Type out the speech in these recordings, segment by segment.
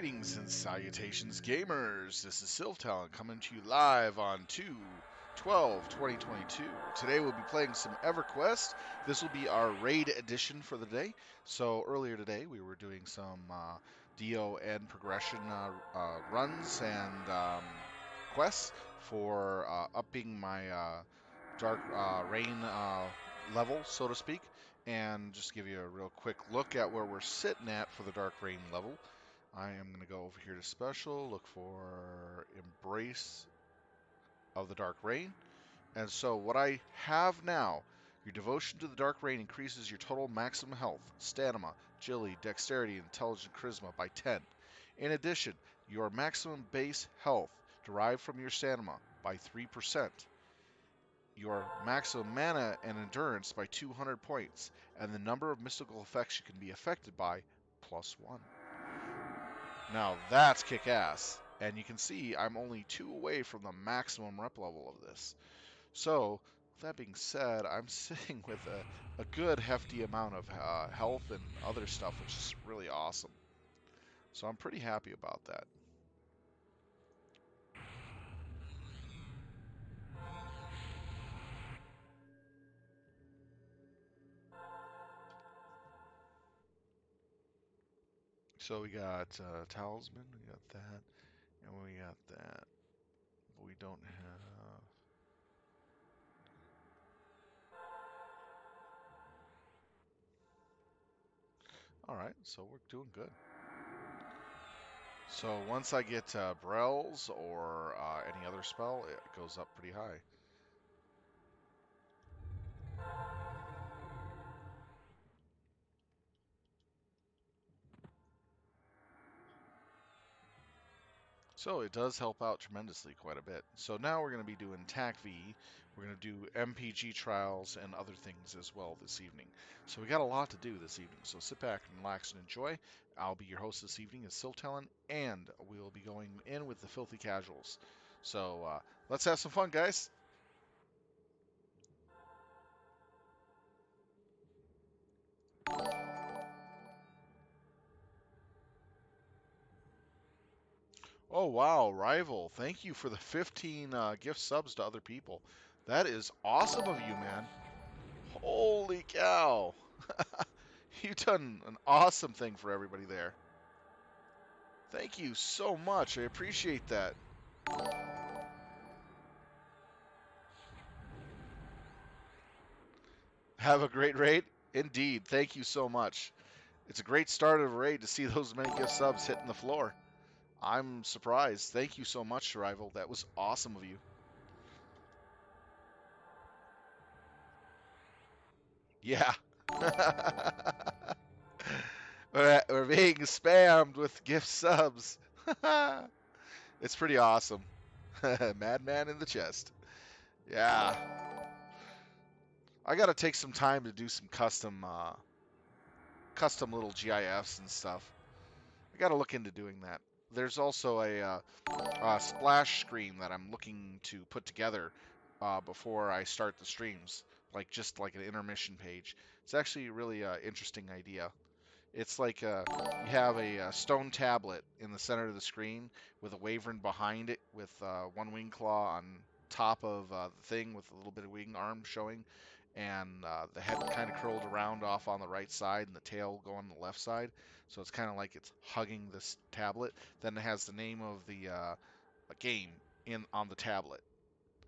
Greetings and salutations, gamers. This is Sylvtalent coming to you live on 2/12/2022. Today we'll be playing some Everquest. This will be our raid edition for the day. So earlier today we were doing some DoN progression runs and quests for upping my Dark Rain level, so to speak. And just give you a real quick look at where we're sitting at for the Dark Rain level. I am going to go over here to Special, look for Embrace of the Dark Rain. And so what I have now, your devotion to the Dark Rain increases your total maximum health, stamina, agility, dexterity, and intelligence charisma by 10. In addition, your maximum base health derived from your stamina by 3%. Your maximum mana and endurance by 200 points, and the number of mystical effects you can be affected by +1. Now that's kick-ass, and you can see I'm only 2 away from the maximum rep level of this. So, with that being said, I'm sitting with a good hefty amount of health and other stuff, which is really awesome. So I'm pretty happy about that. So we got Talisman, we got that, and we got that. But we don't have... Alright, so we're doing good. So once I get Brells or any other spell, it goes up pretty high. So it does help out tremendously quite a bit. So now we're going to be doing Tacvi, we're going to do MPG trials and other things as well this evening. So we got a lot to do this evening, so sit back and relax and enjoy. I'll be your host this evening as Sylvtalent, and we'll be going in with the Filthy Casuals. So let's have some fun, guys. Oh wow, Rival, thank you for the 15 gift subs to other people. That is awesome of you, man. Holy cow. You've done an awesome thing for everybody there. Thank you so much. I appreciate that. Have a great raid. Indeed. Thank you so much. It's a great start of a raid to see those many gift subs hitting the floor. I'm surprised. Thank you so much, Rival. That was awesome of you. Yeah. We're being spammed with gift subs. It's pretty awesome. Madman in the chest. Yeah. I gotta take some time to do some custom little GIFs and stuff. I gotta look into doing that. There's also a splash screen that I'm looking to put together before I start the streams, like just like an intermission page. It's actually a really interesting idea. It's like you have a stone tablet in the center of the screen with a wyvern behind it with one wing claw on top of the thing with a little bit of wing arm showing, and the head kind of curled around off on the right side and the tail going on the left side. So it's kind of like it's hugging this tablet. Then it has the name of the game on the tablet,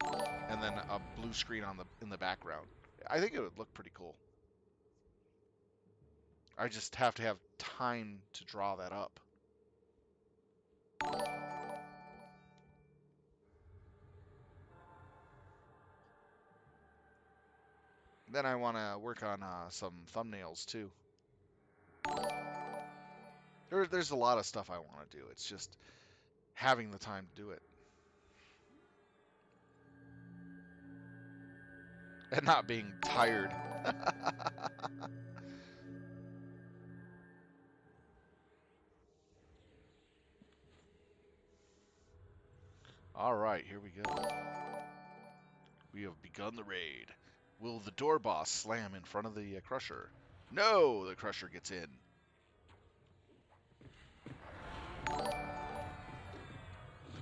and then a blue screen in the background. I think it would look pretty cool. I just have to have time to draw that up. Then I want to work on some thumbnails too. There's a lot of stuff I want to do. It's just having the time to do it. And not being tired. Alright, here we go. We have begun the raid. Will the door boss slam in front of the crusher? No, the crusher gets in.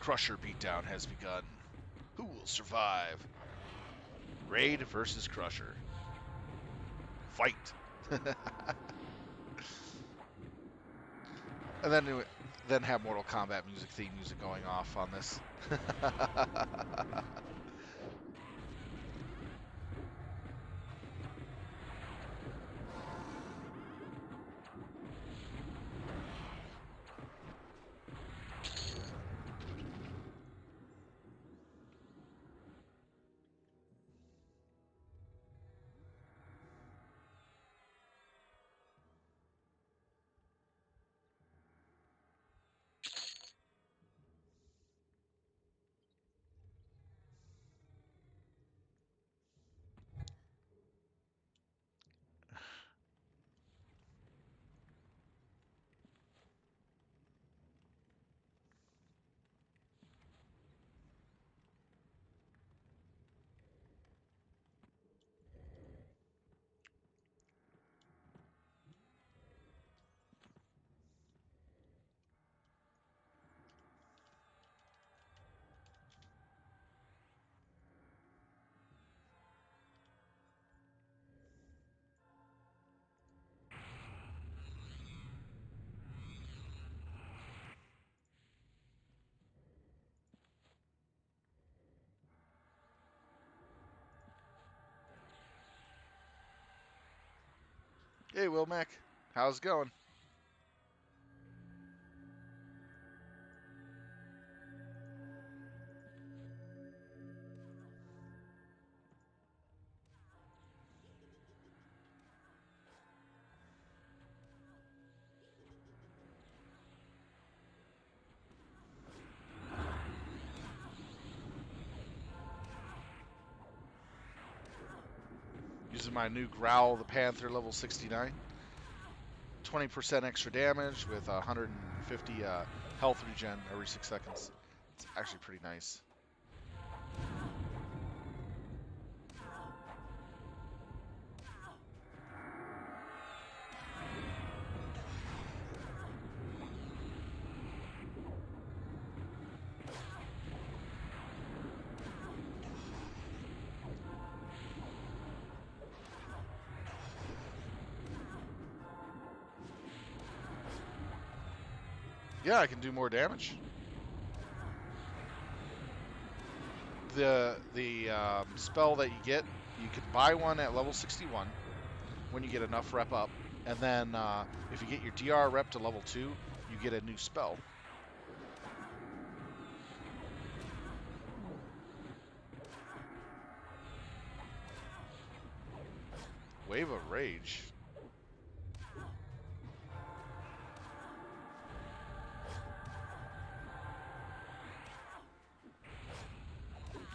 Crusher beatdown has begun. Who will survive? Raid versus Crusher. Fight. And then have Mortal Kombat theme music going off on this. Hey, Will Mac. How's it going? Using my new Growl the Panther level 69. 20% extra damage with 150 health regen every 6 seconds. It's actually pretty nice. Yeah, I can do more damage. The spell that you get, you could buy one at level 61 when you get enough rep up, and then if you get your DR rep to level 2, you get a new spell. Wave of Rage.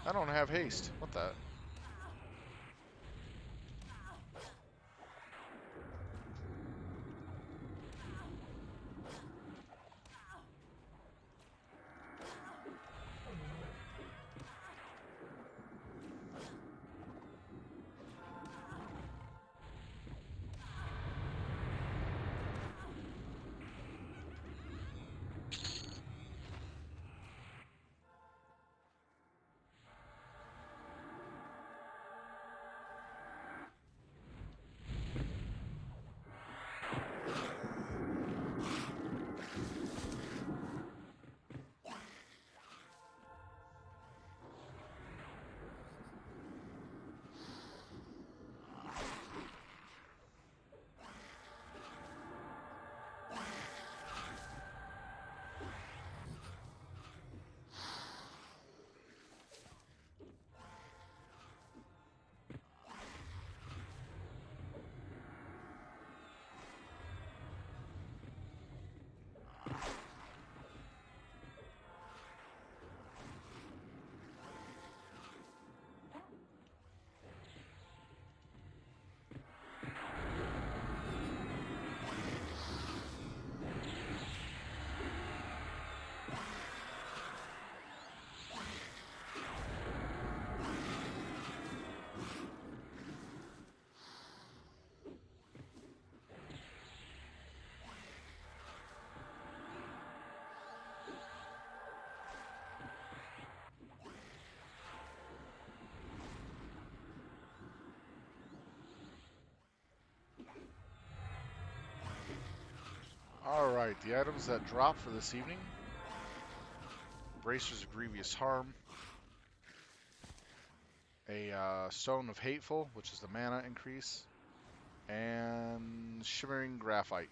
I don't have haste. What the? right, the items that drop for this evening. Bracers of Grievous Harm. A Stone of Hateful, which is the mana increase. And Shimmering Graphite.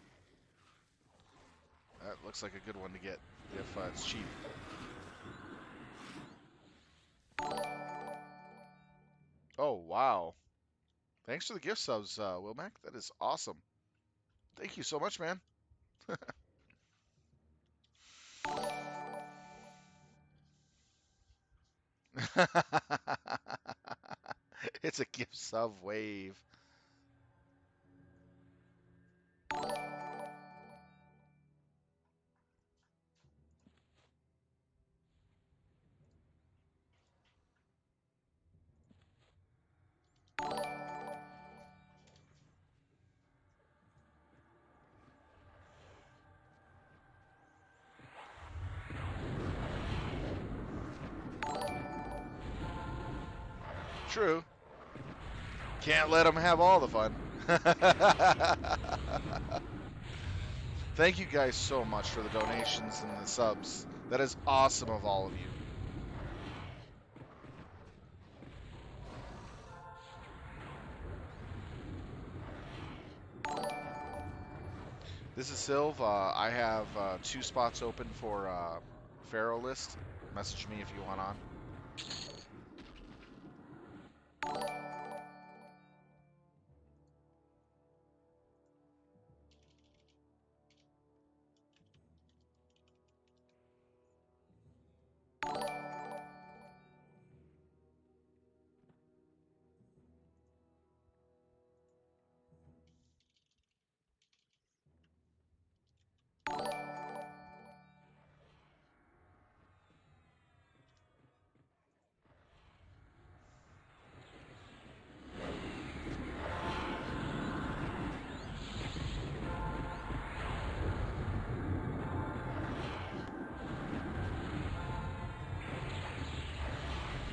That looks like a good one to get if it's cheap. Oh, wow. Thanks for the gift subs, Wilmac. That is awesome. Thank you so much, man. It's a gift sub wave. True. Can't let them have all the fun. Thank you guys so much for the donations and the subs. That is awesome of all of you. This is Sylv. I have 2 spots open for Pharaoh list. Message me if you want on.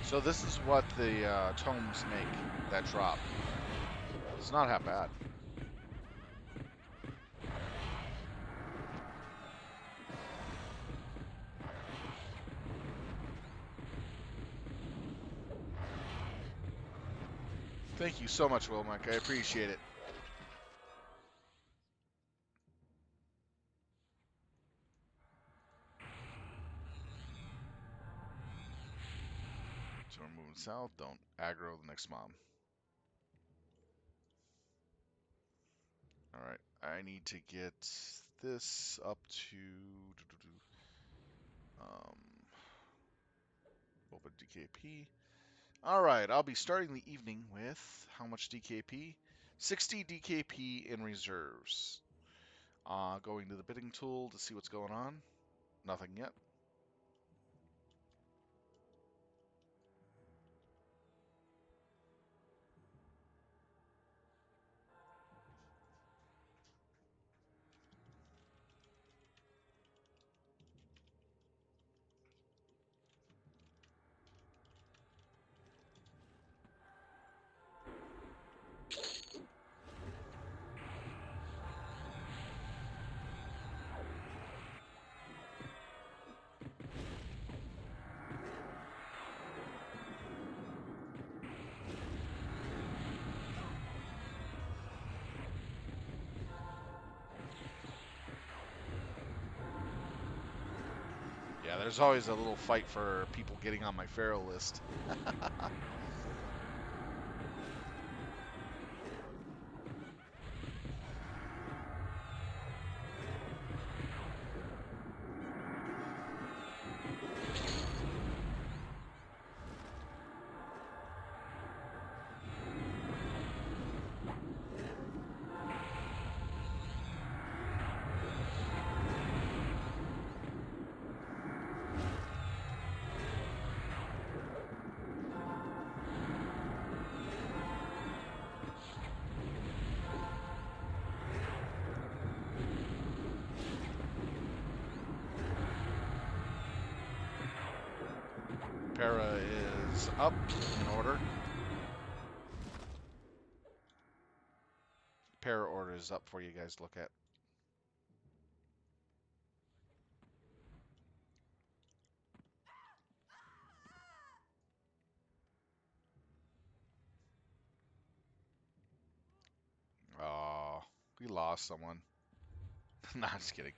So this is what the tomes make that drop. It's not half bad. Thank you so much, Wilmac. I appreciate it. So we're moving south. Don't aggro the next mob. All right. I need to get this up to open DKP. All right. I'll be starting the evening with how much DKP? 60 DKP in reserves. Going to the bidding tool to see what's going on. Nothing yet. Yeah, there's always a little fight for people getting on my Pharaoh list. Para is up in order. Para order is up for you guys to look at. We lost someone. Nah, just kidding.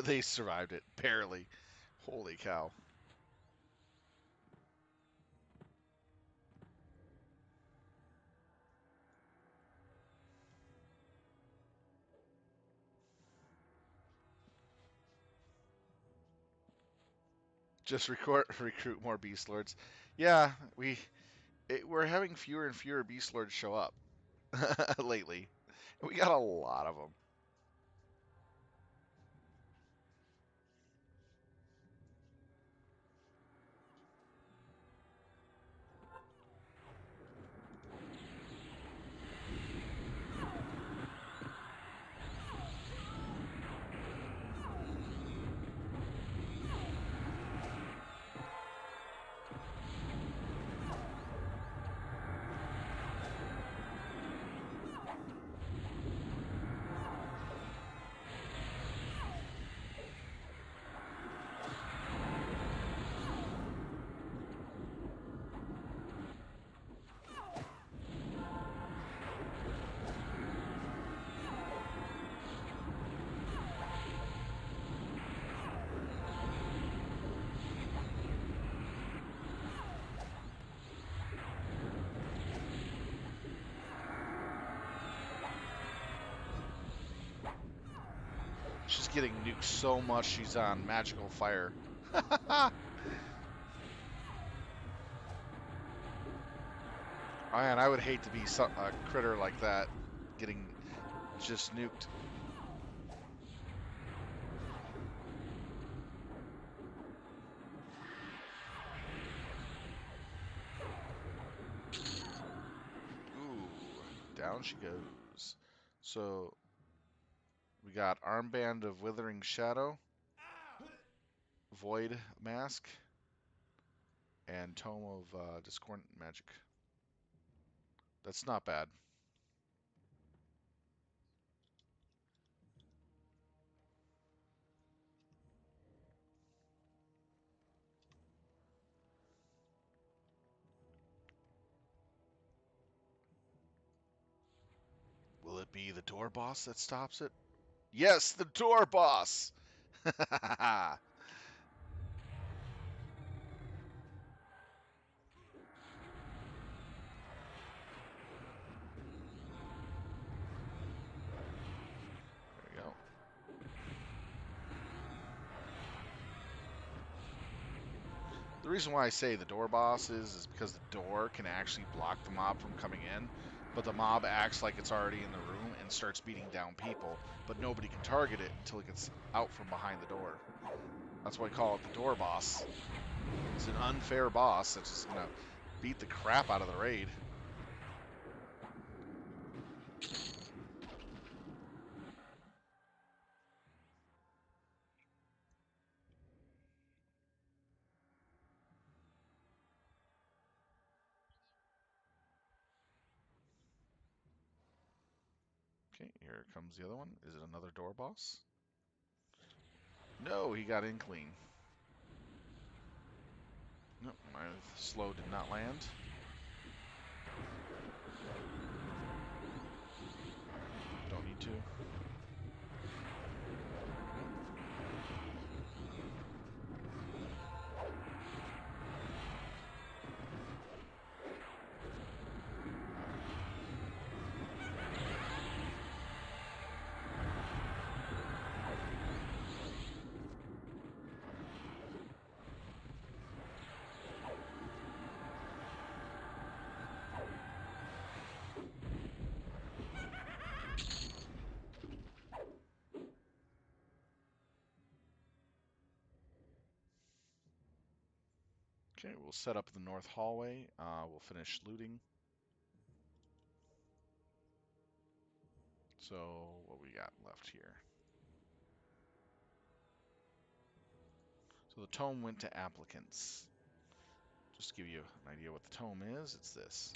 They survived it barely. Holy cow! Just recruit more beast lords. Yeah, we're having fewer and fewer beast lords show up lately. We got a lot of them. She's getting nuked so much she's on magical fire. Man, I would hate to be a critter like that, getting just nuked. Ooh, down she goes. So we got Armband of Withering Shadow, Void Mask, and Tome of Discordant Magic. That's not bad. Will it be the door boss that stops it? Yes, the door boss! There we go. The reason why I say the door boss is because the door can actually block the mob from coming in, but the mob acts like it's already in the room and starts beating down people, but nobody can target it until it gets out from behind the door. That's why I call it the door boss. It's an unfair boss that's just gonna beat the crap out of the raid. Okay, here comes the other one. Is it another door boss? No, he got in clean. Nope, my slow did not land. Don't need to. Okay, we'll set up the north hallway. We'll finish looting. So what we got left here? So the tome went to applicants. Just to give you an idea what the tome is, it's this.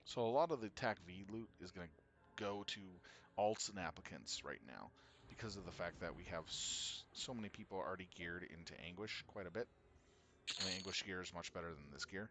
So a lot of the Tacvi loot is going to go to alts and applicants right now because of the fact that we have so many people already geared into Anguish quite a bit. And the Anguish gear is much better than this gear.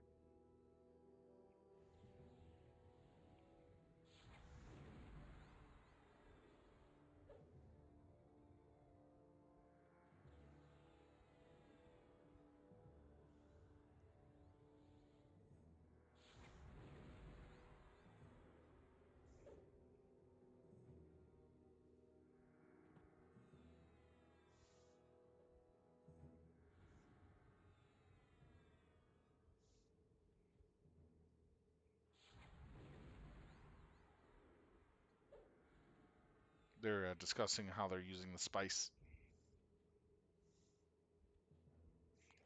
They're discussing how they're using the spice.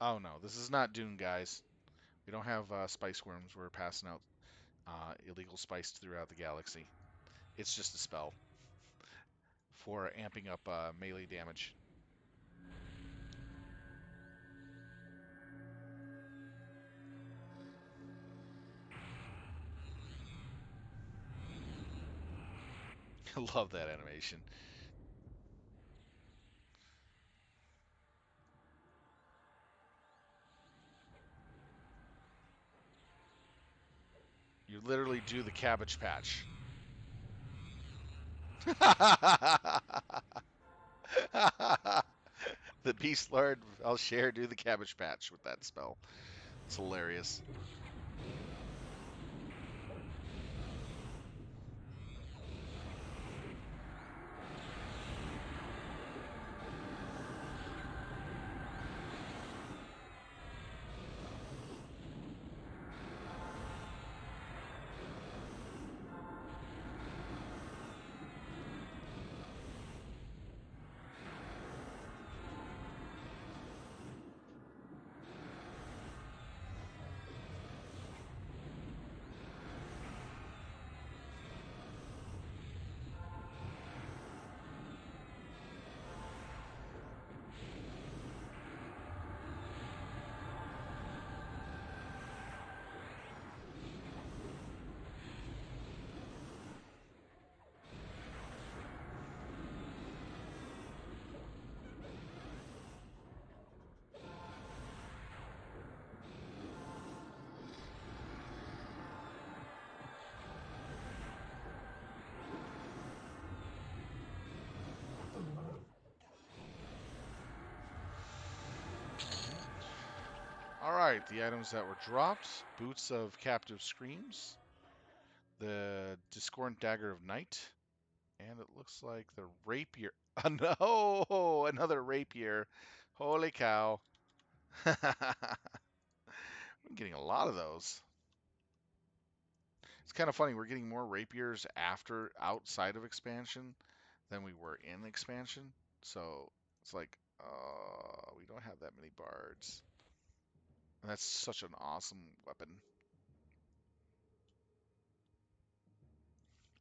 Oh no, this is not Dune, guys. We don't have spice worms. We're passing out illegal spice throughout the galaxy. It's just a spell for amping up melee damage. I love that animation. You literally do the Cabbage Patch. The Beastlord, I'll share, do the Cabbage Patch with that spell. It's hilarious. All right, the items that were dropped: Boots of Captive Screams, the Discordant Dagger of Night, and it looks like the Rapier. Oh, no, another Rapier. Holy cow. I'm getting a lot of those. It's kind of funny. We're getting more Rapiers after outside of expansion than we were in expansion. So it's like, we don't have that many bards. And that's such an awesome weapon.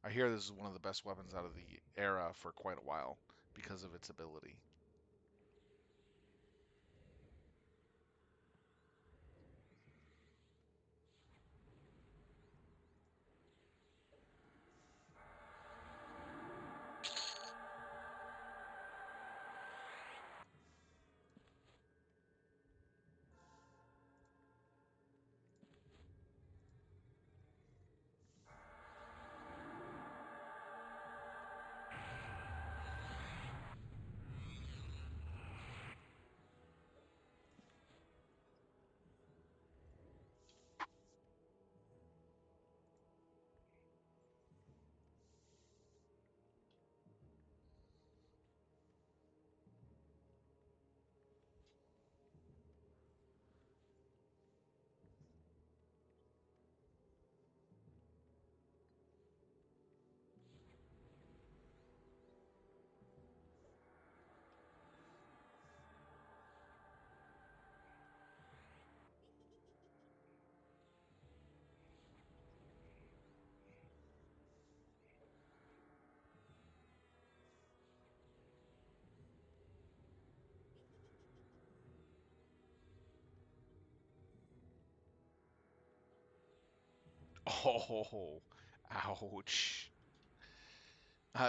I hear this is one of the best weapons out of the era for quite a while because of its ability. Oh, ouch.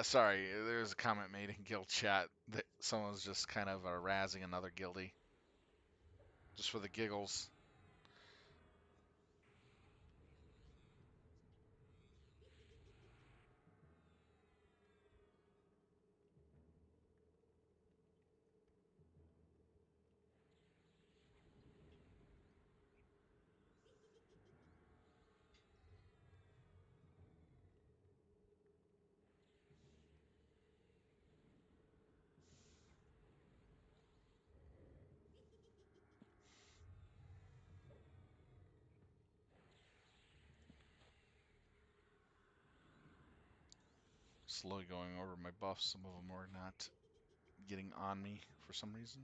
Sorry, there's a comment made in guild chat that someone's just kind of razzing another guildie just for the giggles. slowly going over my buffs. Some of them are not getting on me for some reason.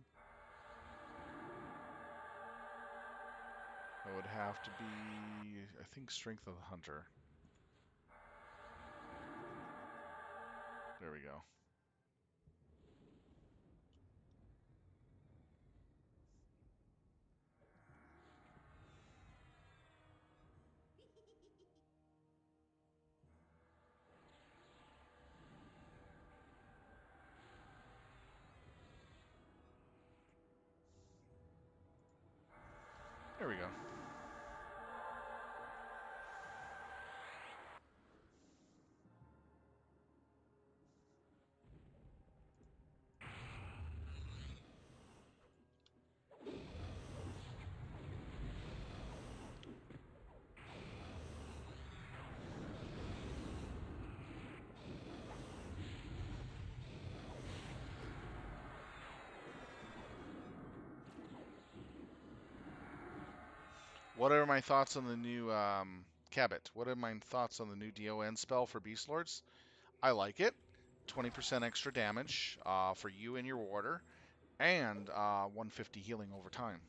That would have to be, I think, Strength of the Hunter. There we go. There we go. What are my thoughts on the new Cabot? What are my thoughts on the new DoN spell for Beastlords? I like it. 20% extra damage for you and your warder, and 150 healing over time.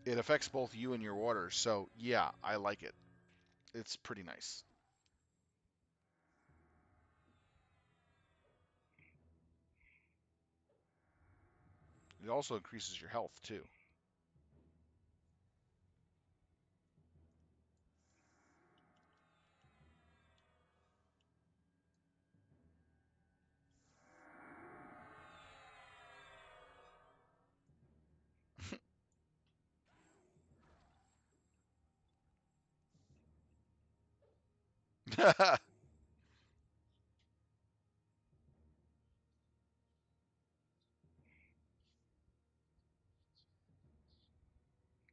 It affects both you and your warder, so yeah, I like it. It's pretty nice. It also increases your health too.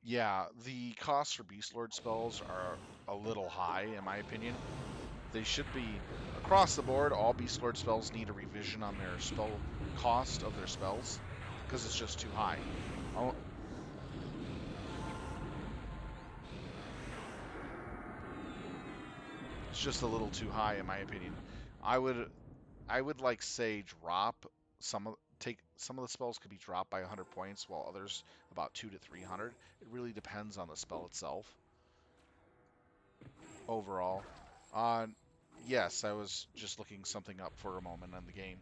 Yeah, the costs for Beastlord spells are a little high, in my opinion. They should be across the board. All Beastlord spells need a revision on their spell cost of their spells because it's just too high. It's just a little too high, in my opinion. I would, I would like say drop take some of the spells could be dropped by 100 points, while others about 2 to 300. It really depends on the spell itself. Overall, uh, yes, I was just looking something up for a moment on the game.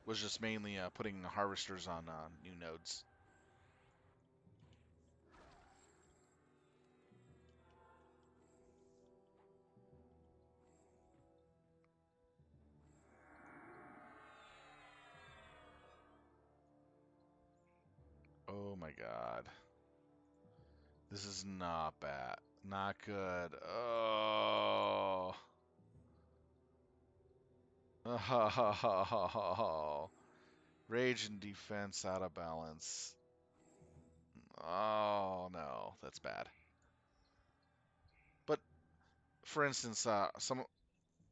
Was just mainly putting harvesters on new nodes. Oh my god. This is not bad. Not good. Oh. Oh. Rage and defense out of balance. Oh no, that's bad. But for instance,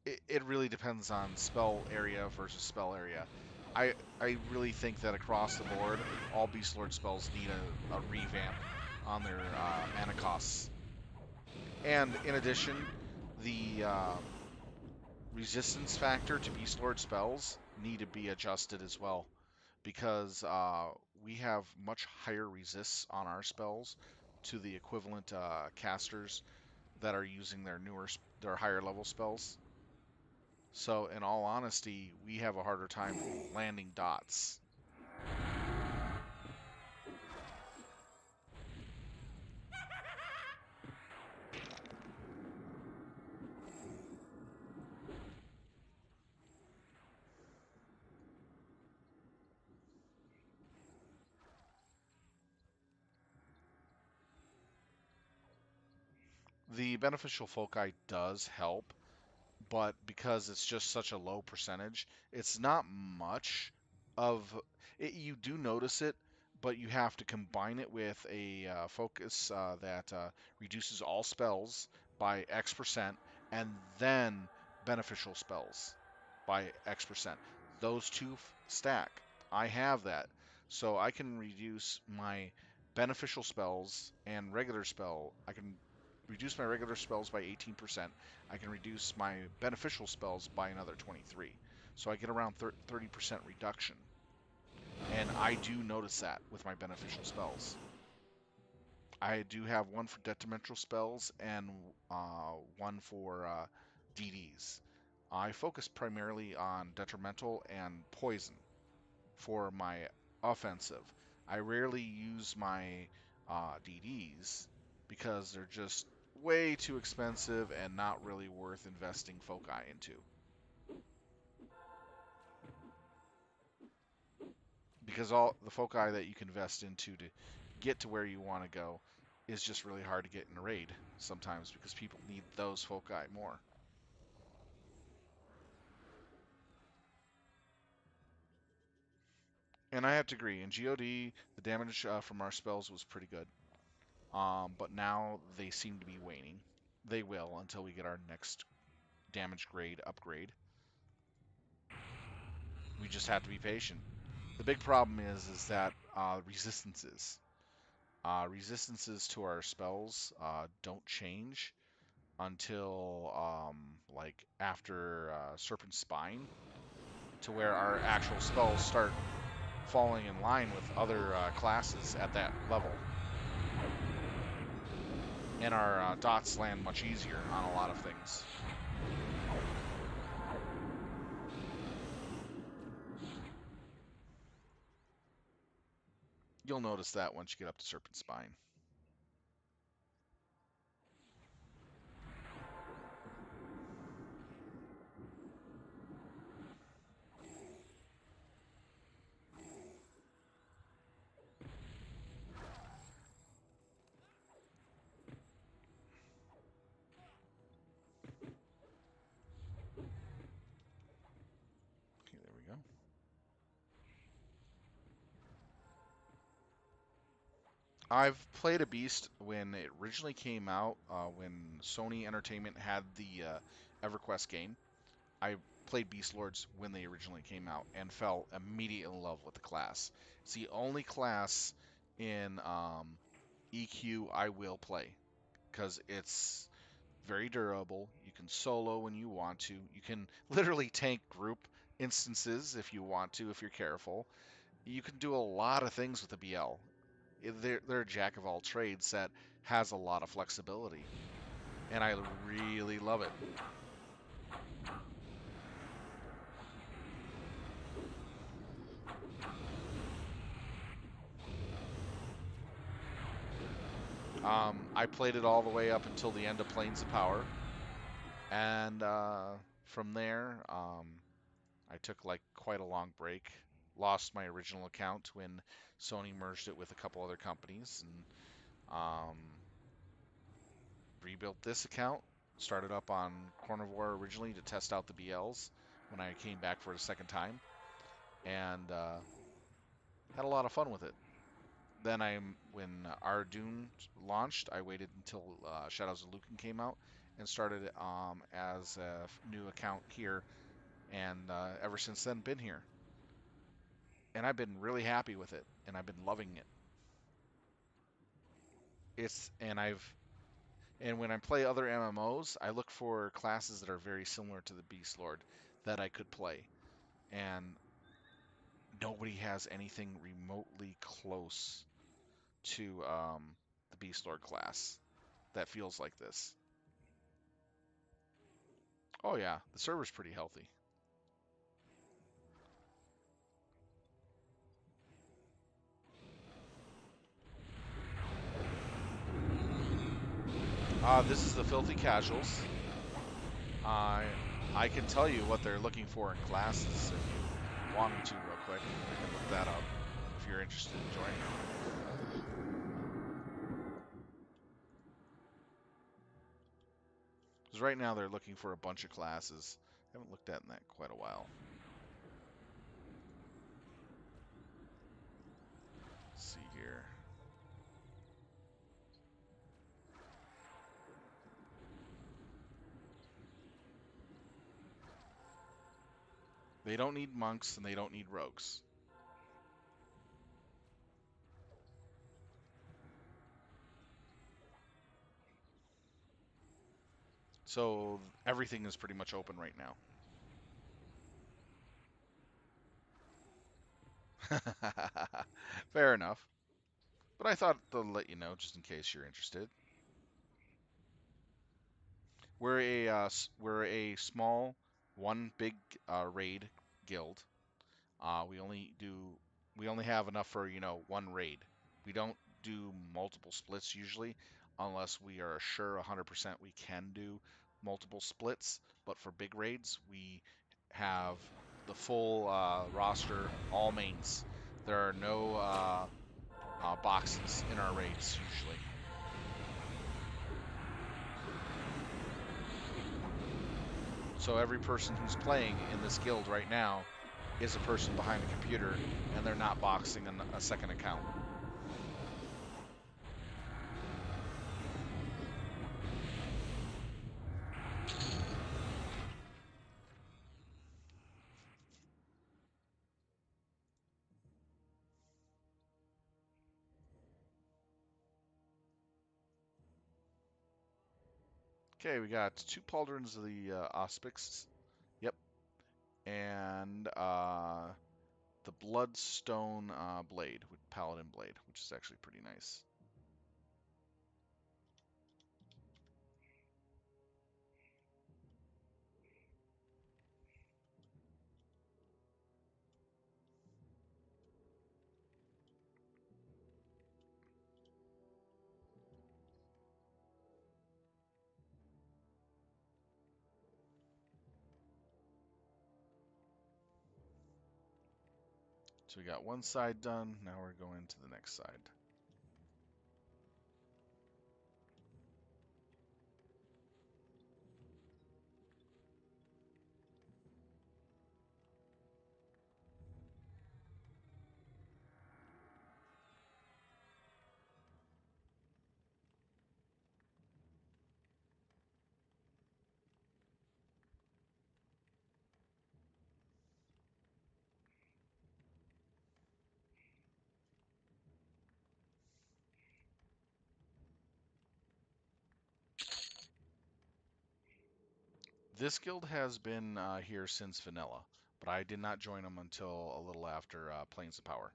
it really depends on spell area versus spell area. I really think that across the board, all Beastlord spells need a revamp on their mana costs. And in addition, the resistance factor to Beastlord spells need to be adjusted as well, because we have much higher resists on our spells to the equivalent casters that are using their higher level spells. So, in all honesty, we have a harder time landing dots. The beneficial foci does help, but because it's just such a low percentage, it's not much of it. You do notice it, but you have to combine it with a focus that reduces all spells by X%, and then beneficial spells by X%. Those two stack. I have that. So I can reduce my beneficial spells and regular spell. I can reduce my regular spells by 18%. I can reduce my beneficial spells by another 23. So I get around 30% reduction. And I do notice that with my beneficial spells. I do have one for detrimental spells and one for DDs. I focus primarily on detrimental and poison for my offensive. I rarely use my DDs because they're just way too expensive and not really worth investing foci into. Because all the foci that you can invest into to get to where you want to go is just really hard to get in a raid sometimes because people need those foci more. And I have to agree, in GOD, the damage from our spells was pretty good. But now they seem to be waning. They will until we get our next damage grade upgrade. We just have to be patient. The big problem is that resistances. Resistances to our spells don't change until like after Serpent Spine, to where our actual spells start falling in line with other classes at that level. And our dots land much easier on a lot of things. You'll notice that once you get up to Serpent Spine. Okay, there we go. I've played a Beast when it originally came out, when Sony Entertainment had the Everquest game. I played Beastlords when they originally came out and fell immediately in love with the class. It's the only class in EQ I will play because it's very durable. You can solo when you want to. You can literally tank group instances if you want to, if you're careful. You can do a lot of things with the BL. They're a jack of all trades that has a lot of flexibility, and I really love it. I played it all the way up until the end of Planes of Power, and from there, I took like quite a long break. Lost my original account when Sony merged it with a couple other companies, and rebuilt this account. Started up on Carnivore originally to test out the BLs when I came back for a second time, and had a lot of fun with it. Then when Aradune launched, I waited until Shadows of Lucan came out and started as a new account here, and ever since then been here. And I've been really happy with it, and I've been loving it. It's and I've and when I play other MMOs, I look for classes that are very similar to the Beastlord that I could play, and nobody has anything remotely close to the Beastlord class that feels like this. Oh yeah, the server's pretty healthy. This is the Filthy Casuals. Uh, I can tell you what they're looking for in classes if you want me to real quick. I can look that up if you're interested in joining. Because right now they're looking for a bunch of classes. I haven't looked at in that quite a while. Let's see here. They don't need monks and they don't need rogues. So everything is pretty much open right now. Fair enough. But I thought to let you know just in case you're interested. We're a small one big raid guild. We only do we only have enough for one raid. We don't do multiple splits usually, unless we are sure 100% we can do multiple splits. But for big raids, we have the full roster, all mains. There are no boxes in our raids usually. So every person who's playing in this guild right now is a person behind a computer, and they're not boxing a second account. Okay, we got 2 pauldrons of the auspics. Yep. And the bloodstone blade, with paladin blade, which is actually pretty nice. So we got one side done. Now we're going to the next side. This guild has been here since vanilla, but I did not join them until a little after Plains of Power.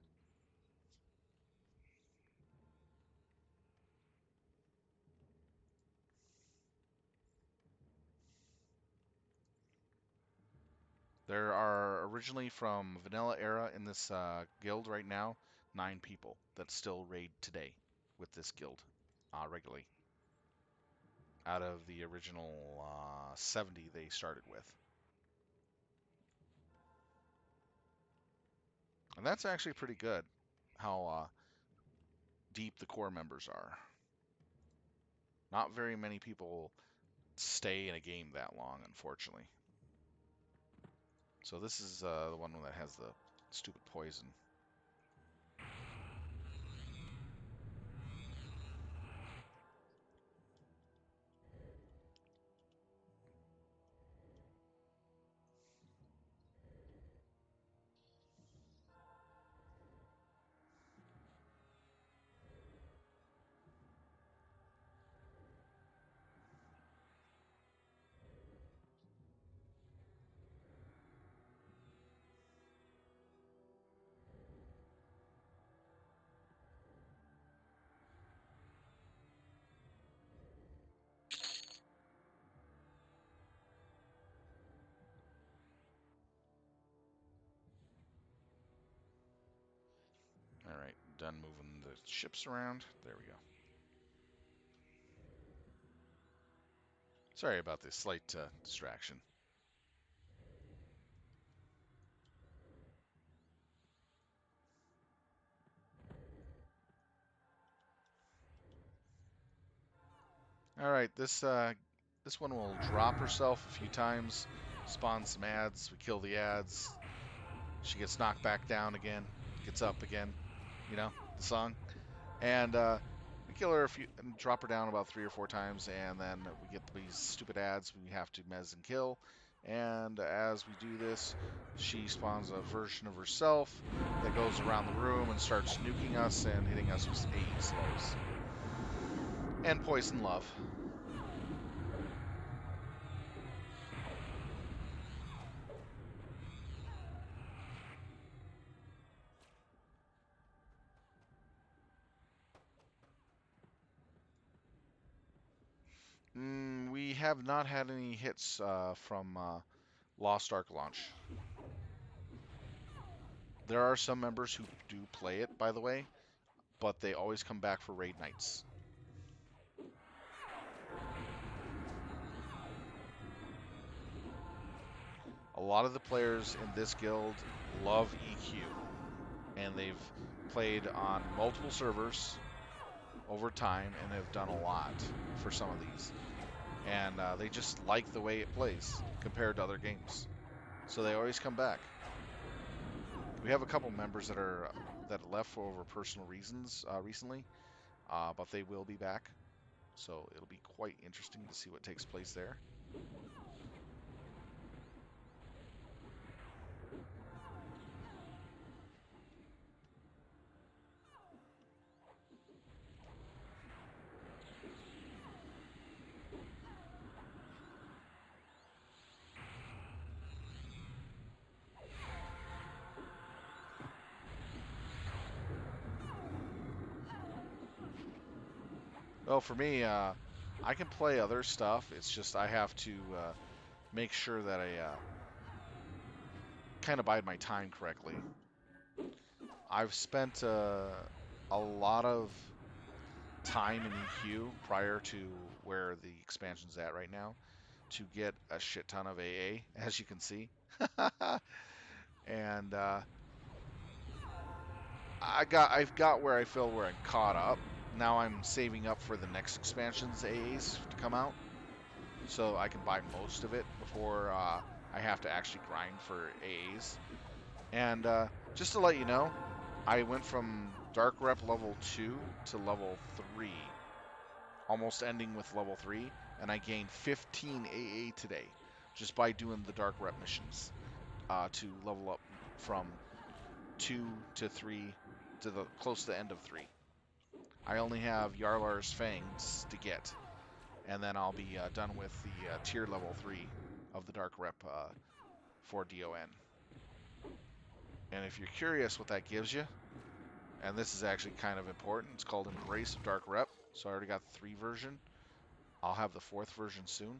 There are originally from vanilla era in this guild right now 9 people that still raid today with this guild regularly, out of the original 70 they started with. And that's actually pretty good, how deep the core members are. Not very many people stay in a game that long, unfortunately. So this is the one that has the stupid poison. Alright, done moving the ships around. There we go. Sorry about this slight distraction. Alright, this one will drop herself a few times, spawn some ads, we kill the ads, she gets knocked back down again, gets up again, you know, the song. And we kill her and drop her down about 3 or 4 times, and then we get these stupid ads we have to mez and kill. And as we do this, she spawns a version of herself that goes around the room and starts nuking us and hitting us with AE slows. And poison love. We have not had any hits from Lost Ark launch. There are some members who do play it, by the way, but they always come back for raid nights. A lot of the players in this guild love EQ, and they've played on multiple servers over time and have done a lot for some of these. And they just like the way it plays compared to other games. So they always come back. We have a couple members that left for over personal reasons recently, but they will be back. So it'll be quite interesting to see what takes place there. Well, for me, I can play other stuff. It's just I have to make sure that I kind of bide my time correctly. I've spent a lot of time in EQ prior to where the expansion's at right now to get a shit ton of AA, as you can see. And I've got where I feel where I'm caught up. Now I'm saving up for the next expansion's AAs to come out, so I can buy most of it before I have to actually grind for AAs. And just to let you know, I went from Dark Rep level 2 to level 3, almost ending with level 3, and I gained 15 AA today just by doing the Dark Rep missions to level up from 2 to 3 to the close to the end of 3. I only have Yarlar's Fangs to get, and then I'll be done with the tier level 3 of the Dark Rep for DoN. And if you're curious what that gives you, and this is actually kind of important, it's called Embrace of Dark Rep. So I already got the 3 version. I'll have the 4th version soon.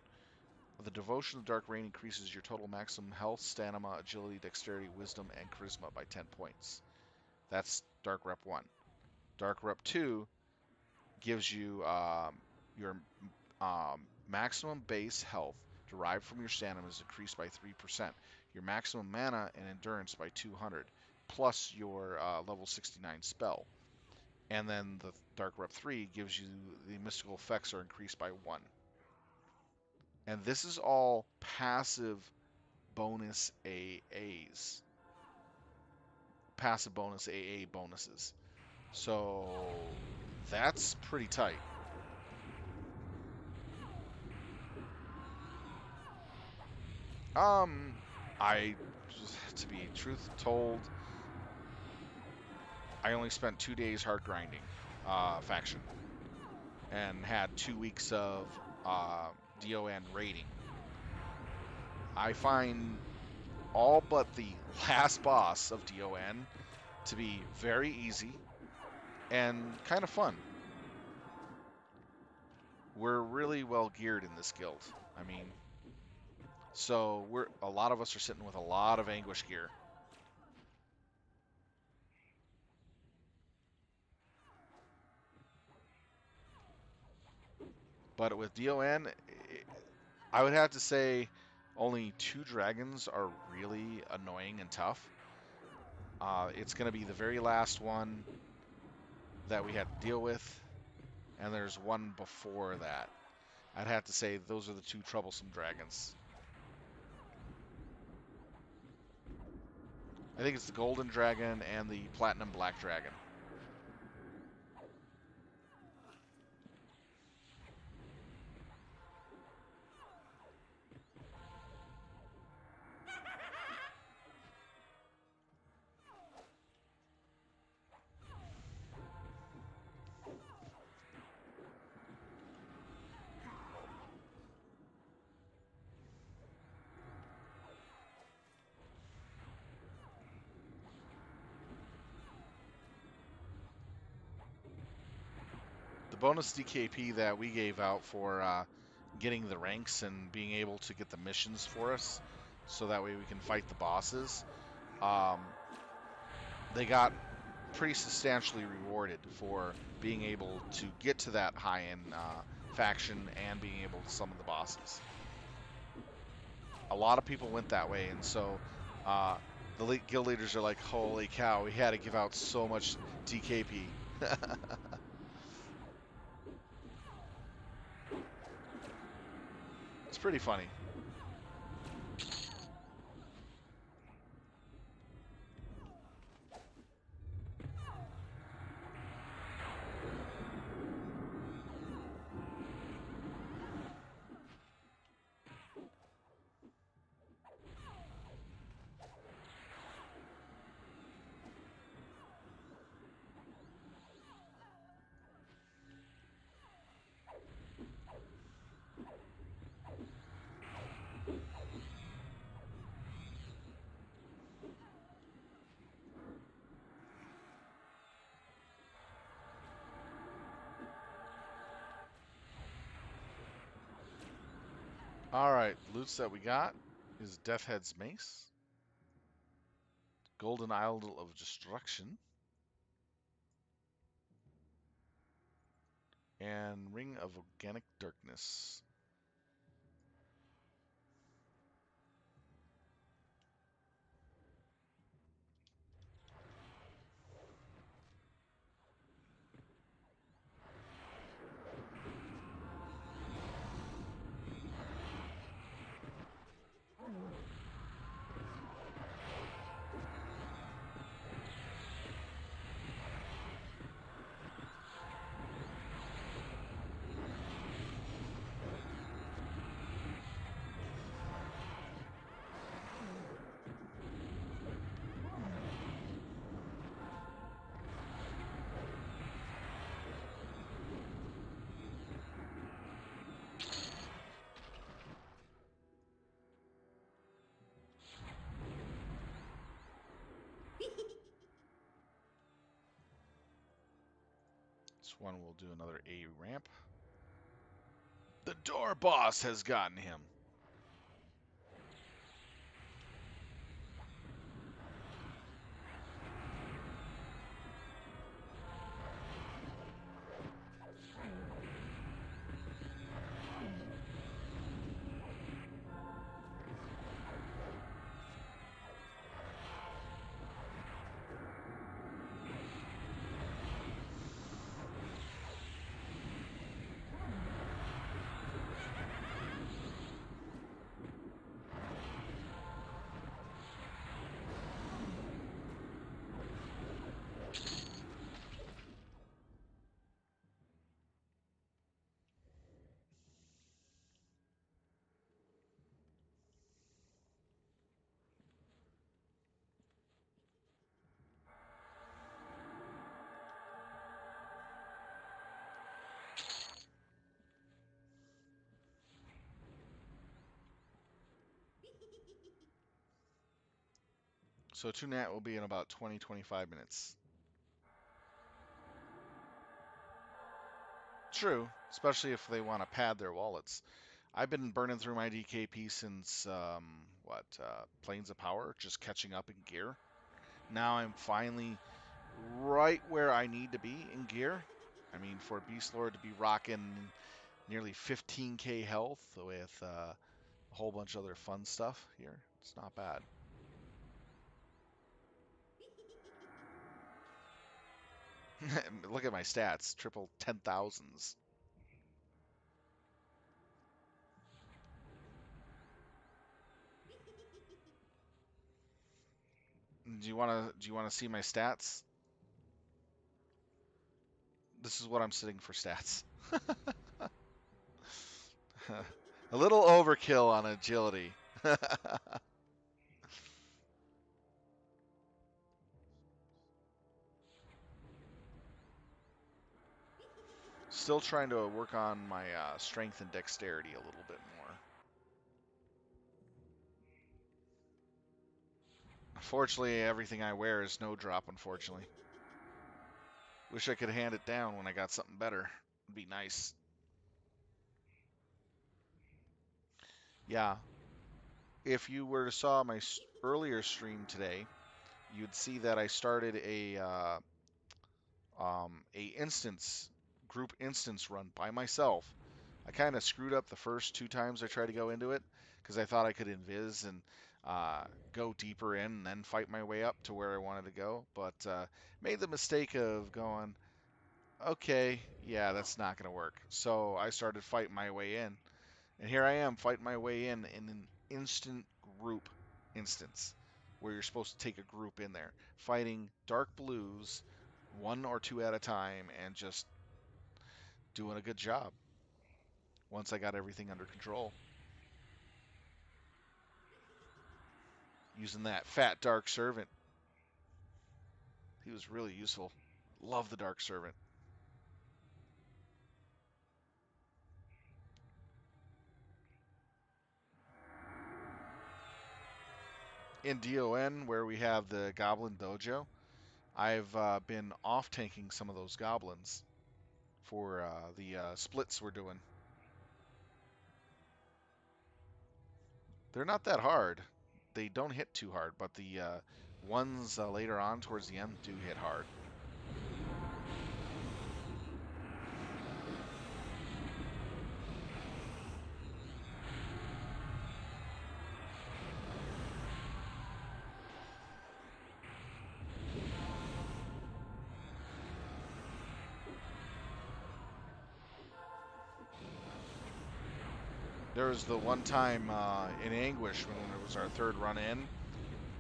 The Devotion of the Dark Rain increases your total maximum health, stamina, agility, dexterity, wisdom, and charisma by 10 points. That's Dark Rep 1. Dark Rep 2 gives you your maximum base health derived from your stamina is increased by 3%. Your maximum mana and endurance by 200, plus your level 69 spell. And then the Dark Rep 3 gives you the mystical effects are increased by 1. And this is all passive bonus AAs. Passive bonus AA bonuses. So that's pretty tight. I, to be truth told, I only spent 2 days hard grinding faction and had 2 weeks of DoN raiding. I find all but the last boss of DoN to be very easy and kind of fun. We're really well geared in this guild. I mean, so a lot of us are sitting with a lot of anguish gear. But with DoN, I would have to say only 2 dragons are really annoying and tough. It's going to be the very last one that we had to deal with, and there's one before that. I'd have to say those are the 2 troublesome dragons. I think it's the golden dragon and the platinum black dragon. The bonus DKP that we gave out for getting the ranks and being able to get the missions for us, so that way we can fight the bosses. They got pretty substantially rewarded for being able to get to that high-end faction and being able to summon the bosses. A lot of people went that way, and so the guild leaders are like, "Holy cow, we had to give out so much TKP." It's pretty funny. All right, loots that we got is Deathhead's Mace, Golden Idol of Destruction, and Ring of Organic Darkness. This one will do another A ramp. The door boss has gotten him. So Tunat will be in about 20-25 minutes. True, especially if they want to pad their wallets. I've been burning through my DKP since Plains of Power, just catching up in gear. Now I'm finally right where I need to be in gear. I mean, for Beastlord to be rocking nearly 15k health with a whole bunch of other fun stuff here, it's not bad. Look at my stats, triple 10,000s. Do you want to see my stats? This is what I'm sitting for stats. A little overkill on agility. Still trying to work on my strength and dexterity a little bit more. Unfortunately, everything I wear is no drop, unfortunately. Wish I could hand it down when I got something better. It'd be nice. Yeah, if you were to saw my earlier stream today, you'd see that I started a instance group instance run by myself. I kind of screwed up the first two times I tried to go into it because I thought I could invis and go deeper in and then fight my way up to where I wanted to go, but made the mistake of going, okay, yeah, that's not going to work. So I started fighting my way in, and here I am fighting my way in an instant group instance where you're supposed to take a group in there, fighting dark blues one or two at a time and just doing a good job once I got everything under control. Using that fat dark servant. He was really useful. Love the dark servant. In DoN, where we have the Goblin Dojo, I've been off tanking some of those goblins for the splits we're doing. They're not that hard. They don't hit too hard, but the ones later on towards the end do hit hard. There was the one time in Anguish when it was our third run in,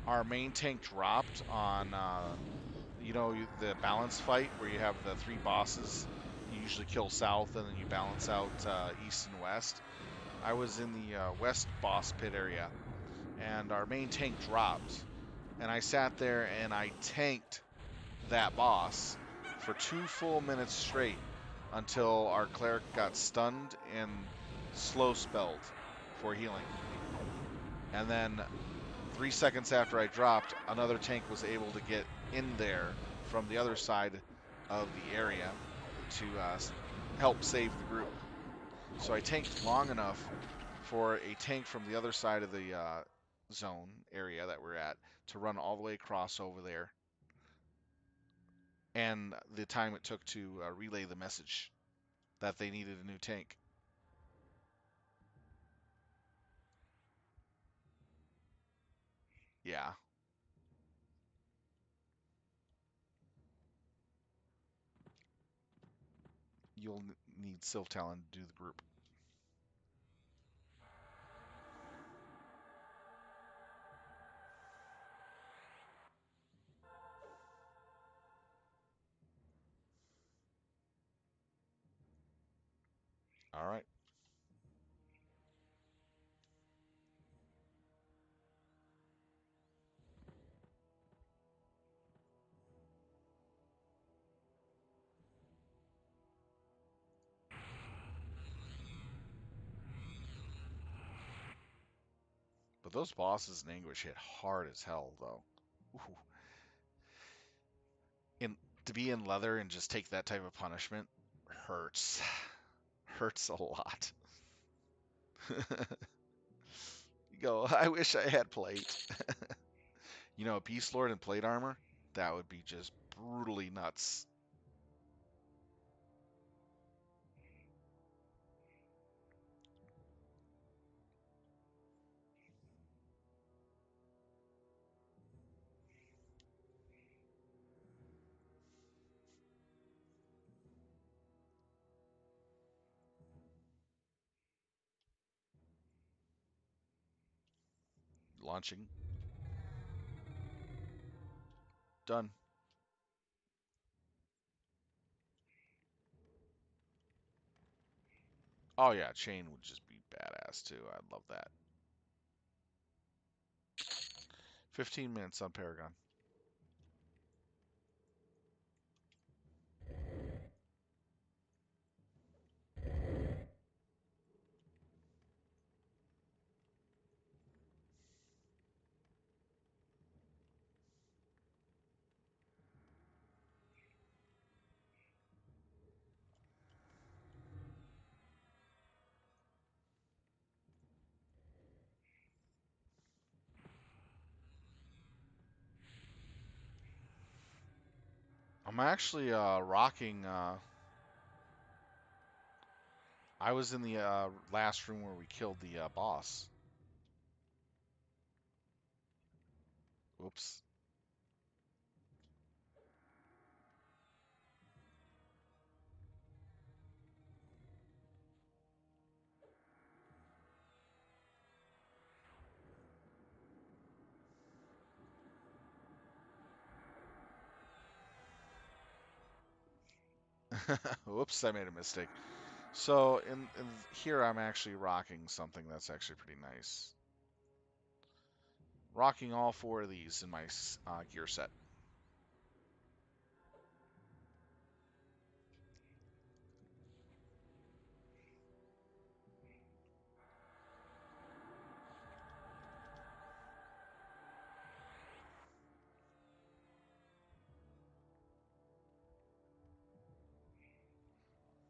our main tank dropped on, the balance fight where you have the three bosses. You usually kill south and then you balance out east and west. I was in the west boss pit area and our main tank dropped. And I sat there and I tanked that boss for 2 full minutes straight until our cleric got stunned and slow spelled for healing. And then 3 seconds after I dropped, another tank was able to get in there from the other side of the area to help save the group. So I tanked long enough for a tank from the other side of the zone area that we're at to run all the way across over there, and the time it took to relay the message that they needed a new tank. Yeah, you'll need Sylph Talon to do the group. All right. But those bosses in Anguish hit hard as hell, though. Ooh. In to be in leather and just take that type of punishment hurts. Hurts a lot. You go, I wish I had plate. A Beastlord in plate armor, that would be just brutally nuts. Launching. Done. Oh yeah, chain would just be badass too. I'd love that. 15 minutes on Paragon. I'm actually rocking. I was in the last room where we killed the boss. Oops. Whoops, I made a mistake. So in here, I'm actually rocking something that's actually pretty nice. Rocking all four of these in my gear set.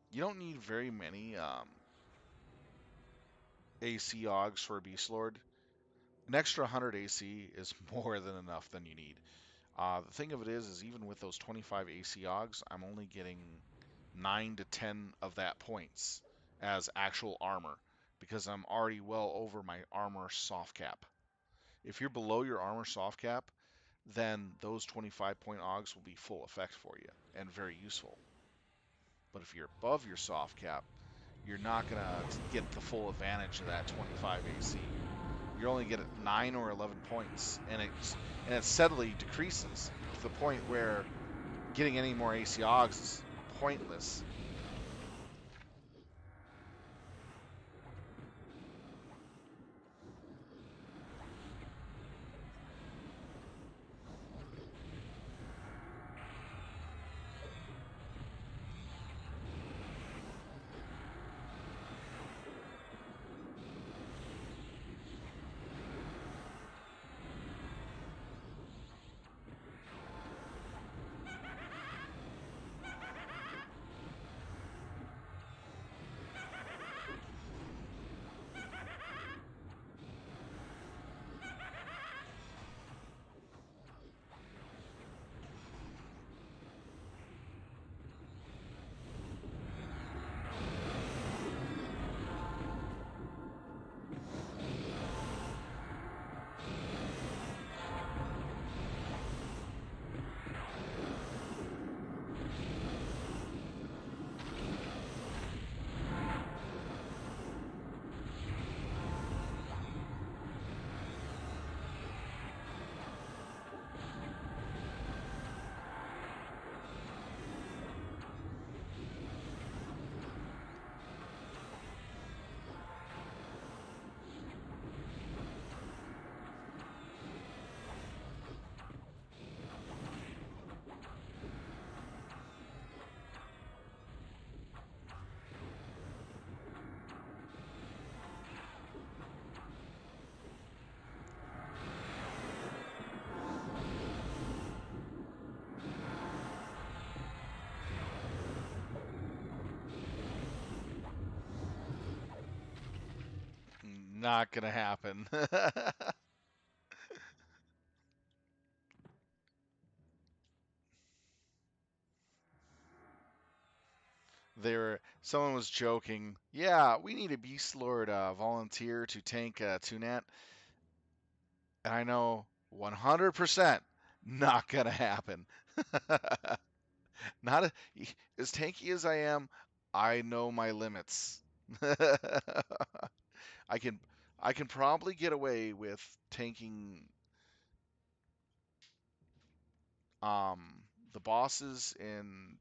You don't need very many AC Augs for a Beastlord. An extra 100 AC is more than enough than you need. The thing of it is even with those 25 AC Augs, I'm only getting 9 to 10 of that points as actual armor because I'm already well over my armor soft cap. If you're below your armor soft cap, then those 25 point Augs will be full effect for you and very useful. But if you're above your soft cap, you're not going to get the full advantage of that 25 AC. You're only get 9 or 11 points, and it steadily decreases to the point where getting any more AC Augs is pointless. Not gonna happen. Someone was joking. Yeah, we need a Beast Lord volunteer to tank Tunat, and I know 100% not gonna happen. Not as tanky as I am. I know my limits. I can I can probably get away with tanking the bosses in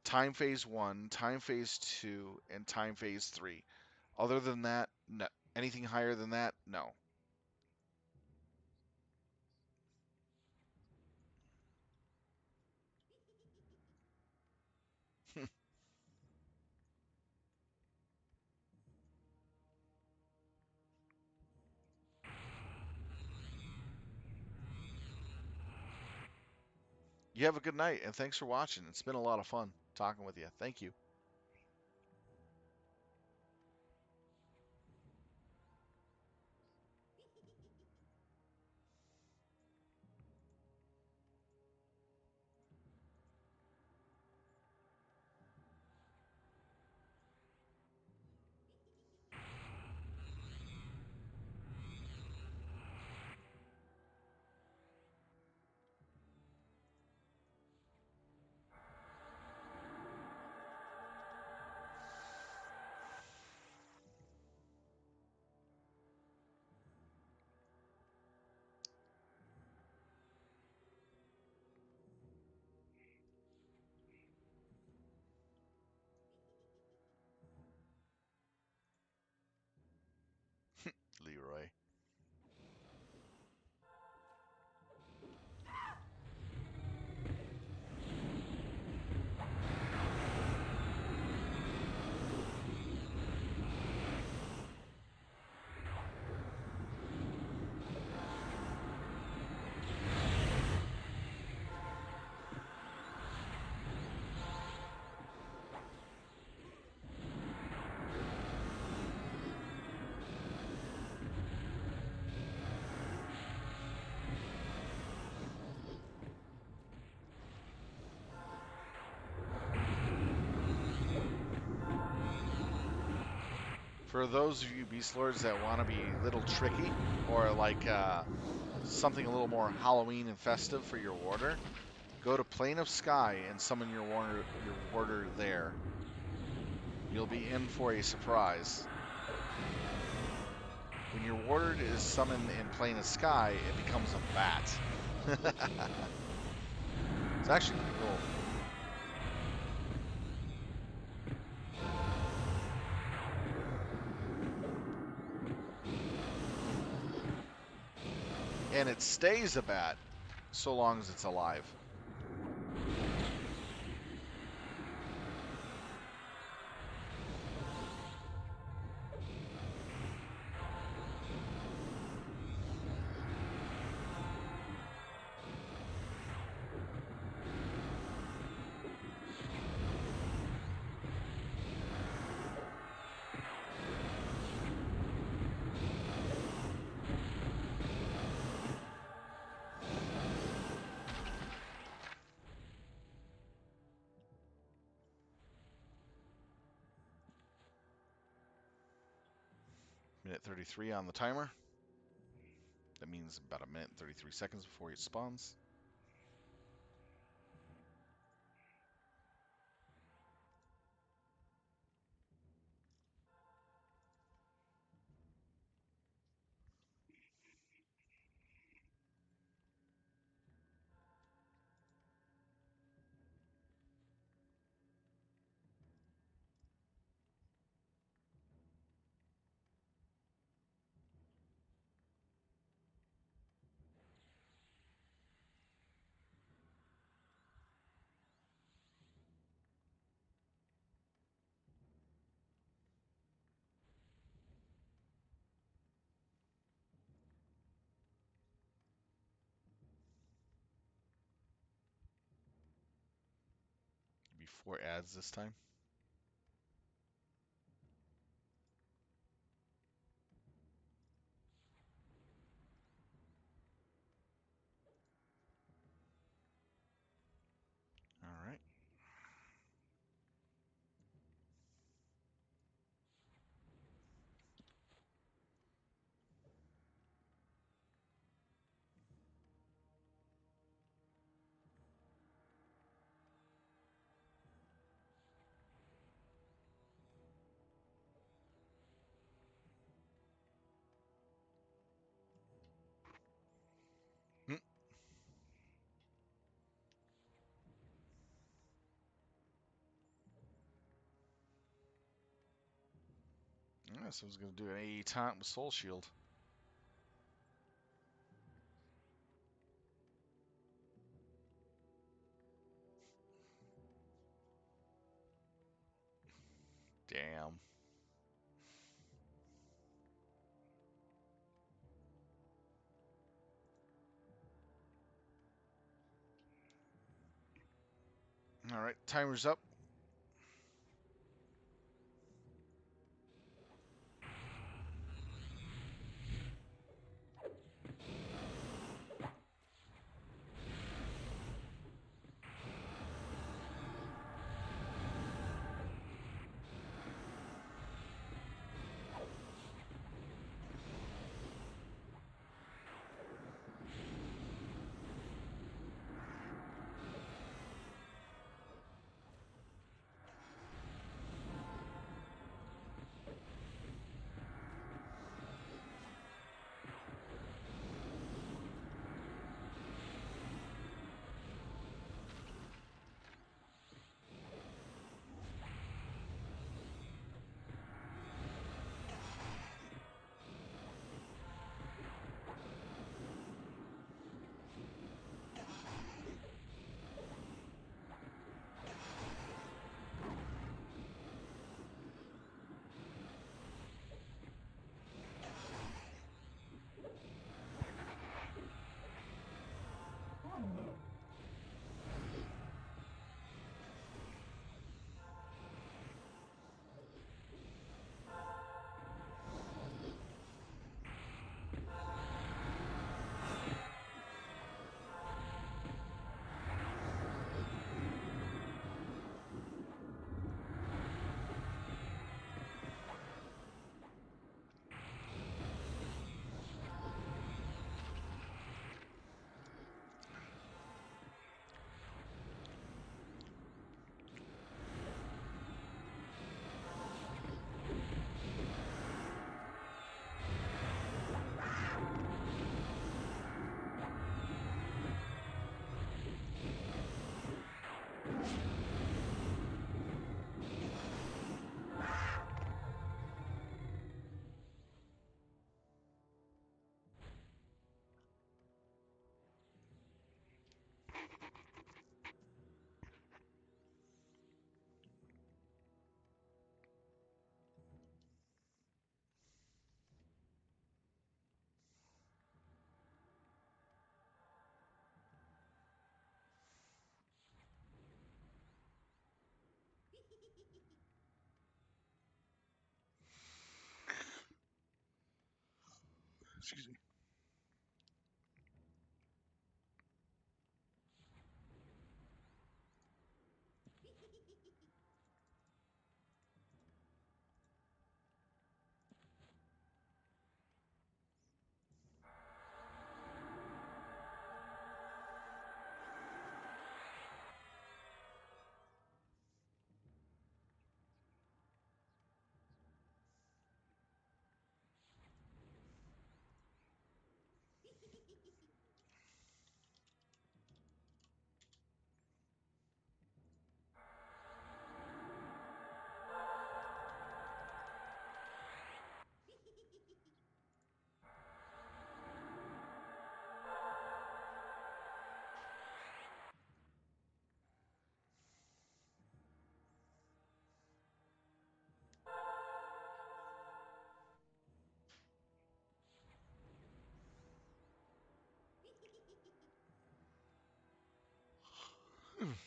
time phase 1, time phase 2, and time phase 3. Other than that, no. Anything higher than that, no. You have a good night, and thanks for watching. It's been a lot of fun talking with you. Thank you. Leroy. For those of you Beastlords that want to be a little tricky, or like something a little more Halloween and festive for your warder, go to Plane of Sky and summon your warder there. You'll be in for a surprise. When your warder is summoned in Plane of Sky, it becomes a bat. It's actually pretty cool. And it stays a bat so long as it's alive. Minute 33 on the timer. That means about a minute and 33 seconds before it spawns. Before ads this time. All right. Yeah, so I was going to do an AE taunt with Soul Shield. Damn. All right, timer's up. Excuse me.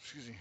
Excuse me.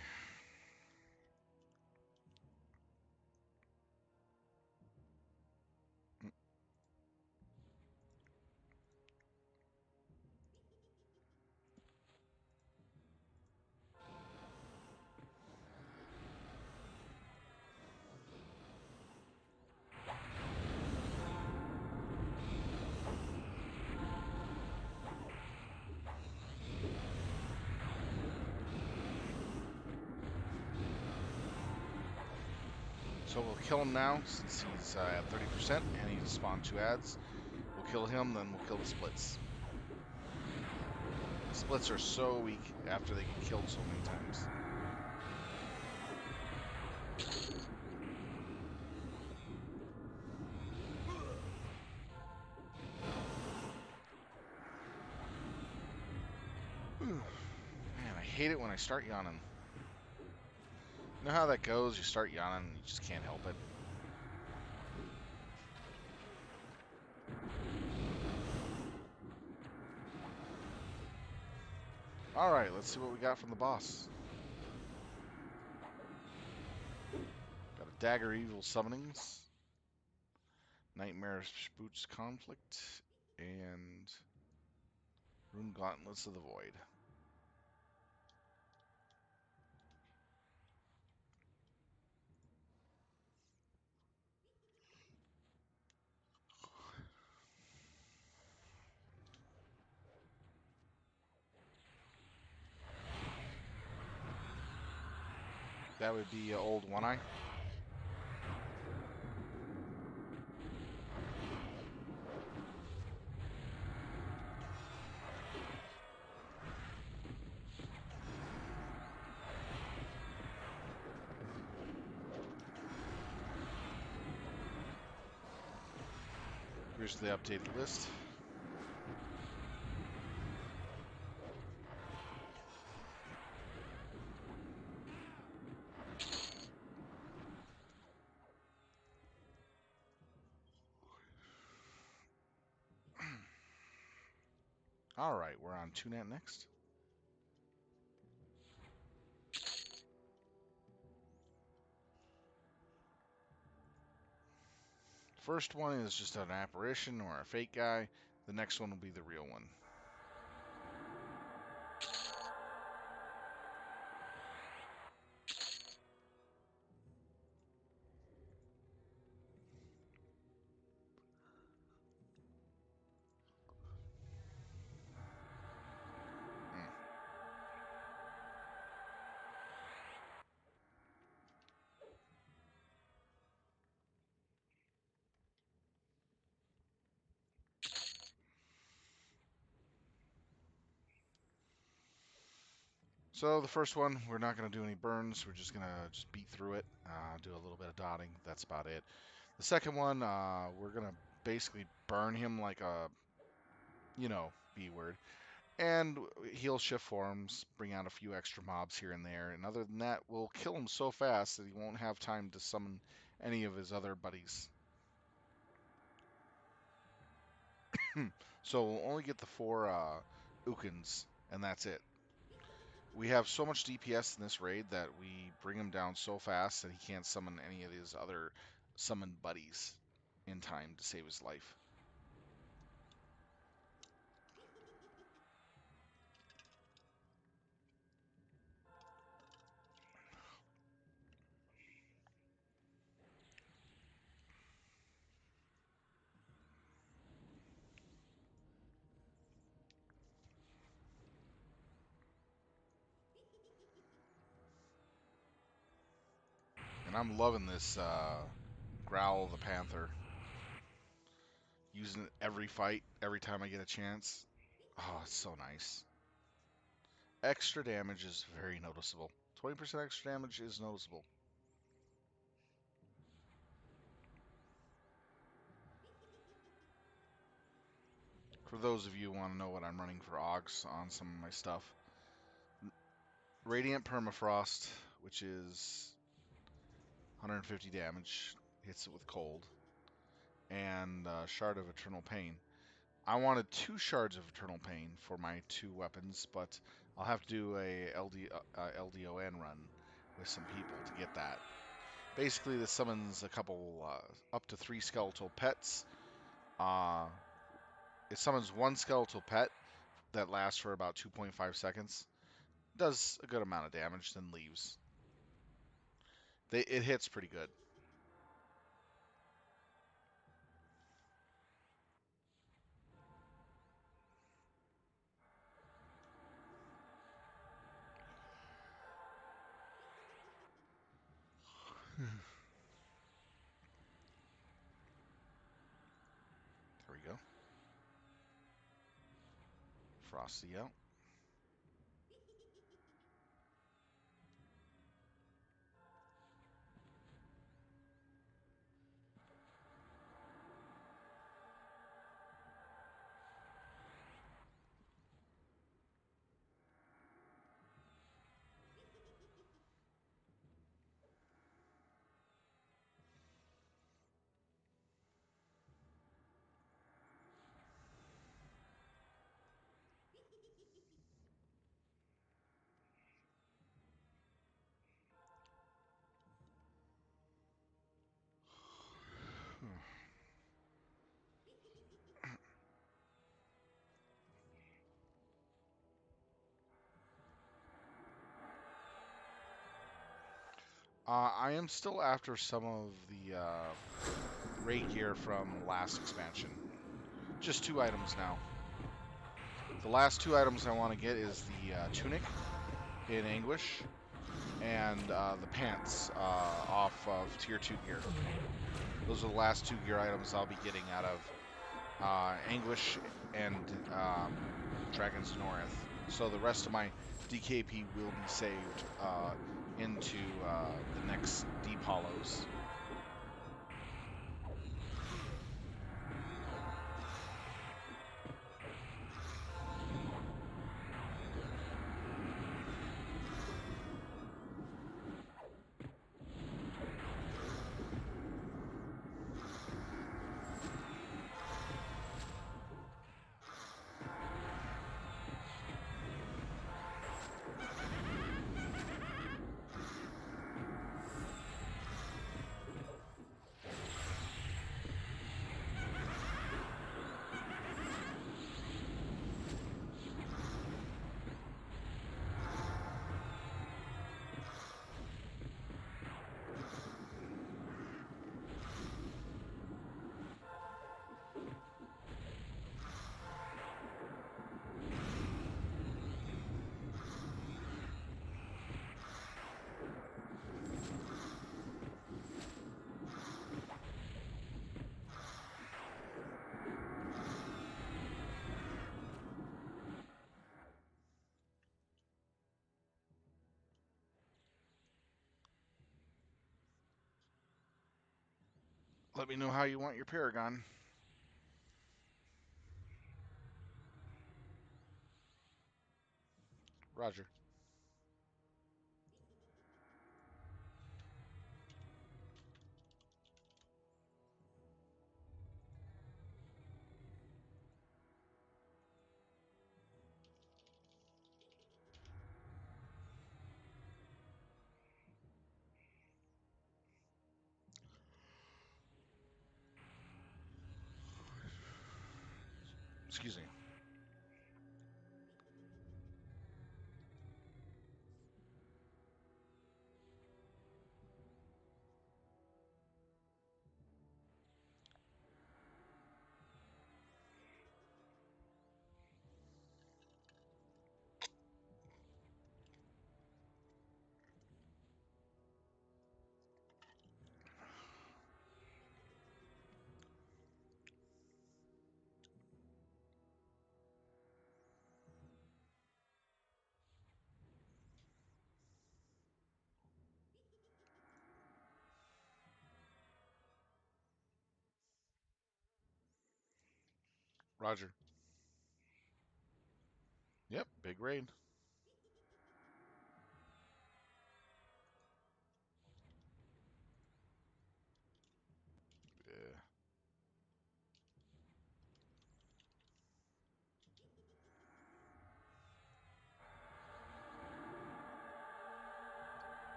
So we'll kill him now since he's at 30% and he spawned 2 ads. We'll kill him, then we'll kill the splits. The splits are so weak after they get killed so many times. Man, I hate it when I start yawning. You know how that goes? You start yawning and you just can't help it. Alright, let's see what we got from the boss. Got a Dagger Evil Summonings, Nightmare Boots Conflict, and Rune Gauntlets of the Void. That would be old One Eye. Here's the updated list. Alright, we're on TuneNet next. First one is just an apparition or a fake guy. The next one will be the real one. So the first one, we're not going to do any burns. We're just going to beat through it, do a little bit of dotting. That's about it. The second one, we're going to basically burn him like a, B word. And he'll shift forms, bring out a few extra mobs here and there. And other than that, we'll kill him so fast that he won't have time to summon any of his other buddies. So we'll only get the 4 Ukins, and that's it. We have so much DPS in this raid that we bring him down so fast that he can't summon any of his other summoned buddies in time to save his life. And I'm loving this Growl of the Panther. Using it every fight, every time I get a chance. Oh, it's so nice. Extra damage is very noticeable. 20% extra damage is noticeable. For those of you who want to know what I'm running for Augs on some of my stuff, Radiant Permafrost, which is 150 damage, hits it with cold, and Shard of Eternal Pain. I wanted 2 Shards of Eternal Pain for my 2 weapons, but I'll have to do a LDON run with some people to get that. Basically, this summons a couple, up to 3 skeletal pets. It summons 1 skeletal pet that lasts for about 2.5 seconds. Does a good amount of damage, then leaves. It hits pretty good. There we go. Frosty out. I am still after some of the raid gear from last expansion. Just 2 items now. The last 2 items I want to get is the tunic in Anguish and the pants off of Tier 2 gear. Those are the last 2 gear items I'll be getting out of Anguish and Dragon's North. So the rest of my DKP will be saved into the next Deep Hollows. Let me know how you want your Paragon. Roger. Excuse me. Roger. Yep, big raid. Yeah.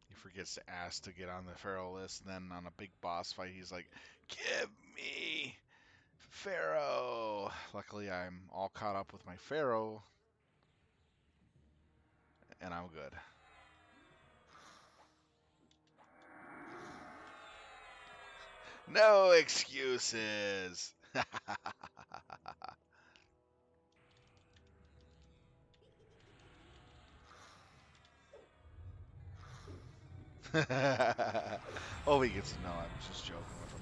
He forgets to ask to get on the Pharaoh list, and then on a big boss fight, he's like, "Give me Pharaoh." Luckily, I'm all caught up with my Pharaoh, and I'm good. No excuses. Oh, he gets to know I'm just joking with him.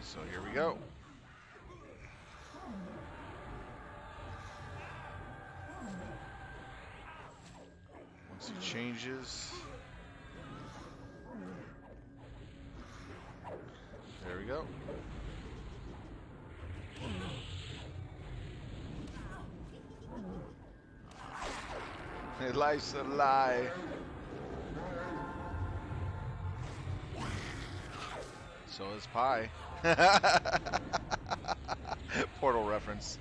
So here we go. Once he changes, there we go. Life's a lie. So is pie. Portal reference.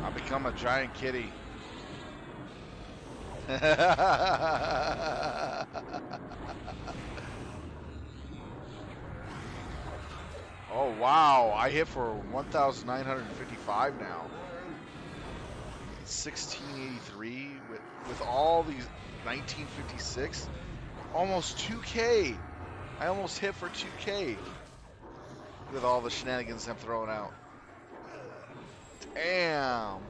I'll become a giant kitty. Oh, wow. I hit for 1,955 now. 1683 with all these 1956. Almost 2K. I almost hit for 2K with all the shenanigans I'm throwing out. Damn.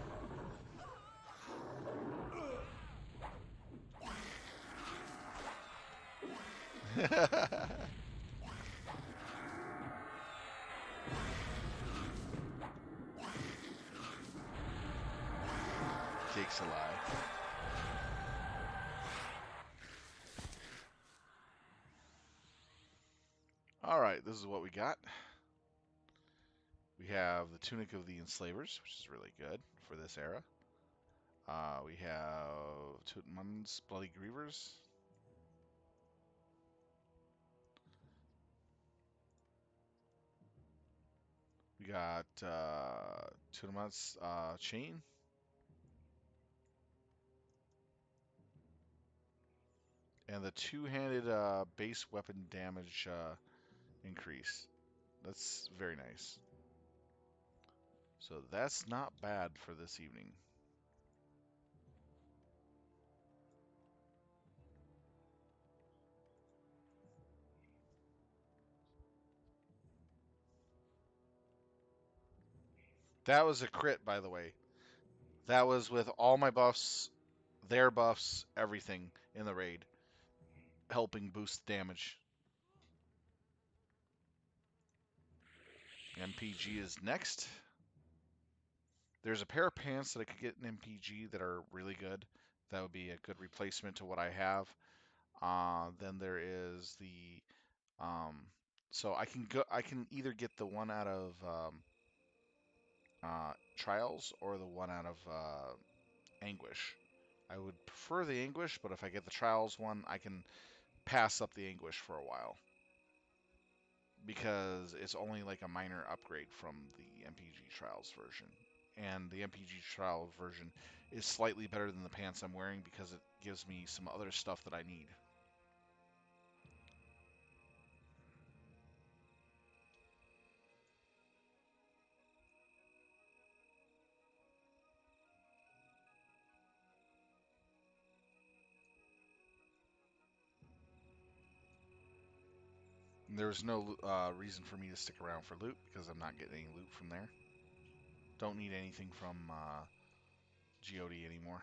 Cake's a lie. All right, this is what we got. We have the Tunic of the Enslavers, which is really good for this era. We have Tutankhamun's Bloody Grievers. We got Tutankhamun's Chain. And the two-handed base weapon damage increase. That's very nice. So that's not bad for this evening. That was a crit, by the way. That was with all my buffs, their buffs, everything in the raid, helping boost damage. MPG is next. There's a pair of pants that I could get in MPG that are really good. That would be a good replacement to what I have. Then there is the so I can either get the one out of Trials or the one out of Anguish. I would prefer the Anguish, but if I get the Trials one, I can pass up the Anguish for a while because it's only like a minor upgrade from the MPG Trials version. And the MPG Trial version is slightly better than the pants I'm wearing because it gives me some other stuff that I need. There's no reason for me to stick around for loot because I'm not getting any loot from there. Don't need anything from GOD anymore.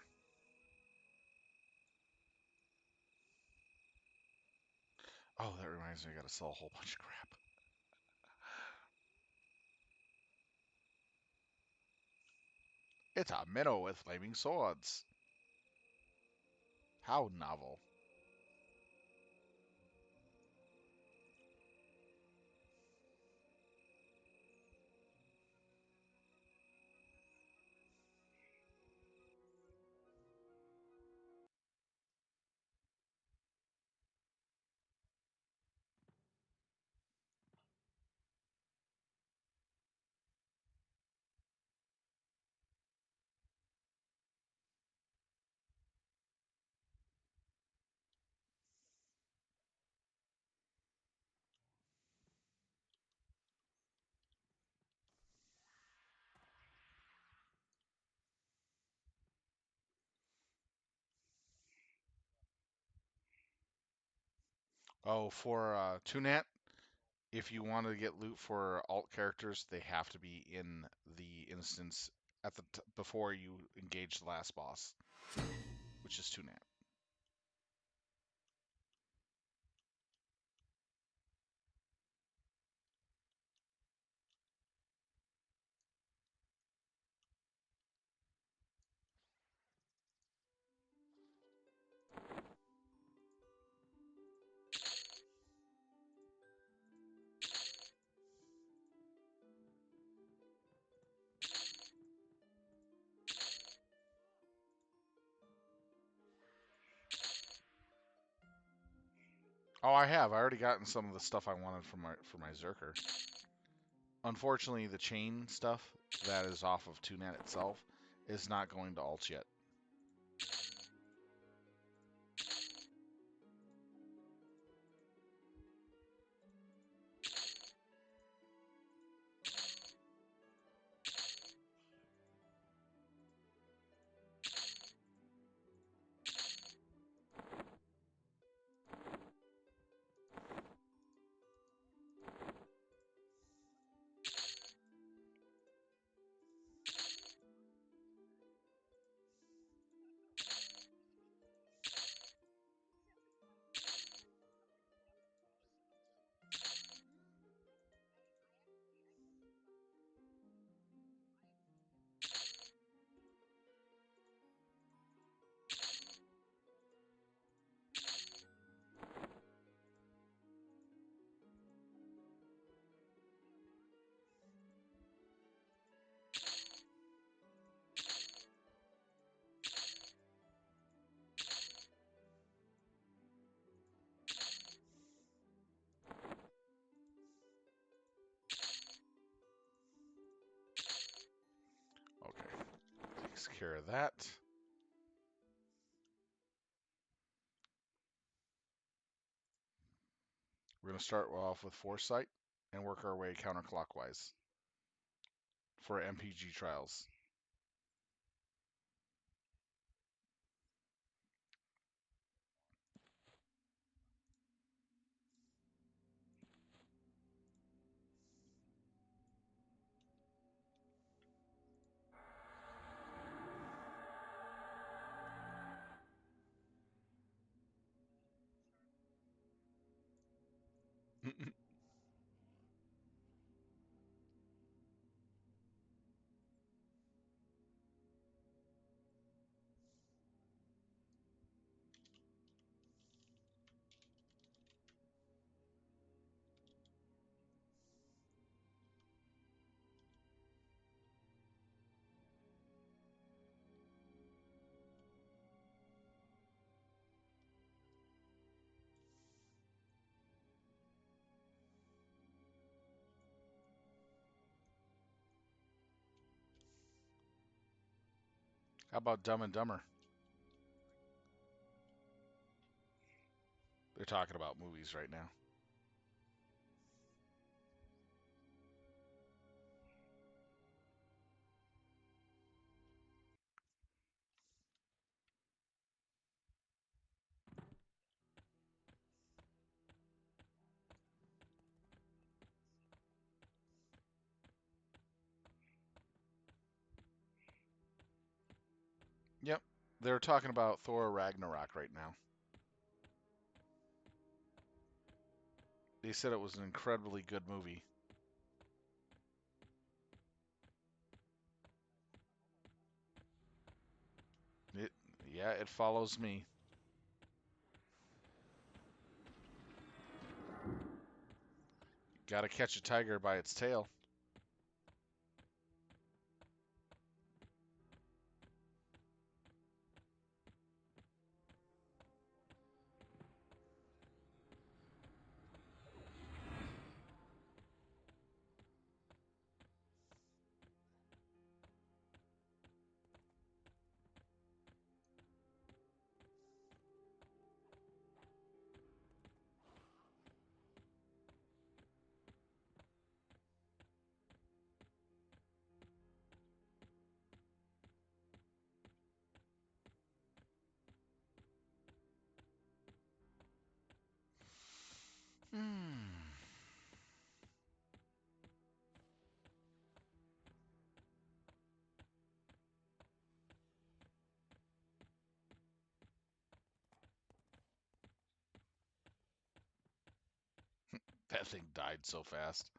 Oh, that reminds me, I gotta sell a whole bunch of crap. It's a minnow with flaming swords. How novel. Oh, for Tunat, if you want to get loot for alt characters, they have to be in the instance at the before you engage the last boss, which is Tunat. Oh, I have. I already gotten some of the stuff I wanted for my Zerker. Unfortunately, the chain stuff that is off of Tunat itself is not going to alt yet. Okay, takes care of that. We're going to start off with Foresight and work our way counterclockwise for MPG trials. How about Dumb and Dumber? They're talking about movies right now. Yep. They're talking about Thor Ragnarok right now. They said it was an incredibly good movie. It, yeah, it follows me. Gotta catch a tiger by its tail. Hmm. That thing died so fast.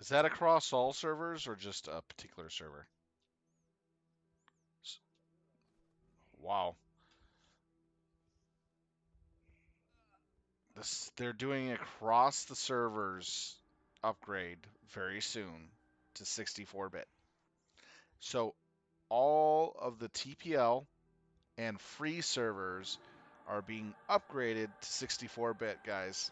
Is that across all servers or just a particular server? Wow. They're doing across the servers upgrade very soon to 64-bit. So all of the TPL and free servers are being upgraded to 64-bit, guys.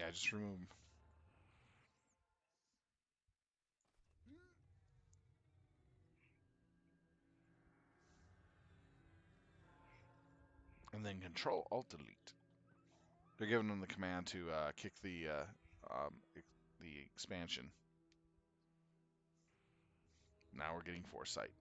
Yeah, just remove them. And then Control Alt Delete. They're giving them the command to kick um, the expansion. Now we're getting Foresight.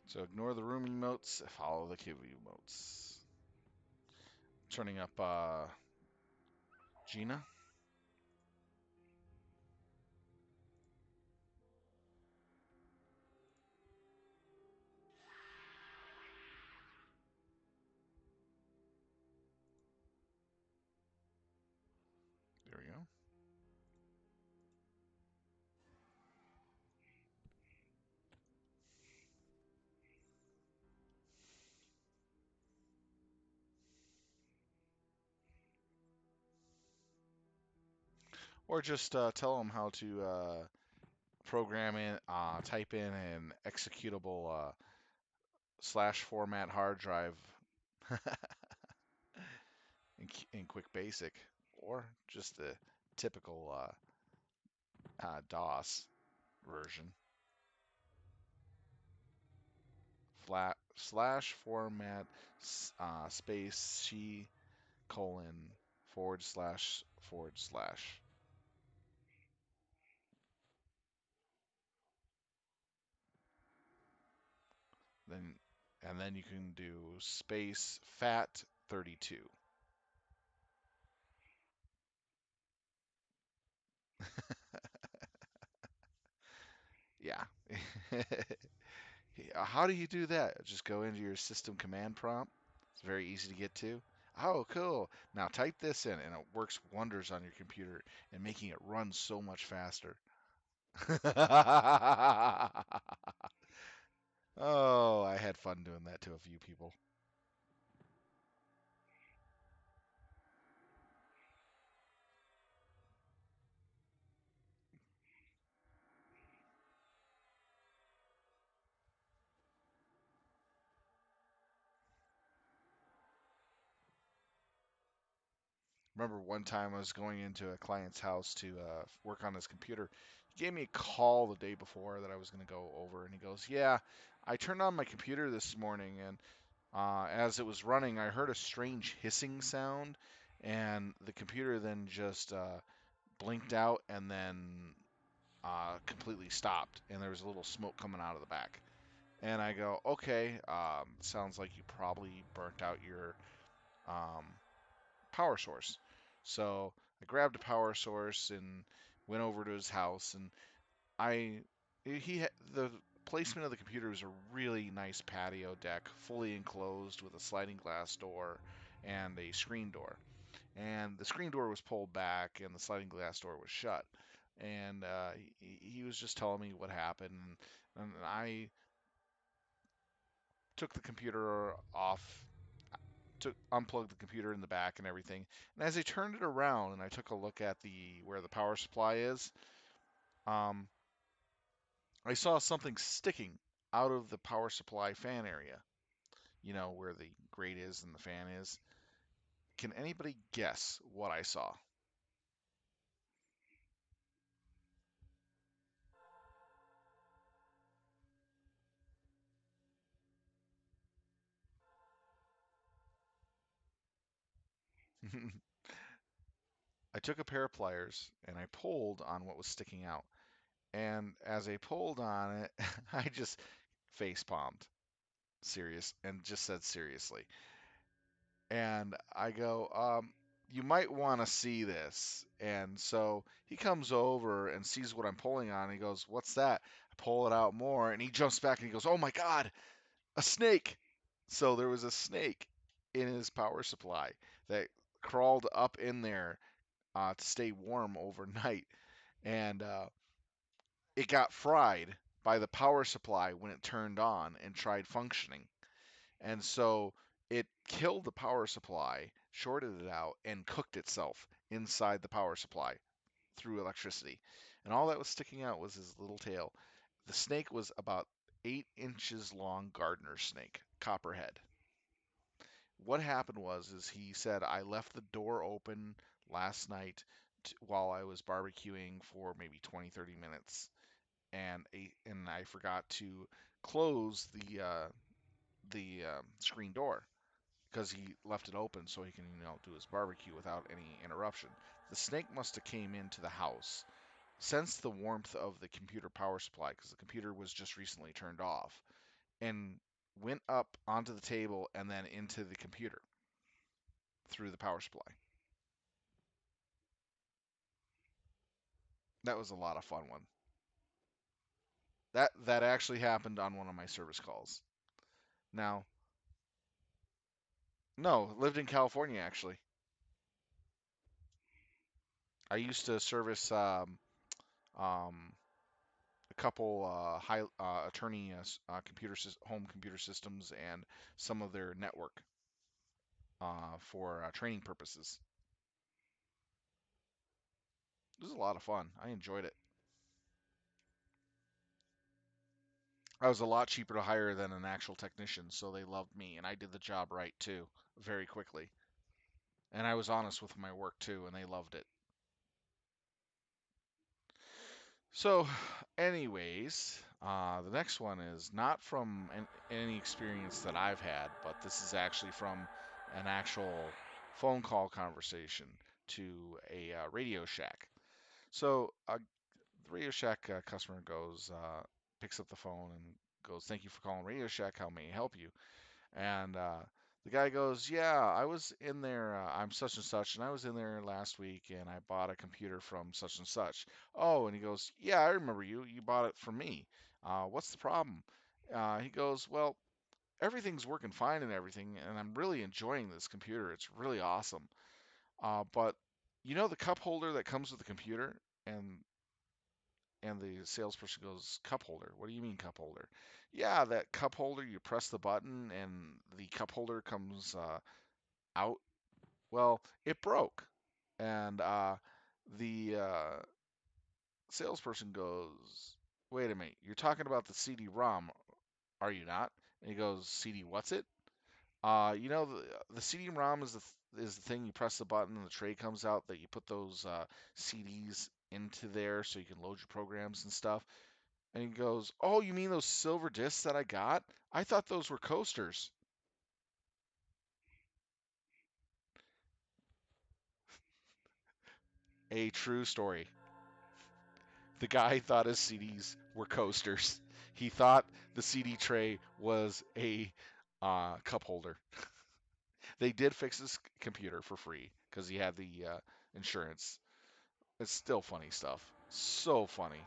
So ignore the room emotes, follow the cube emotes. Turning up Gina. There we go. Or just tell them how to program in, type in an executable slash format hard drive in Quick Basic, or just the typical DOS version. Flat slash format space C colon forward slash forward slash. Then and then you can do space fat 32. Yeah. How do you do that? Just go into your system command prompt. It's very easy to get to. Oh, cool. Now type this in, and it works wonders on your computer and making it run so much faster. Oh, I had fun doing that to a few people. Remember one time I was going into a client's house to work on his computer. He gave me a call the day before that I was going to go over, and he goes, "Yeah, I turned on my computer this morning, and as it was running, I heard a strange hissing sound, and the computer then just blinked out and then completely stopped, and there was a little smoke coming out of the back." And I go, "Okay, sounds like you probably burnt out your um, power source." So I grabbed a power source and went over to his house, and I the placement of the computer was a really nice patio deck, fully enclosed with a sliding glass door and a screen door. And the screen door was pulled back, and the sliding glass door was shut. And he was just telling me what happened, and I took the computer off, took unplugged the computer in the back and everything. And as I turned it around and I took a look at the where the power supply is, um, I saw something sticking out of the power supply fan area. You know where the grate is and the fan is. Can anybody guess what I saw? I took a pair of pliers and I pulled on what was sticking out. And as I pulled on it, I just face palmed, serious, and just said seriously. And I go, you might want to see this. And so he comes over and sees what I'm pulling on. And he goes, "What's that?" I pull it out more, and he jumps back and he goes, "Oh my God, a snake!" So there was a snake in his power supply that crawled up in there to stay warm overnight. And it got fried by the power supply when it turned on and tried functioning. And so it killed the power supply, shorted it out, and cooked itself inside the power supply through electricity. And all that was sticking out was his little tail. The snake was about 8 inches long gardener snake, copperhead. What happened was is he said I left the door open last night while I was barbecuing for maybe 20, 30 minutes, and I forgot to close the screen door because he left it open so he can do his barbecue without any interruption. The snake must have came into the house, sensed the warmth of the computer power supply because the computer was just recently turned off, and went up onto the table and then into the computer through the power supply. That was a lot of fun one. That actually happened on one of my service calls. Now, no, lived in California actually. I used to service um, a couple high attorney home computer systems and some of their network for training purposes. It was a lot of fun. I enjoyed it. I was a lot cheaper to hire than an actual technician, so they loved me, and I did the job right too, very quickly. And I was honest with my work too, and they loved it. So, anyways, the next one is not from any experience that I've had, but this is actually from an actual phone call conversation to a Radio Shack. So, the Radio Shack customer picks up the phone and goes, "Thank you for calling Radio Shack. How may I help you?" And the guy goes, "Yeah, I was in there. I'm such and such, and I was in there last week, and I bought a computer from such and such." Oh, and he goes, "Yeah, I remember you. You bought it from me. What's the problem?" He goes, "Well, everything's working fine and everything, and I'm really enjoying this computer. It's really awesome. But you know the cup holder that comes with the computer?" And the salesperson goes, "Cup holder? What do you mean cup holder?" "Yeah, that cup holder, you press the button and the cup holder comes out." Well, it broke. And the salesperson goes, "Wait a minute, you're talking about the CD-ROM, are you not?" And he goes, "CD, what's it?" You know, the CD-ROM is the thing you press the button and the tray comes out that you put those CDs into there so you can load your programs and stuff. And he goes, "Oh, you mean those silver discs that I got? I thought those were coasters." A true story. The guy thought his CDs were coasters. He thought the CD tray was a cup holder. They did fix his computer for free because he had the insurance. It's still funny stuff. So funny.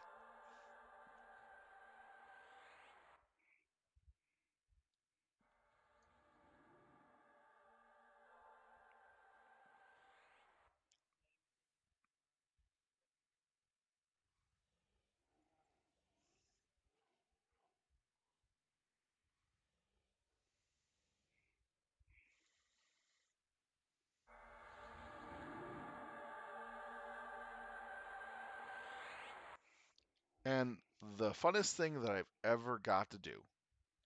And the funnest thing that I've ever got to do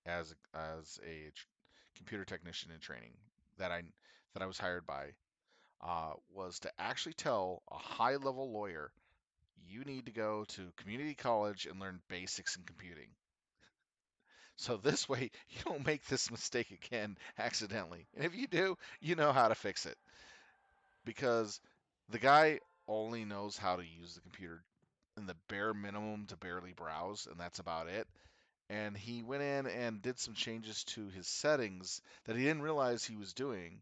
as a computer technician in training that I was hired by was to actually tell a high level lawyer, "You need to go to community college and learn basics in computing. So this way you don't make this mistake again accidentally. And if you do, you know how to fix it." Because the guy only knows how to use the computer in the bare minimum to barely browse, and that's about it. And he went in and did some changes to his settings that he didn't realize he was doing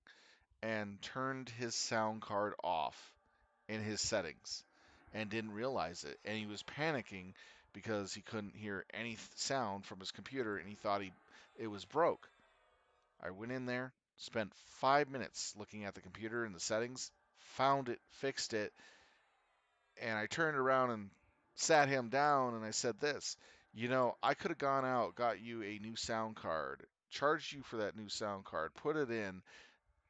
and turned his sound card off in his settings and didn't realize it. And he was panicking because he couldn't hear any sound from his computer and he thought it was broke. I went in there, spent 5 minutes looking at the computer and the settings, found it, fixed it, and I turned around and sat him down and I said this, "You know, I could have gone out, got you a new sound card, charged you for that new sound card, put it in,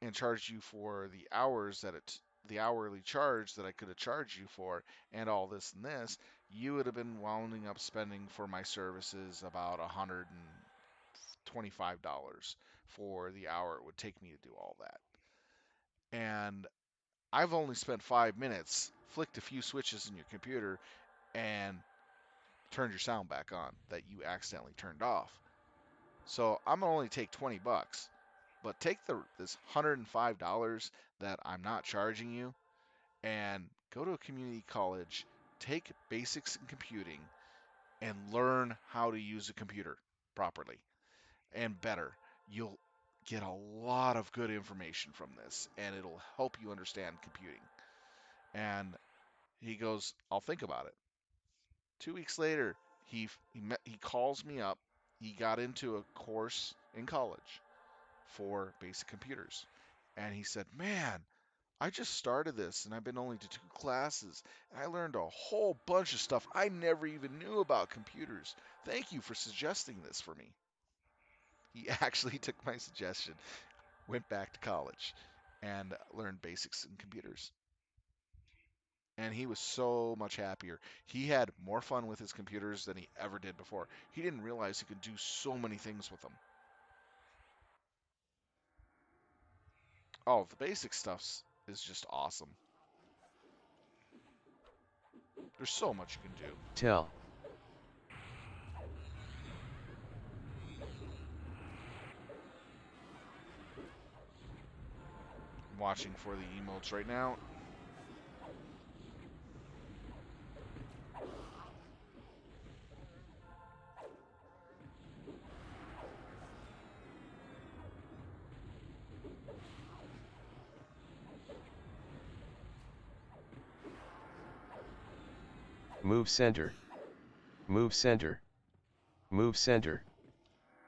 and charged you for the hourly charge that I could have charged you for, and all this and this. You would have been wounding up spending for my services about $125 for the hour it would take me to do all that. And I've only spent 5 minutes, flicked a few switches in your computer, and turned your sound back on that you accidentally turned off. So I'm gonna only take $20, but take this $105 that I'm not charging you and go to a community college, take basics in computing, and learn how to use a computer properly and better. You'll get a lot of good information from this, and it'll help you understand computing." And he goes, "I'll think about it." 2 weeks later, he calls me up. He got into a course in college for basic computers, and he said, "Man, I just started this, and I've been only to 2 classes, and I learned a whole bunch of stuff I never even knew about computers. Thank you for suggesting this for me." He actually took my suggestion, went back to college, and learned basics in computers. And he was so much happier. He had more fun with his computers than he ever did before. He didn't realize he could do so many things with them. Oh, the basic stuff is just awesome. There's so much you can do. Tell. I'm watching for the emotes right now. Move center. Move center. Move center.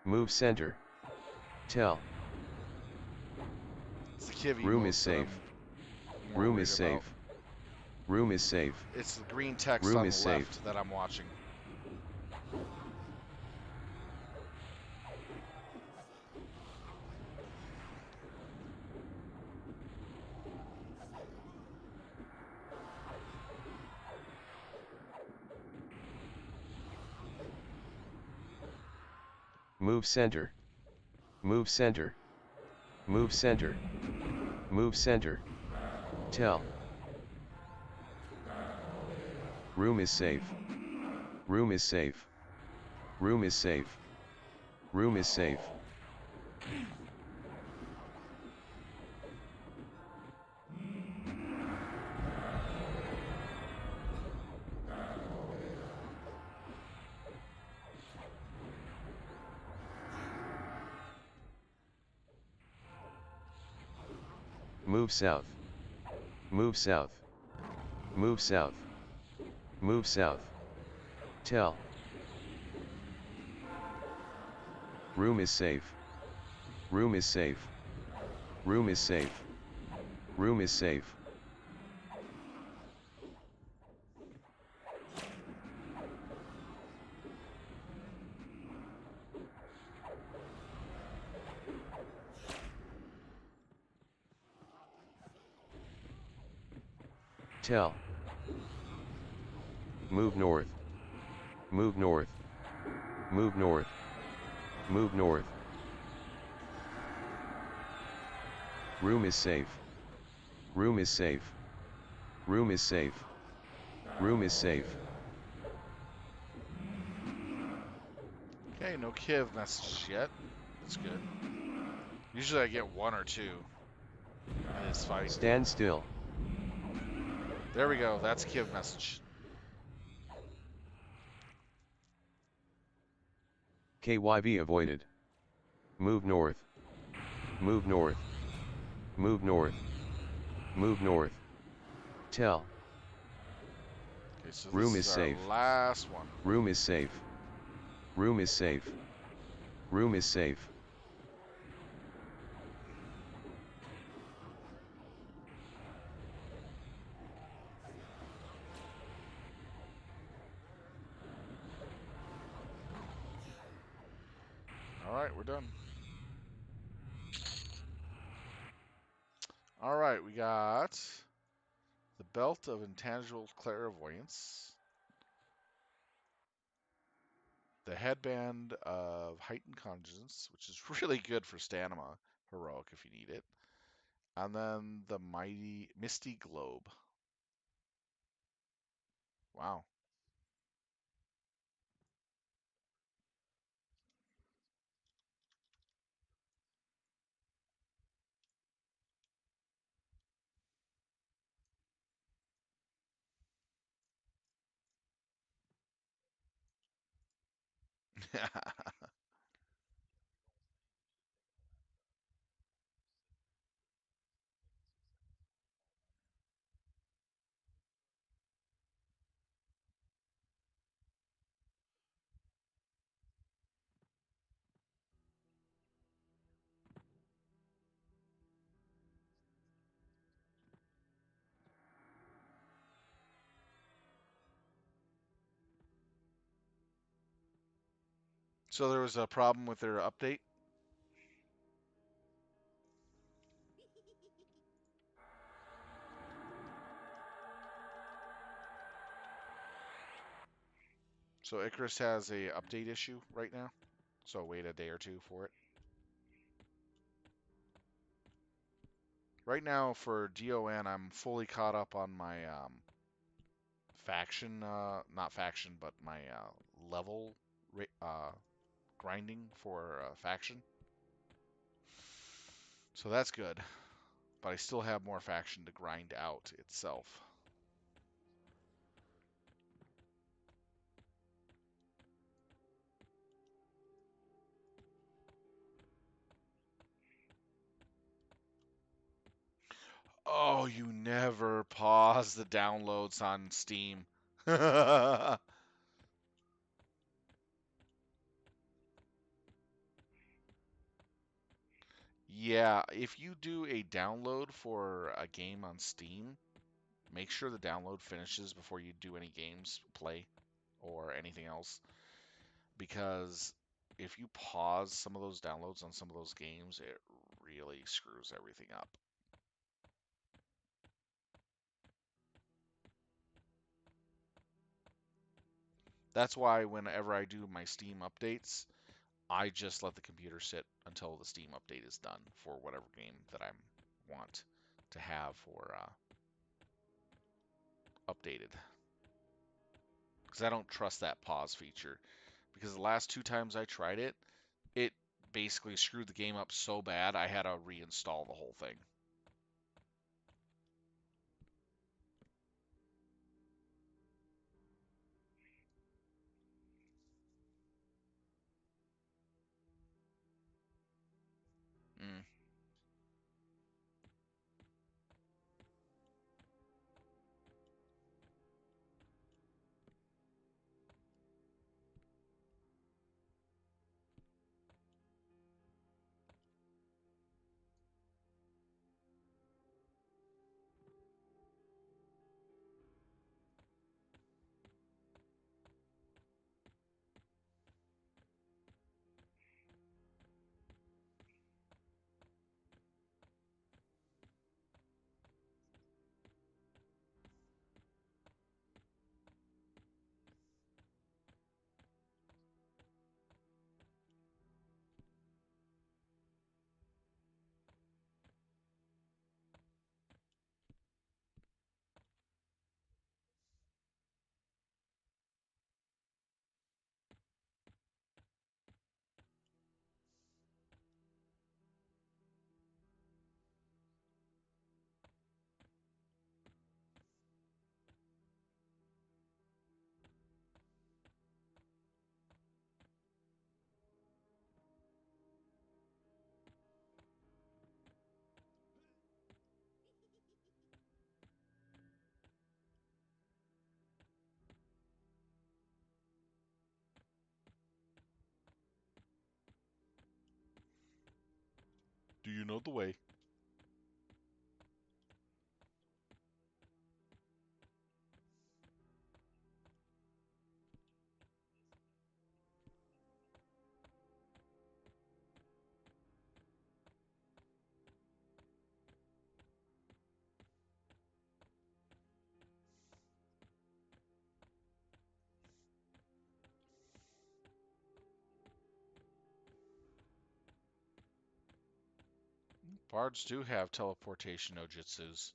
Move center. Tell. It's the Kivy Room is modes that safe. I'm more Room worried is about. safe. Room is safe. It's the green text Room on the is safe. left that I'm watching. Move center. Move center. Move center. Move center. Tell. Room is safe. Room is safe. Room is safe. Room is safe. Move south. Move south. Move south. Move south. Tell. Room is safe. Room is safe. Room is safe. Room is safe. Tell. Move north. Move north. Move north. Move north. Room is safe. Room is safe. Room is safe. Room is safe. Okay, no Kiv messages yet. That's good. Usually I get one or two in this fight. Stand still. There we go. That's a Kiv message. KYV avoided. Move north. Move north. Move north. Move north. Tell. Okay, so Room this is is our safe. last one. Room is safe. Room is safe. Room is safe. All right, we're done. All right, we got the Belt of Intangible Clairvoyance, the Headband of Heightened Conscience, which is really good for Stamina Heroic if you need it, and then the Mighty Misty Globe. Wow. So there was a problem with their update. So Icarus has a update issue right now. So wait a day or two for it. Right now for DoN, I'm fully caught up on my faction, not faction, but my level grinding for faction. So that's good. But I still have more faction to grind out itself. Oh, you never pause the downloads on Steam. Yeah, if you do a download for a game on Steam, make sure the download finishes before you do any games play or anything else. Because if you pause some of those downloads on some of those games, it really screws everything up. That's why whenever I do my Steam updates, I just let the computer sit until the Steam update is done for whatever game that I want to have for updated. Because I don't trust that pause feature. Because the last two times I tried it, it basically screwed the game up so bad I had to reinstall the whole thing. Mm. Do you know the way? Bards do have teleportation no jutsus.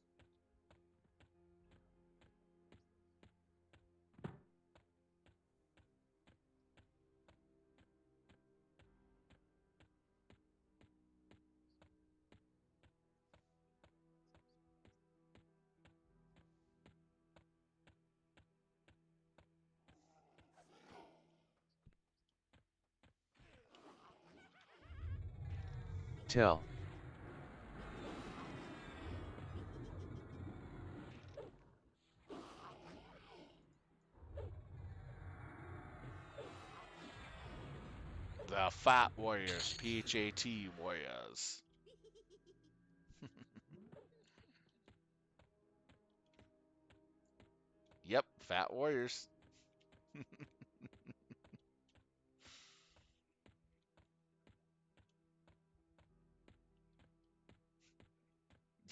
Tell. The Fat Warriors, PHAT Warriors. Yep, Fat Warriors.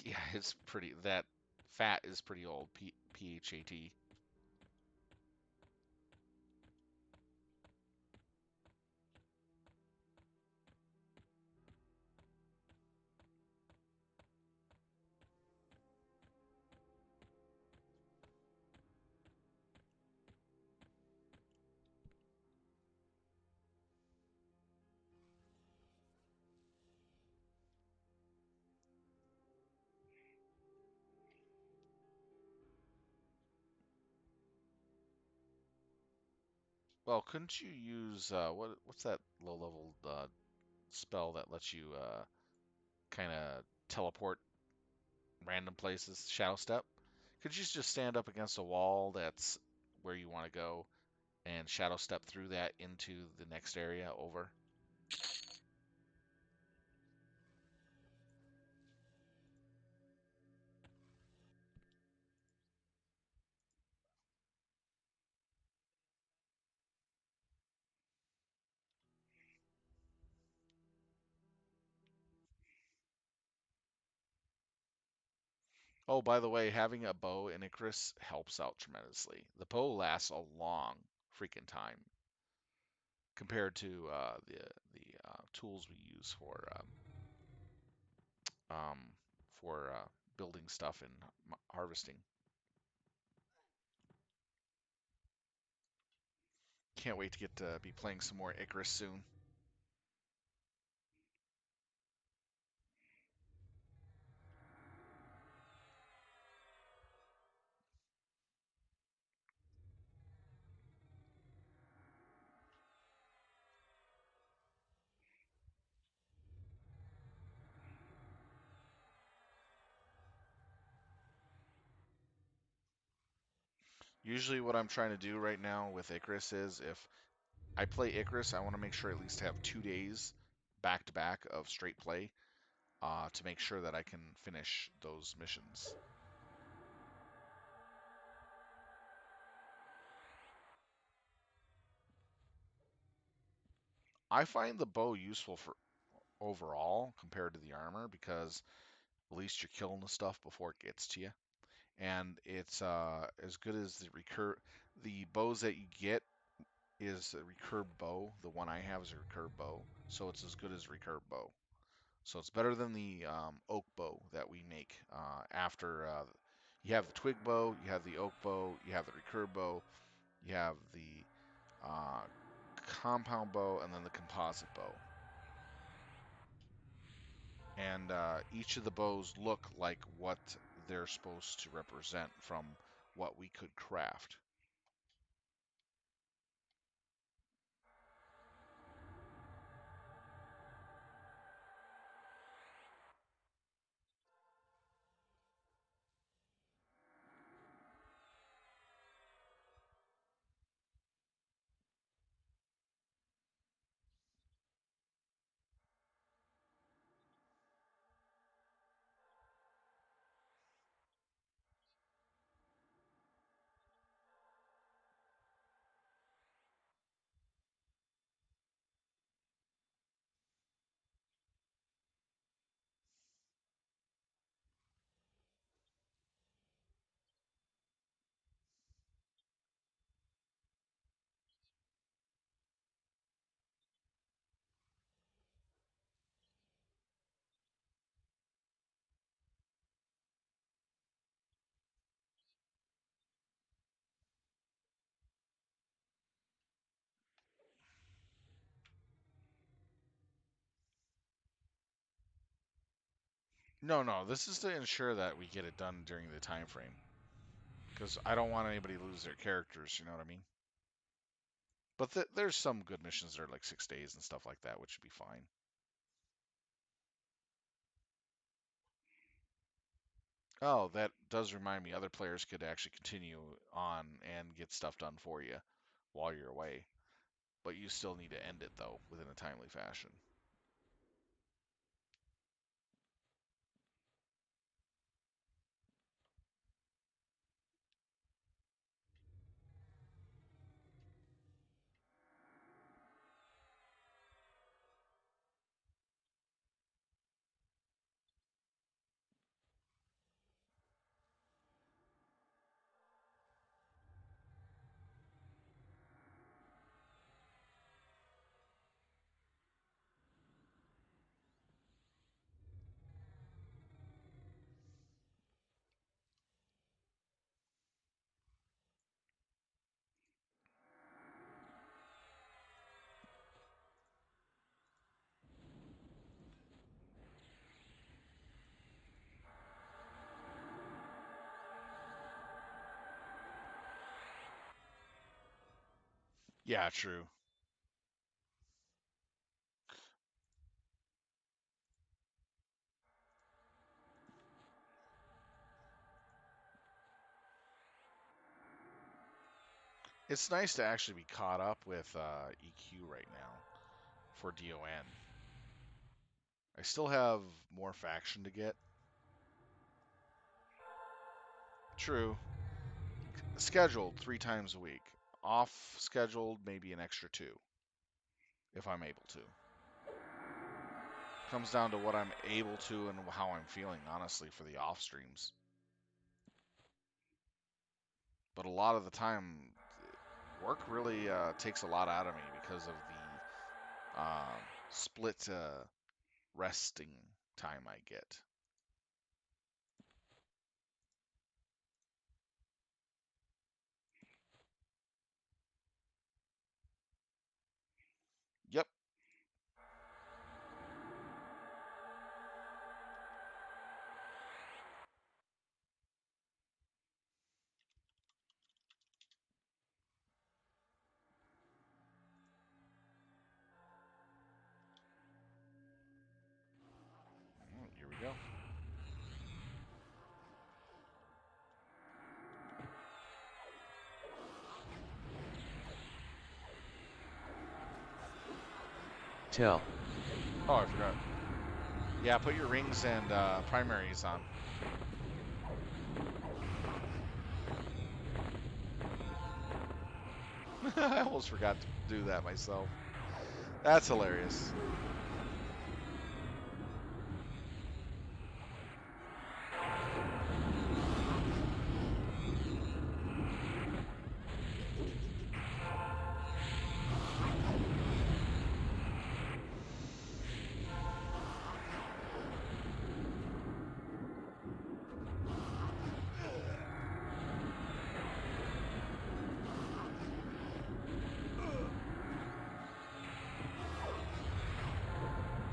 Yeah, it's pretty. That fat is pretty old. PHAT. Well, couldn't you use what's that low level spell that lets you kind of teleport random places? Shadow Step. Could you just stand up against a wall that's where you want to go and shadow step through that into the next area over. Oh, by the way, having a bow in Icarus helps out tremendously. The bow lasts a long freaking time compared to the tools we use for building stuff and harvesting. Can't wait to get to be playing some more Icarus soon. Usually, what I'm trying to do right now with Icarus is if I play Icarus, I want to make sure I at least have 2 days back to back of straight play to make sure that I can finish those missions. I find the bow useful for overall compared to the armor because at least you're killing the stuff before it gets to you, and it's as good as the bows that you get is a recurve bow. The one I have is a recurve bow, so it's as good as recurve bow. So it's better than the oak bow that we make after you have the twig bow, you have the oak bow, you have the recurve bow, you have the uh, compound bow, and then the composite bow. And each of the bows look like what they're supposed to represent from what we could craft. No, no, this is to ensure that we get it done during the time frame because I don't want anybody to lose their characters. You know what I mean? But there's some good missions that are like 6 days and stuff like that, which should be fine. Oh, that does remind me, other players could actually continue on and get stuff done for you while you're away, but you still need to end it though within a timely fashion. Yeah, true. It's nice to actually be caught up with EQ right now for DoN. I still have more faction to get. True. Scheduled 3 times a week. Off scheduled maybe an extra 2 if I'm able to. Comes down to what I'm able to and how I'm feeling, honestly, for the off streams. But a lot of the time, work really takes a lot out of me because of the split resting time I get. Yep. Here we go. Tell. Oh, I forgot. Yeah, put your rings and primaries on. I almost forgot to do that myself. That's hilarious.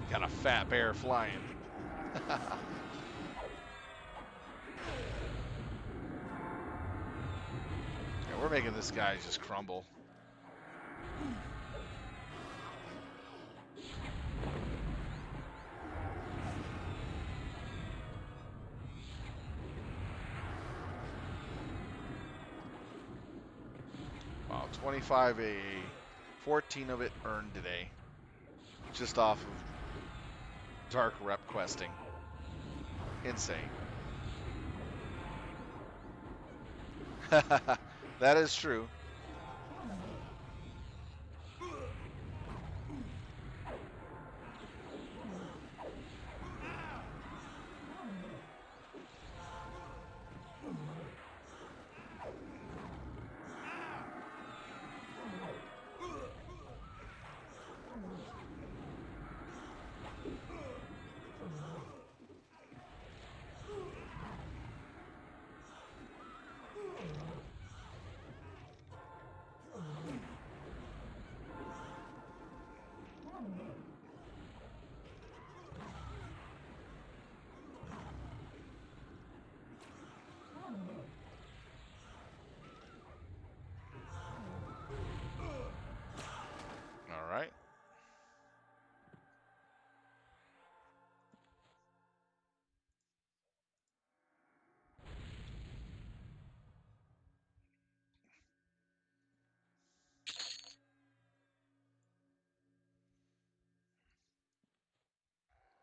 Got a fat bear flying. Yeah, we're making this guy just crumble. Wow, 25 AA, 14 of it earned today, just off of dark rep questing. Insane. That is true. All right.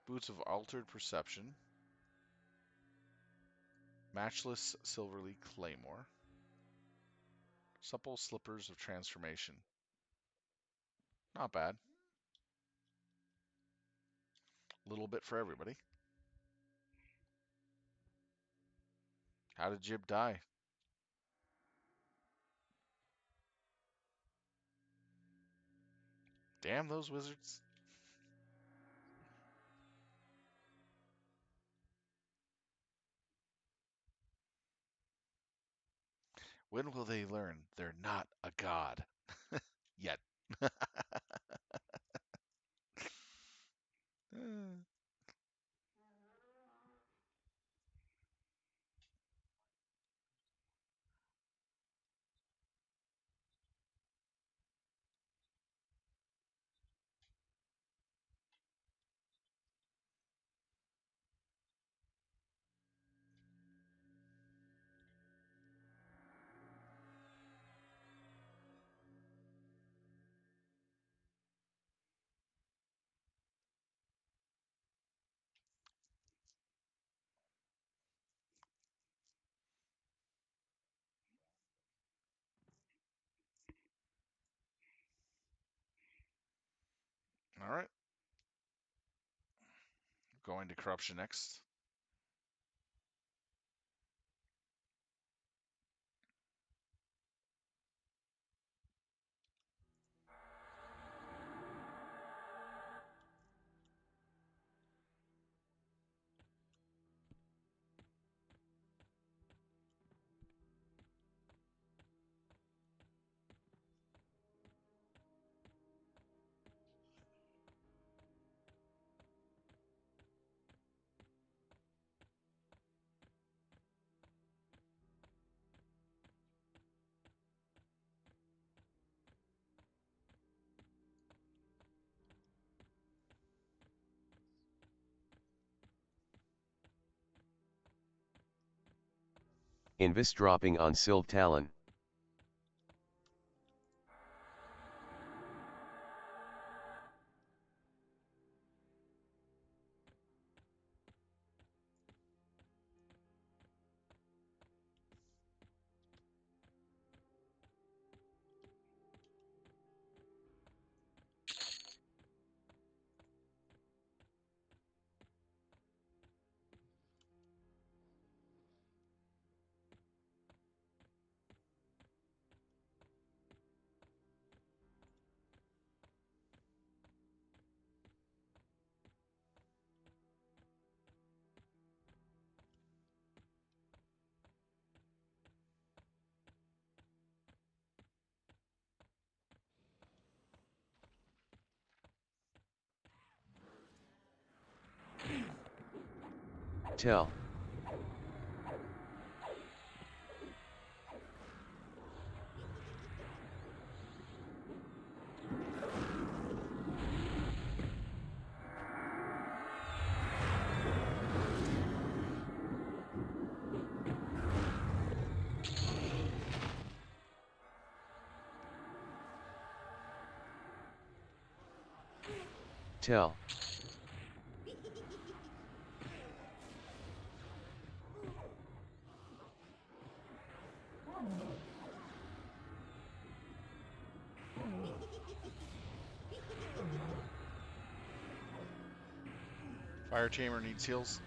Boots of Altered Perception. Matchless Silverly Claymore. Supple Slippers of Transformation. Not bad. A little bit for everybody. How did Jib die? Damn those wizards. When will they learn they're not a god? Yet. All right. Going to corruption next. Invis dropping on Sylv Talon. Tell. Tell. Fire tamer needs heals.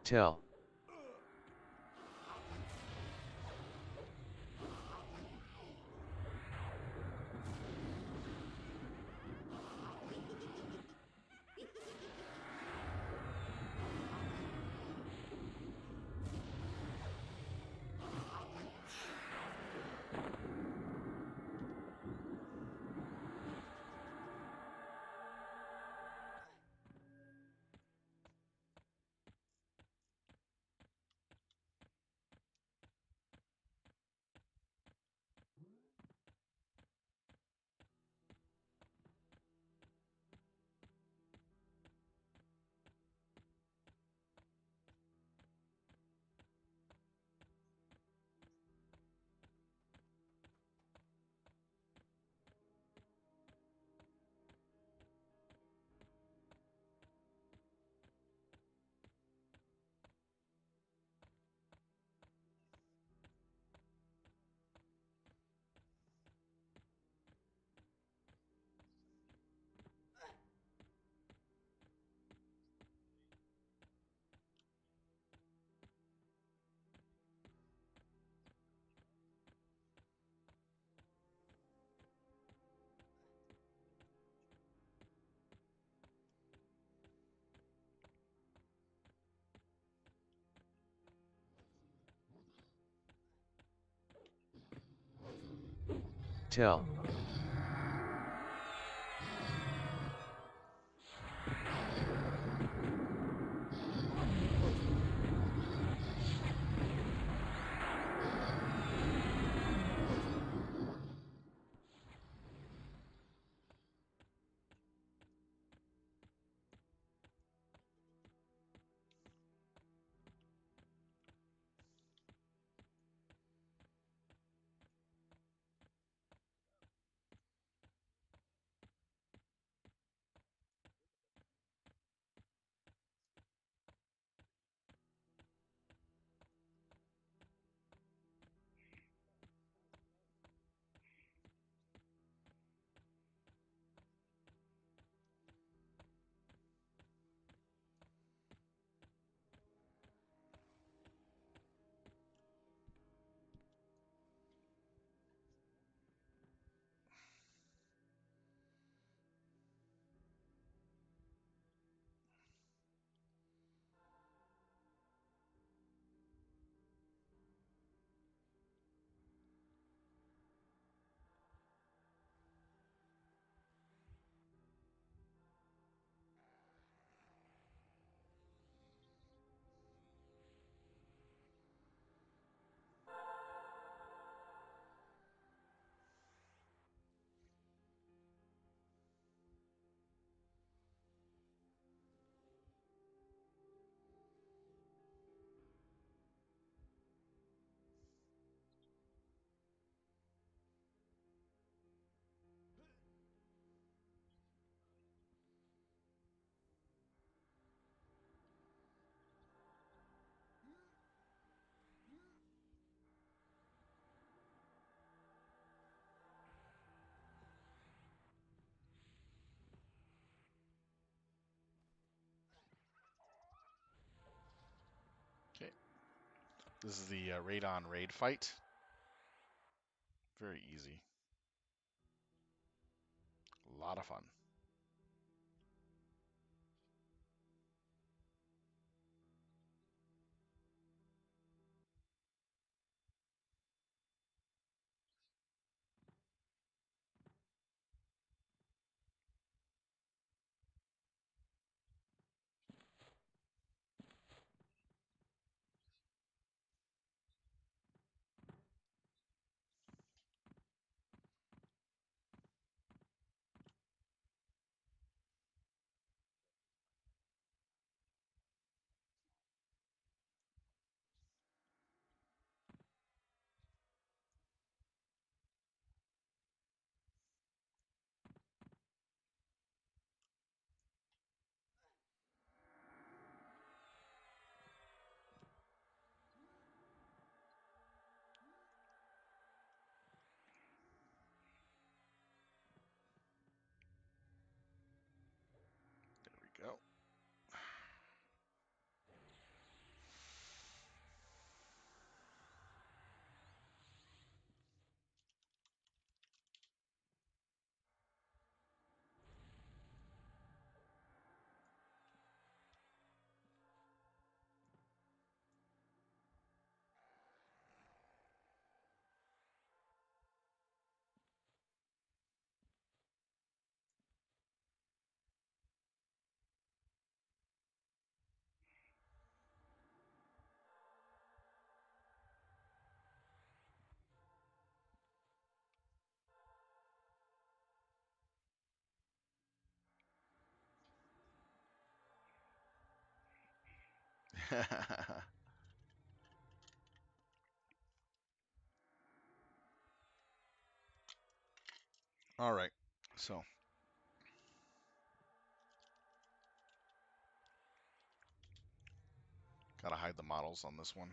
Tell. Tell. This is the raid on raid fight. Very easy. A lot of fun. There we go. All right. So, gotta hide the models on this one.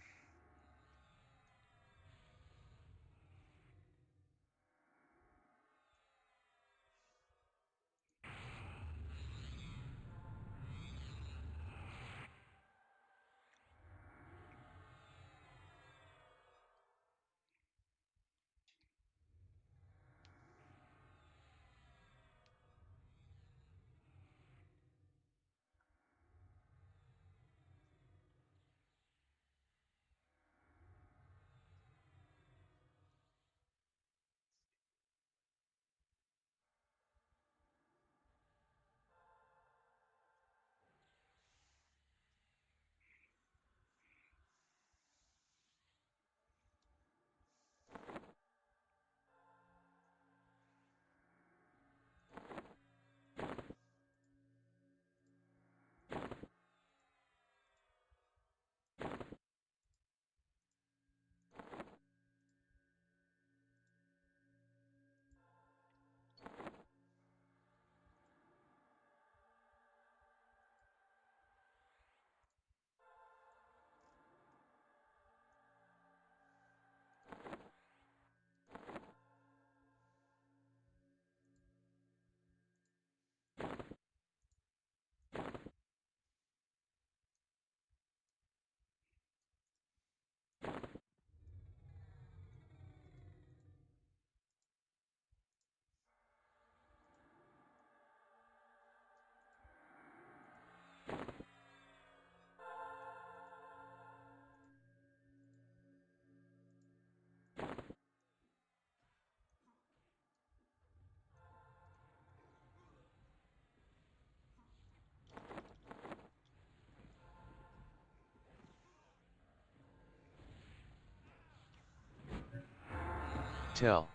Tell.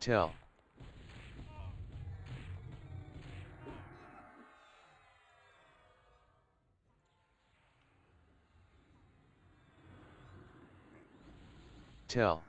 Tell. tell,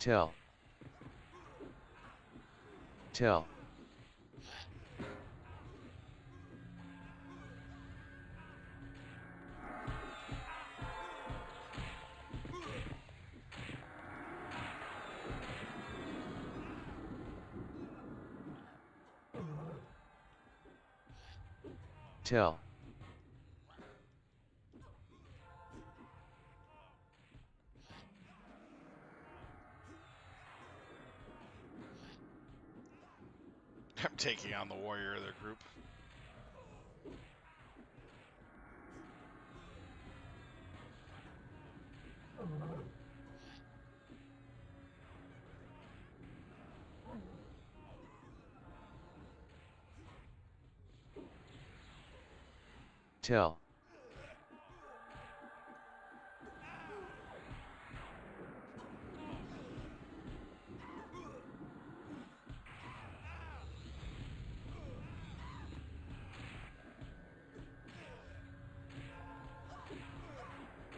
tell, tell, tell, I'm taking on the warrior of their group. tell,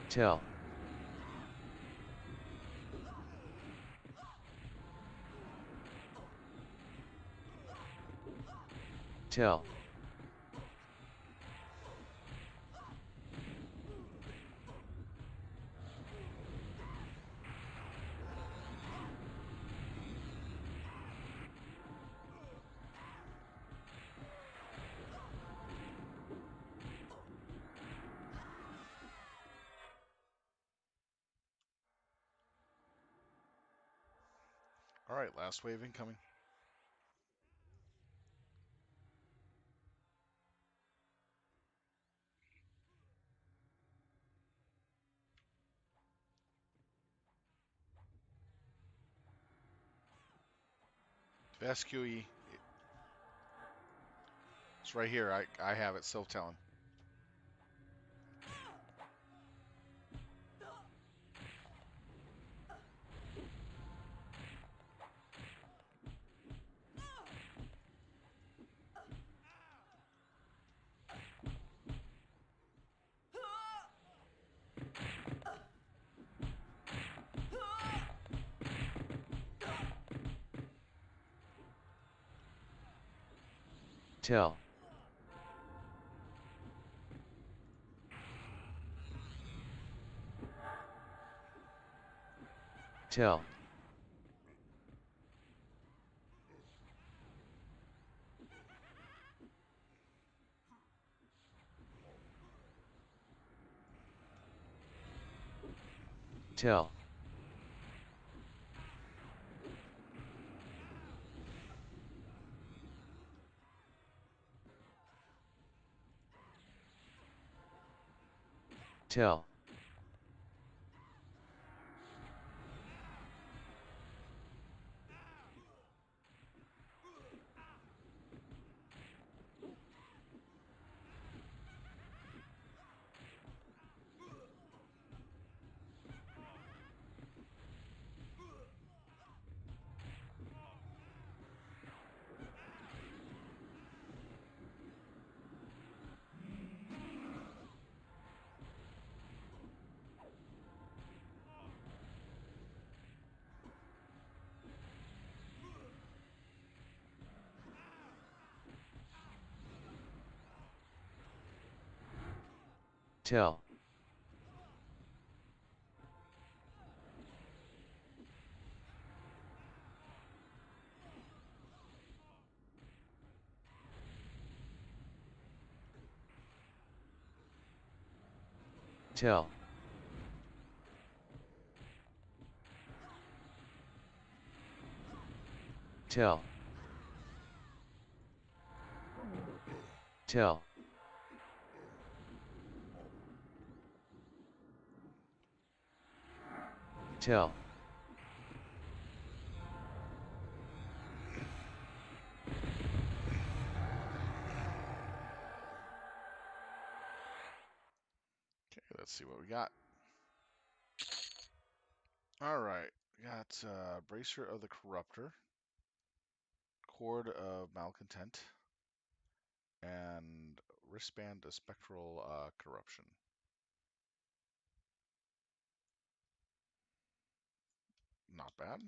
tell, tell, All right, last wave incoming. SQE. It's right here. I have it still telling. tell, tell, tell, tell, tell, tell, tell, tell, tell, Let's see what we got. All right, we got Bracer of the Corruptor, Cord of Malcontent, and Wristband of Spectral Corruption. Not bad.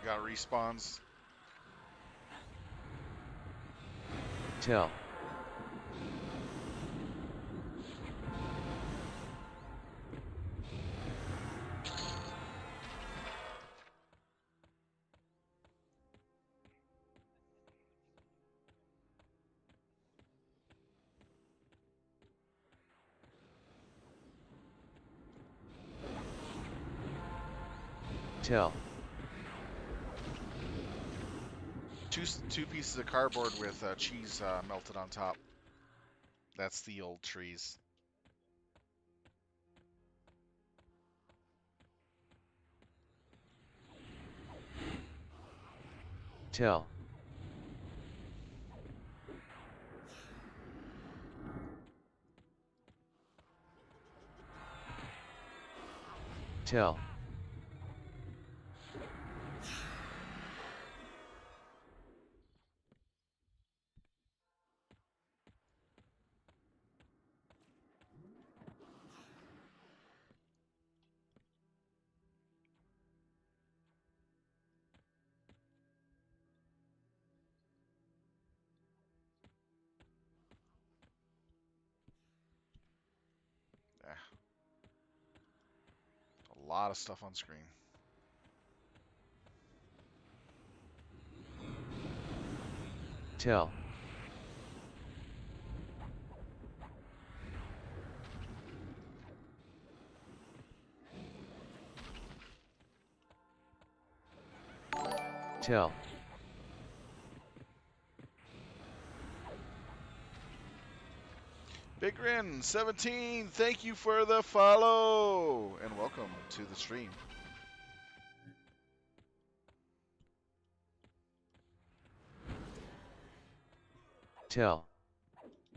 Got respawns. Tell. Tell. Two pieces of cardboard with cheese melted on top. That's the old trees. Tell. Tell. Eh, a lot of stuff on screen. Tell. Tell. Big Grin 17, thank you for the follow and welcome to the stream. Tell.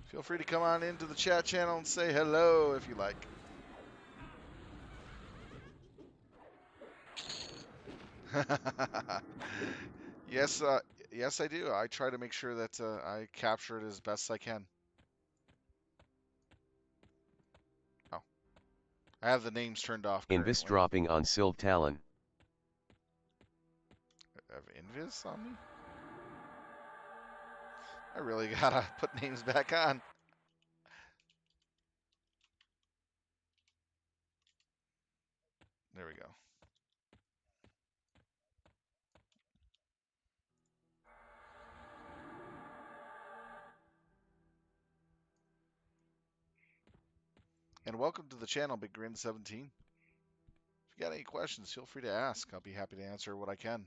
Feel free to come on into the chat channel and say hello if you like. Yes, yes, I do. I try to make sure that I capture it as best I can. Oh, I have the names turned off Invis currently. dropping on Sylve Talon. I have Invis on me? I really gotta put names back on. There we go. And welcome to the channel, Big Grin 17. If you got any questions, feel free to ask. I'll be happy to answer what I can.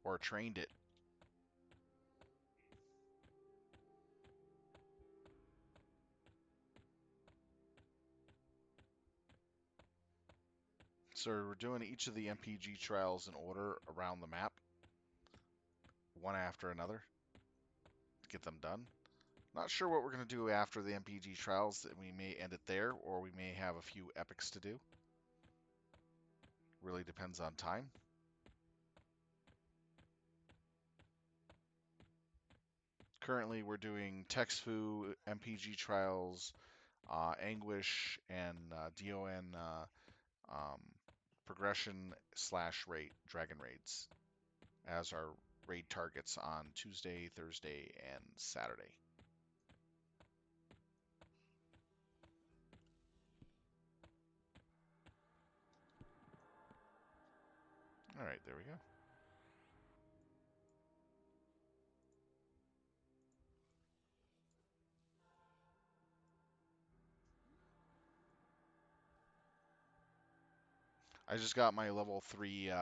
Or trained it. So we're doing each of the MPG trials in order around the map, one after another, to get them done. Not sure what we're going to do after the MPG trials. We may end it there, or we may have a few epics to do. Really depends on time. Currently, we're doing Texfu, MPG trials, Anguish, and DoN um, progression / raid dragon raids as our raid targets on Tuesday, Thursday, and Saturday. All right, there we go. I just got my level 3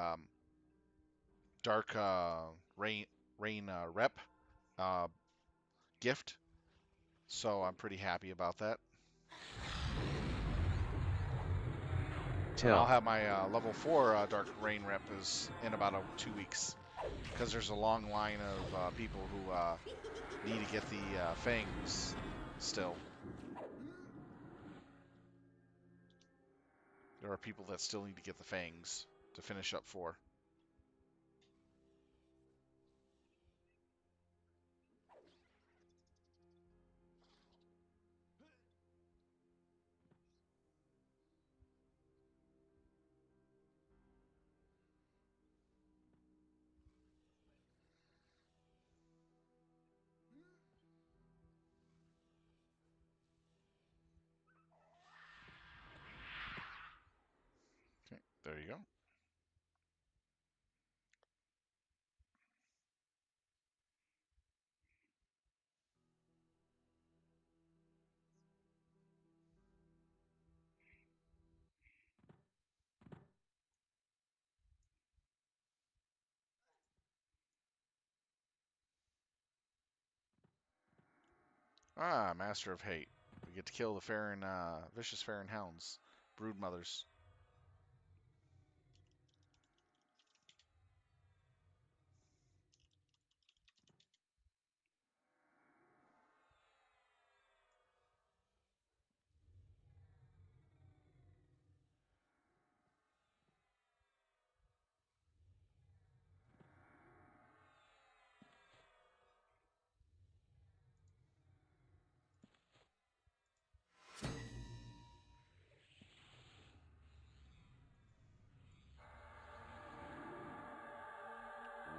dark rain rep uh, gift, so I'm pretty happy about that. And I'll Tell. have my level 4 dark rain rep is in about 2 weeks, because there's a long line of people who need to get the fangs still. There are people that still need to get the fangs to finish up 4. Okay, there you go. Ah, Master of Hate. We get to kill the vicious Farron hounds, brood mothers.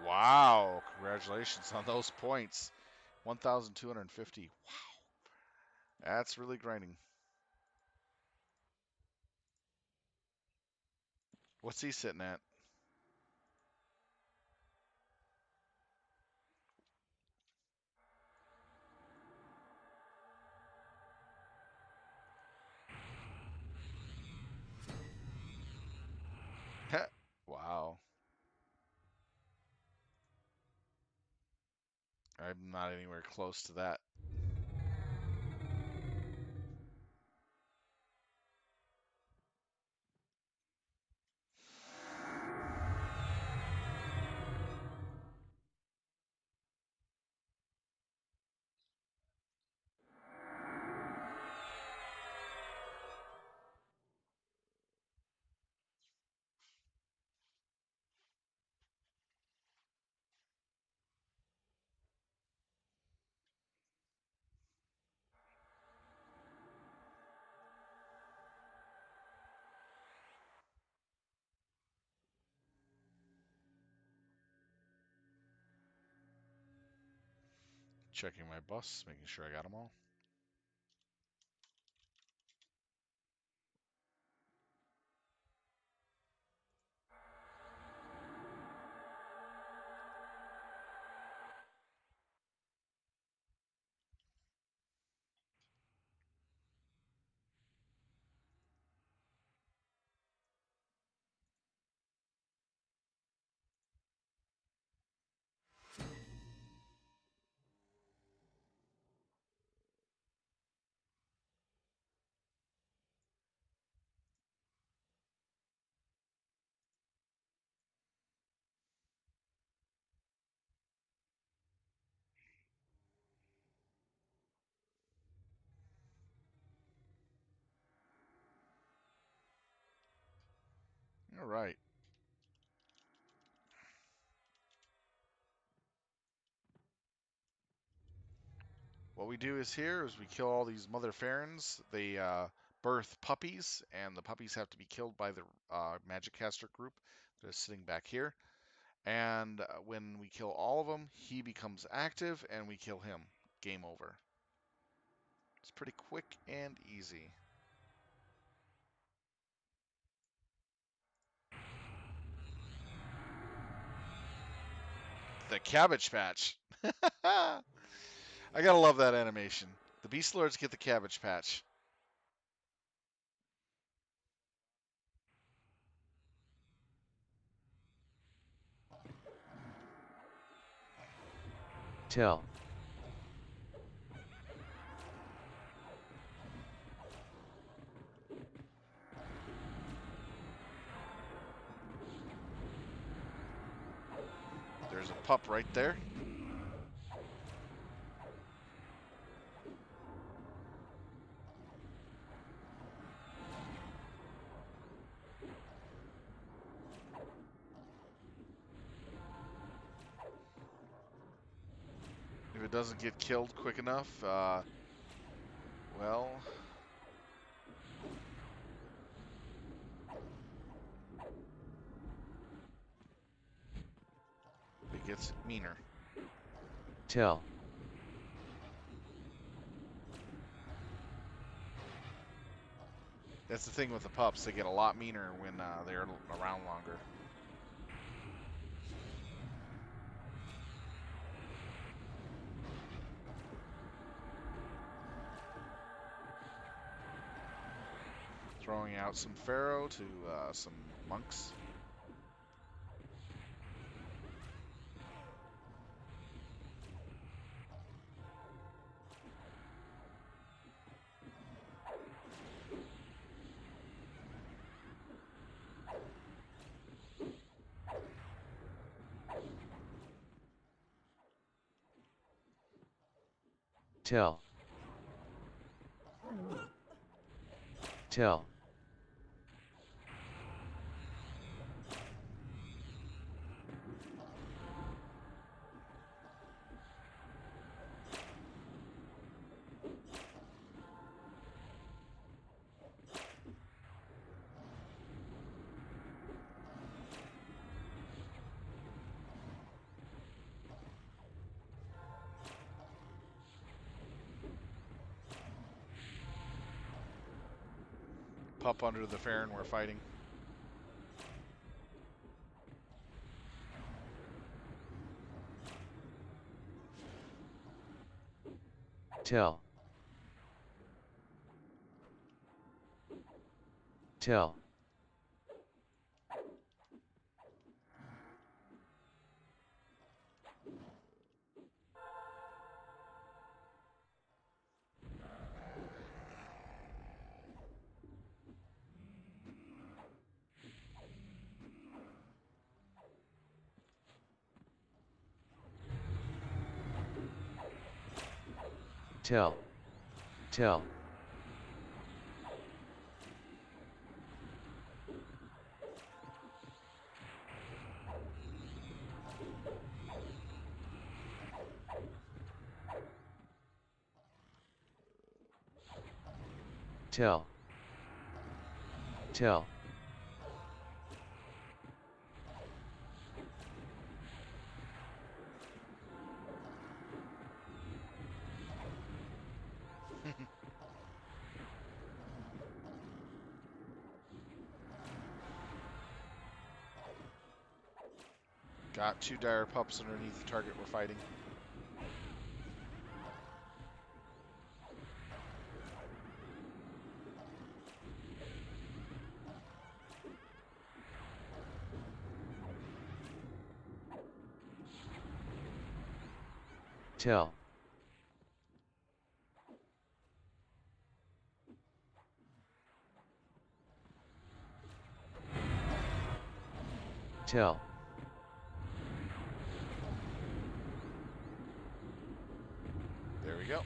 Wow, congratulations on those points. 1,250. Wow, that's really grinding. What's he sitting at? Wow, I'm not anywhere close to that. Checking my bus, making sure I got them all. All right. What we do is here is we kill all these mother Farrens. They birth puppies, and the puppies have to be killed by the magic caster group that is sitting back here. And when we kill all of them, he becomes active, and we kill him. Game over. It's pretty quick and easy. The Cabbage Patch. I gotta love that animation. The Beastlords get the Cabbage Patch. Tell. There's a pup right there. If it doesn't get killed quick enough, well, it gets meaner. Tell. That's the thing with the pups. They get a lot meaner when they're around longer. Throwing out some Pharaoh to some monks. Tell. Tell. Pup under the Farron we're fighting. Tell. Tell. Tell. Tell. Tell. Tell. Got 2 dire pups underneath the target we're fighting. Tell. Tell. There we go.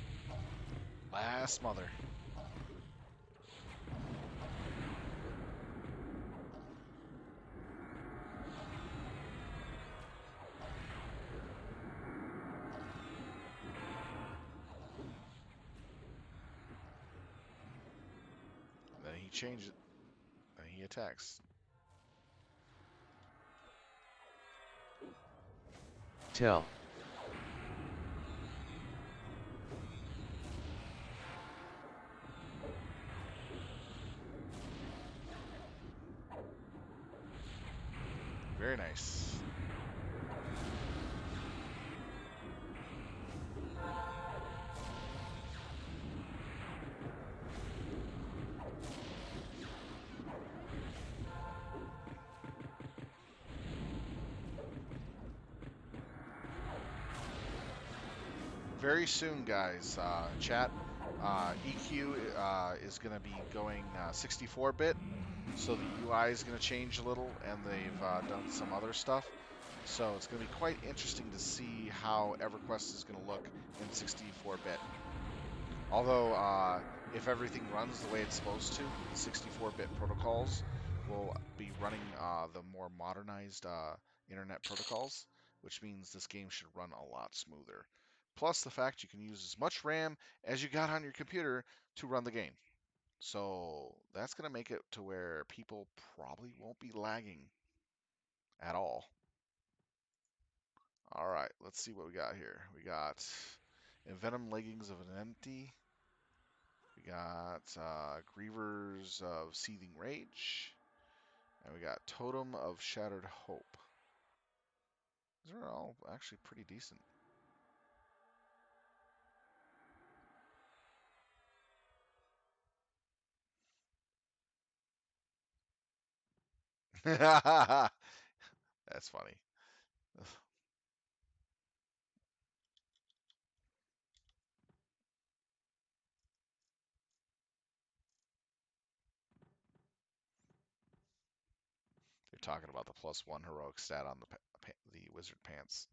Last mother. changed it. And he attacks. Tell. Very nice. Very soon, guys. Chat. EQ is going to be going 64-bit, so the UI is going to change a little, and they've done some other stuff. So it's going to be quite interesting to see how EverQuest is going to look in 64-bit. Although, if everything runs the way it's supposed to, the 64-bit protocols will be running the more modernized internet protocols, which means this game should run a lot smoother. Plus the fact you can use as much RAM as you got on your computer to run the game. So that's going to make it to where people probably won't be lagging at all. All right, let's see what we got here. We got Envenom Leggings of an Empty. We got Grievers of Seething Rage. And we got Totem of Shattered Hope. These are all actually pretty decent. That's funny. They're talking about the +1 heroic stat on the wizard pants.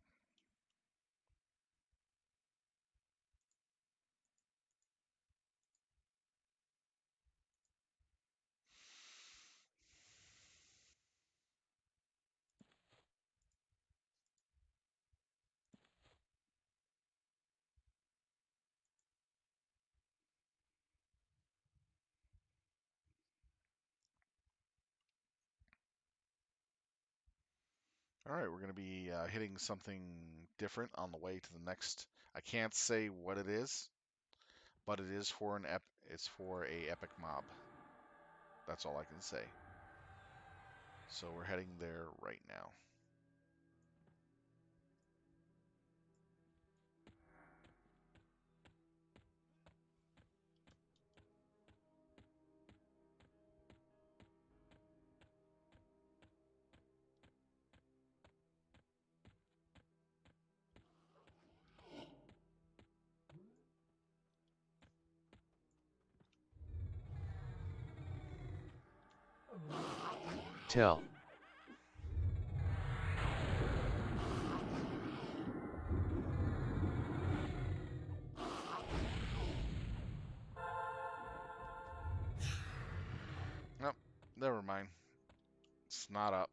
All right, we're going to be hitting something different on the way to the next. I can't say what it is, but it is for it's for a epic mob. That's all I can say. So we're heading there right now. Tell. Nope, never mind. It's not up.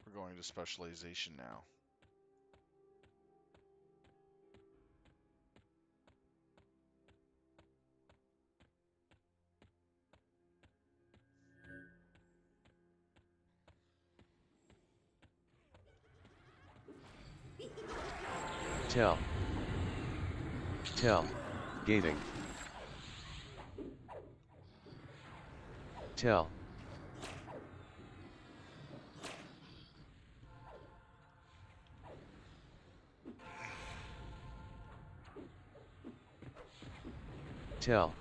We're going to specialization now. Tell. Tell. Gating. Tell. Tell.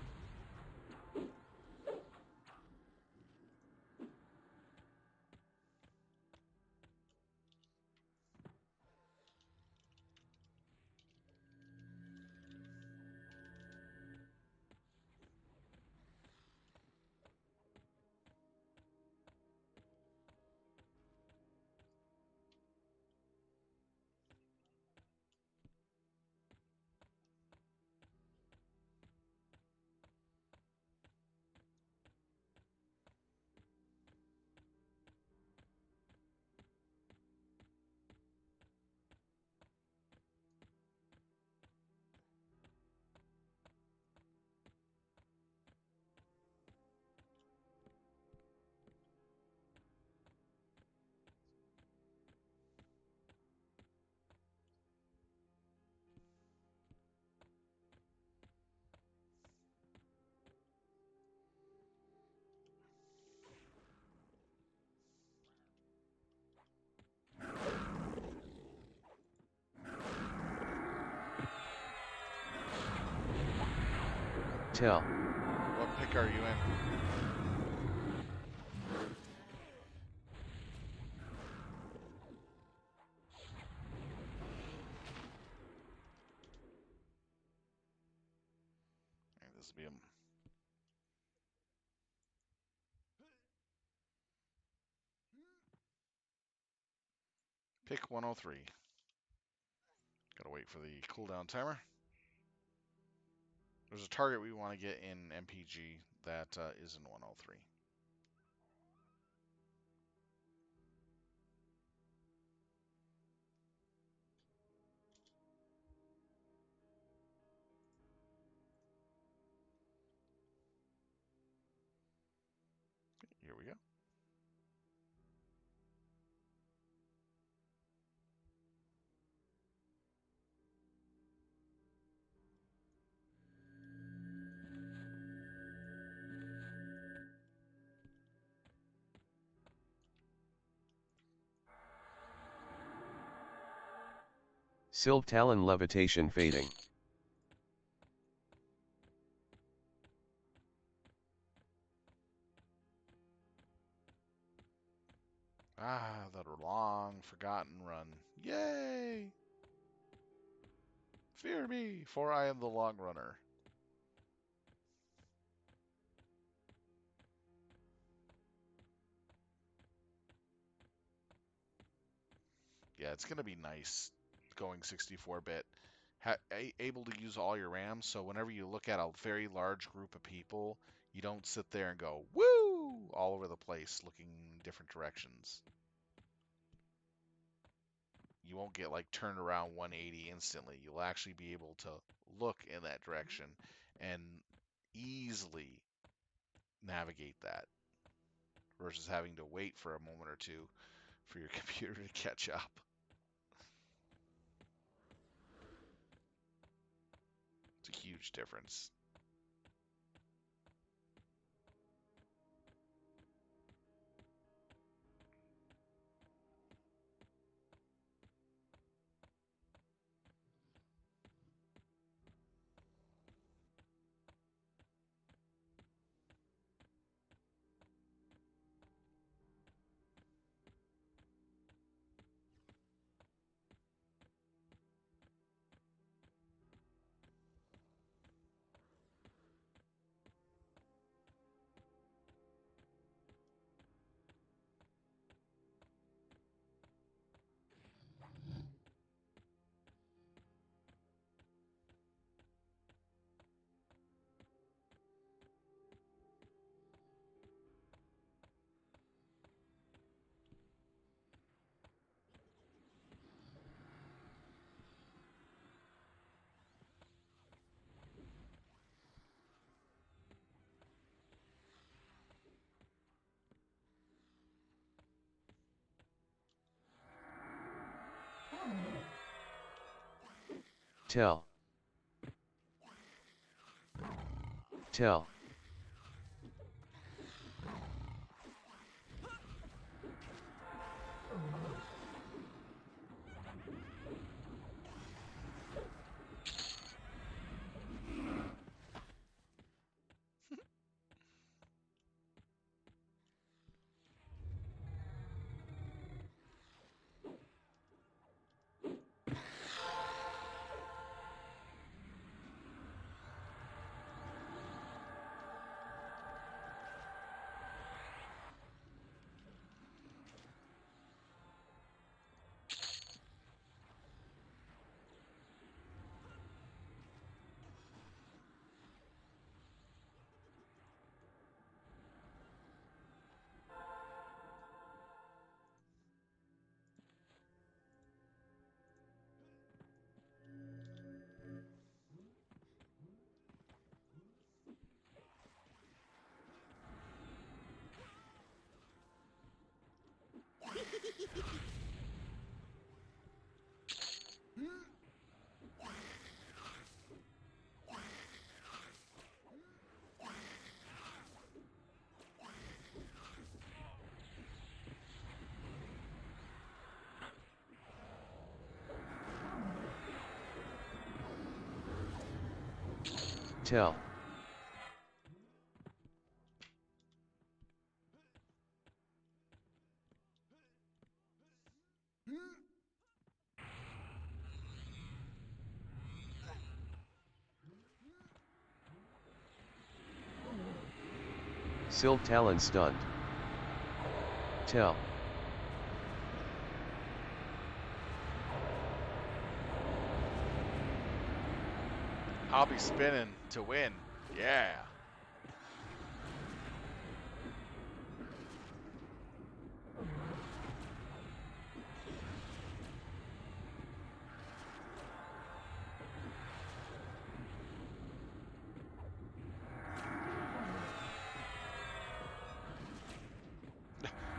Tell. What pick are you in? This will be a pick 103. Gotta wait for the cooldown timer. There's a target we want to get in MPG that is in 103. Here we go. Silv Talon levitation fading. Ah, that long forgotten run. Yay! Fear me, for I am the long runner. Yeah, it's gonna be nice going 64-bit. Able to use all your RAM, so whenever you look at a very large group of people, you don't sit there and go, woo, all over the place looking different directions. You won't get like turned around 180 instantly. You'll actually be able to look in that direction and easily navigate that versus having to wait for a moment or two for your computer to catch up. It's a huge difference. Tell. Tell. Tell. Silt Talon stunned. Tell. I'll be spinning to win. Yeah.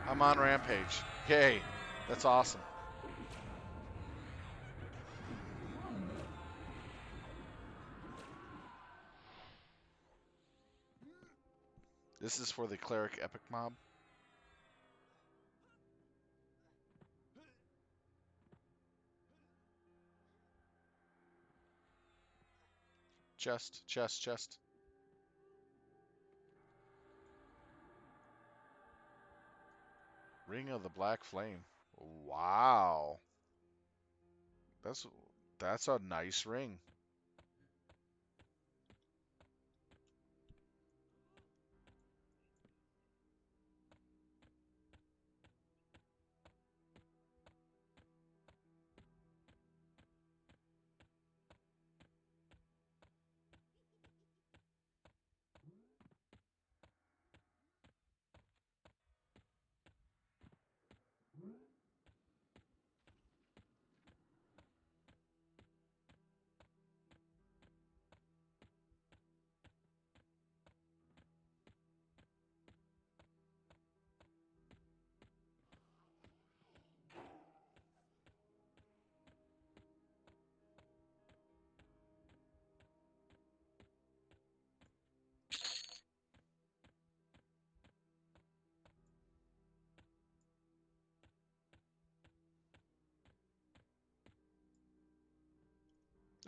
I'm on Rampage. Yay. That's awesome. This is for the Cleric Epic mob. Chest, chest, chest. Ring of the Black Flame. Wow. That's that's a nice ring.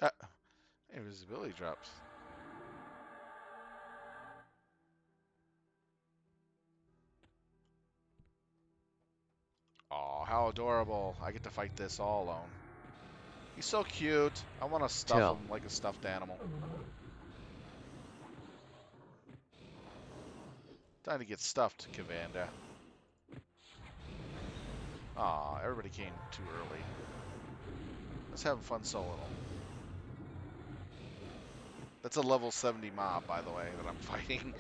Ah, invisibility drops. Oh, how adorable. I get to fight this all alone. He's so cute. I want to stuff Tell. him like a stuffed animal. Time to get stuffed, Kavanda. Aw, everybody came too early. Let's have fun soloing them. That's a level 70 mob, by the way, that I'm fighting.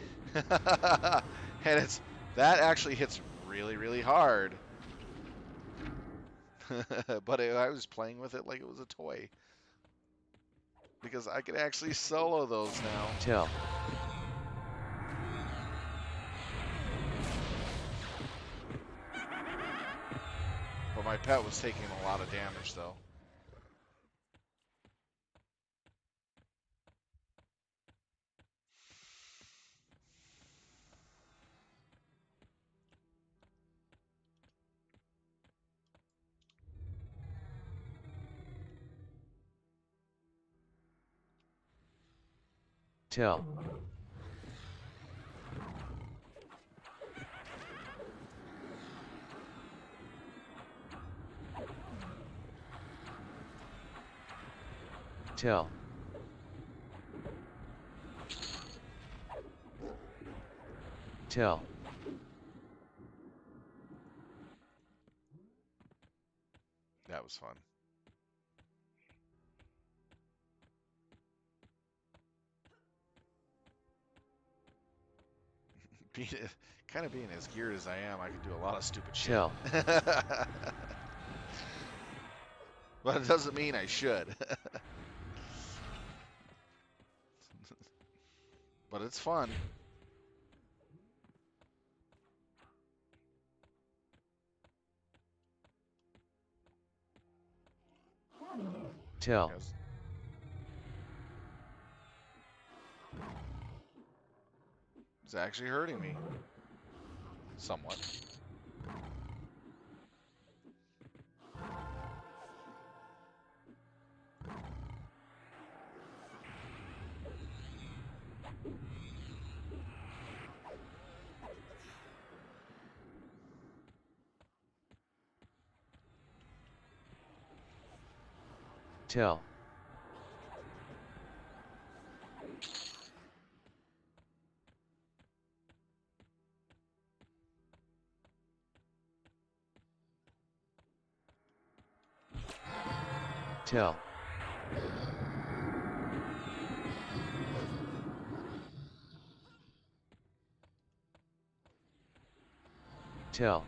And that actually hits really, really hard. But I was playing with it like it was a toy. Because I can actually solo those now. Tell. But my pet was taking a lot of damage, though. Tell. Tell. Tell. That was fun. Kind of being as geared as I am, I can do a lot of stupid shit. Tell. But it doesn't mean I should. But it's fun. Tell. Yes. It's actually hurting me. Somewhat. Tell. Tell. Tell.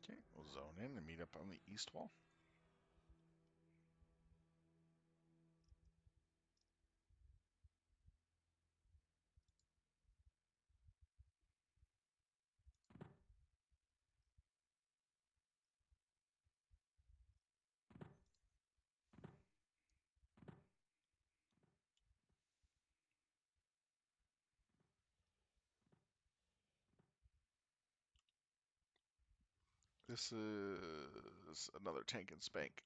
Okay, we'll zone in and meet up on the east wall. This is another tank and spank.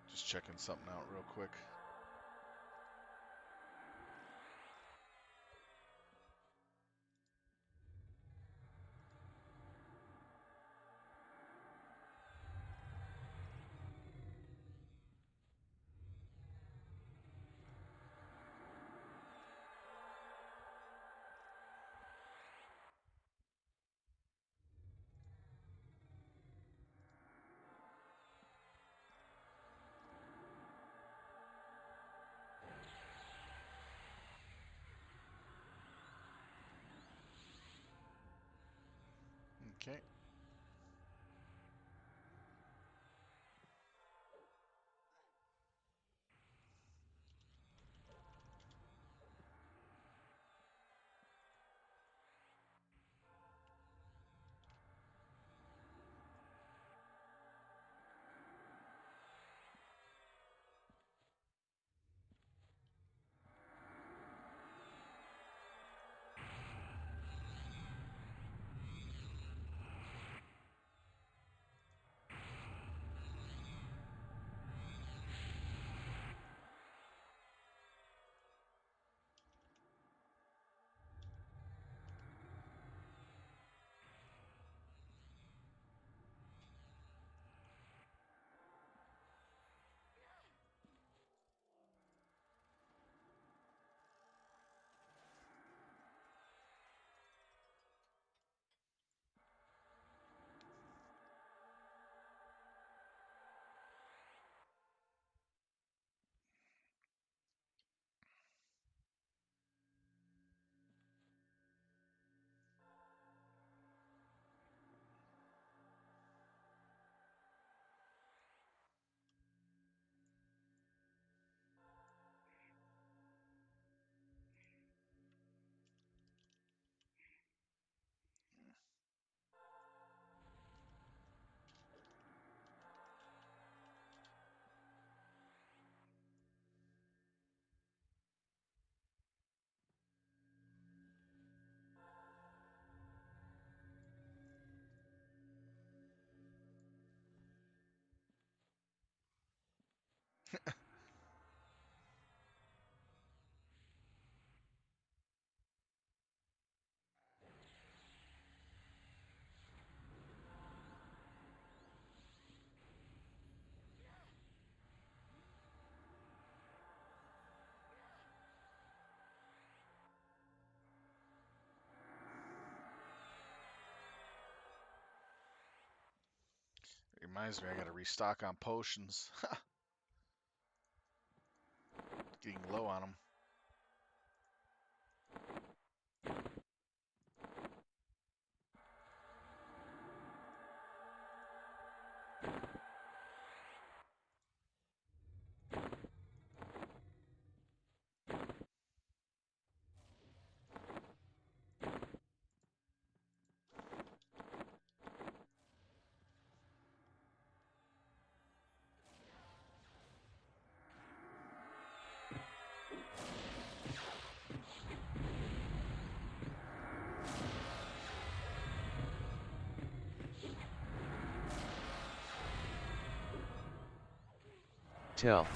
Just checking something out real quick. Okay. Reminds me, I gotta restock on potions. Getting low on them. Tell.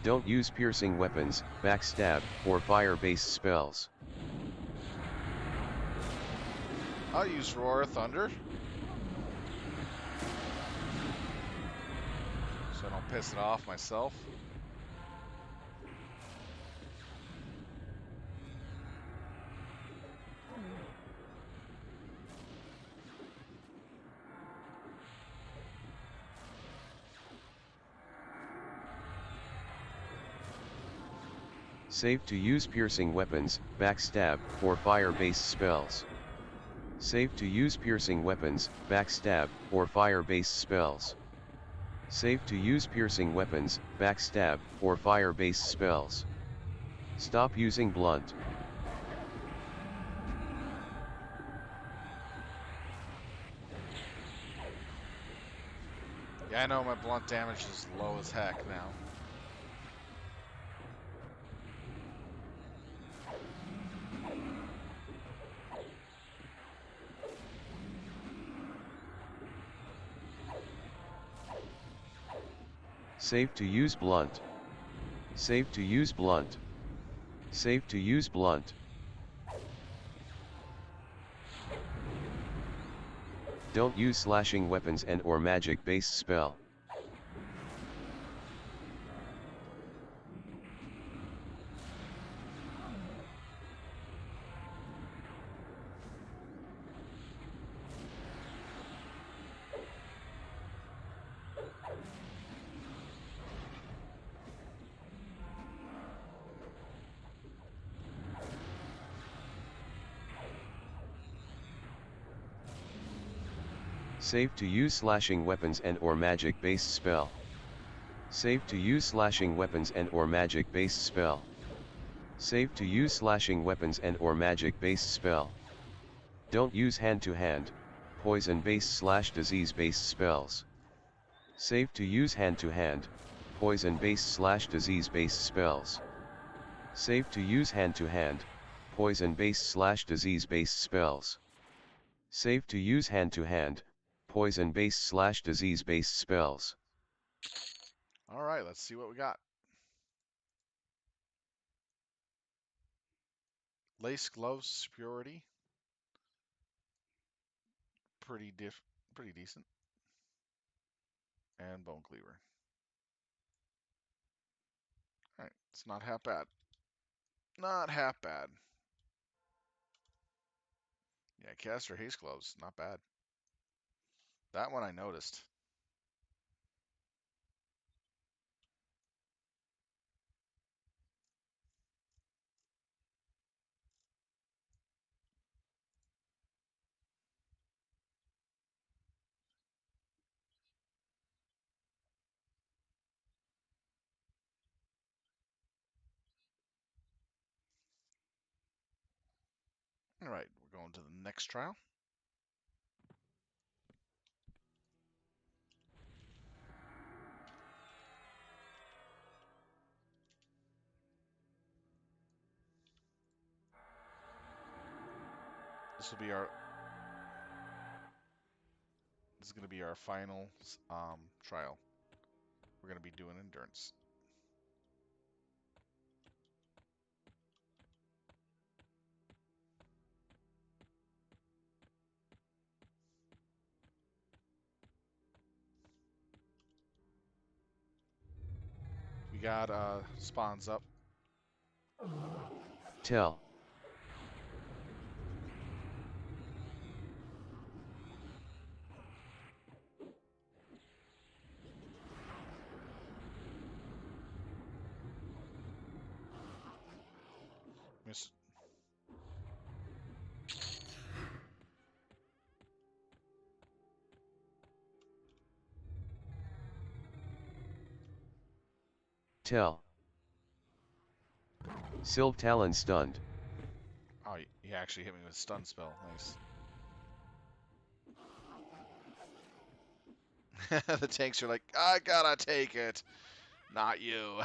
Don't use piercing weapons, backstab, or fire-based spells. I'll use Roar of Thunder. So I don't piss it off myself. Save to use piercing weapons, backstab, or fire-based spells. Save to use piercing weapons, backstab, or fire-based spells. Save to use piercing weapons, backstab, or fire-based spells. Stop using blunt. Yeah, I know my blunt damage is low as heck now. Save to use blunt. Save to use blunt. Save to use blunt. Don't use slashing weapons and or magic-based spell. Save to use slashing weapons and or magic-based spell. Save to use slashing weapons and or magic-based spell. Save to use slashing weapons and or magic-based spell. Don't use hand-to-hand, poison-based / disease-based spells. Save to use hand-to-hand, poison-based / disease-based spells. Save to use hand-to-hand, poison-based / disease-based spells. Save to use hand-to-hand, poison-based / disease-based spells. All right, let's see what we got. Lace gloves, superiority. Pretty decent. And bone cleaver. All right, it's not half bad. Not half bad. Yeah, caster haste gloves, not bad. That one I noticed. All right, we're going to the next trial. This will be our. This is going to be our final trial. We're going to be doing endurance. We got spawns up. Tell. Miss. Tell. Sylve Talon stunned. Oh, he actually hit me with a stun spell. Nice. The tanks are like, I gotta take it, not you.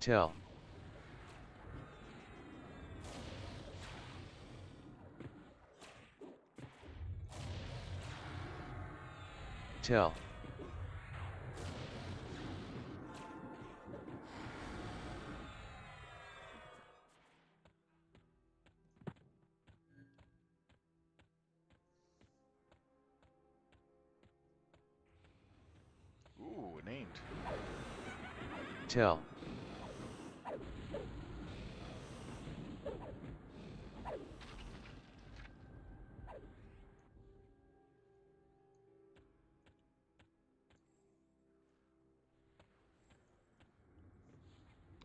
Tell. Tell. Ooh, named. Tell.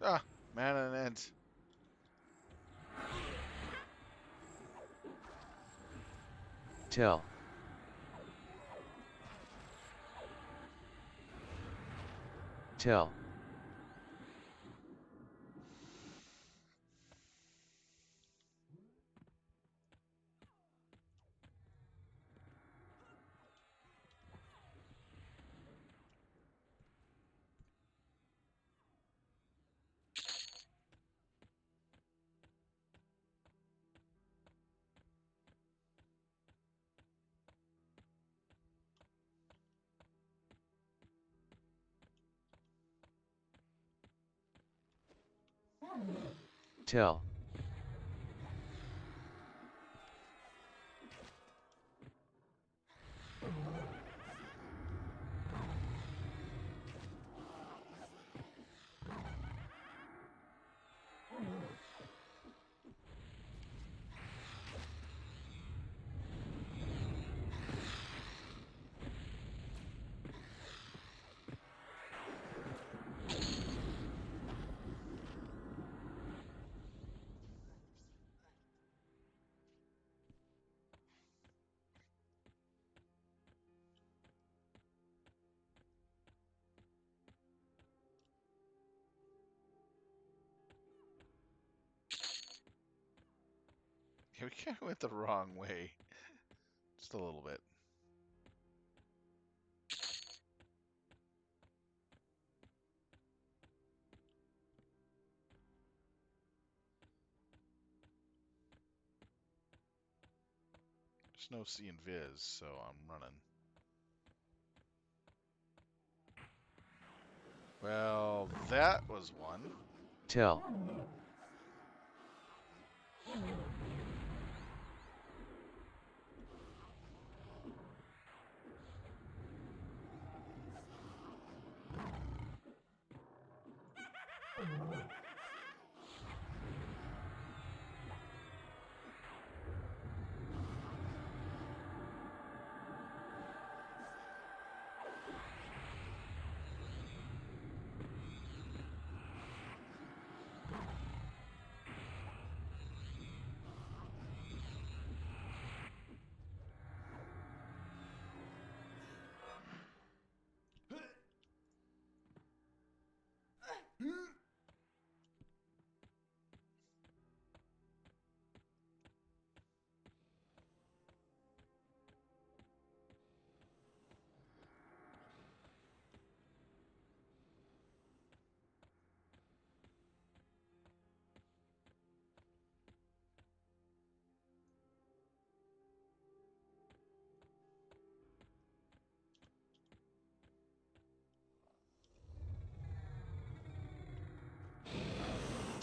Ah, man and end. Tell. Tell. Tell. We kind of went the wrong way. Just a little bit. There's no C and Viz, so I'm running. Well, that was one. Tell.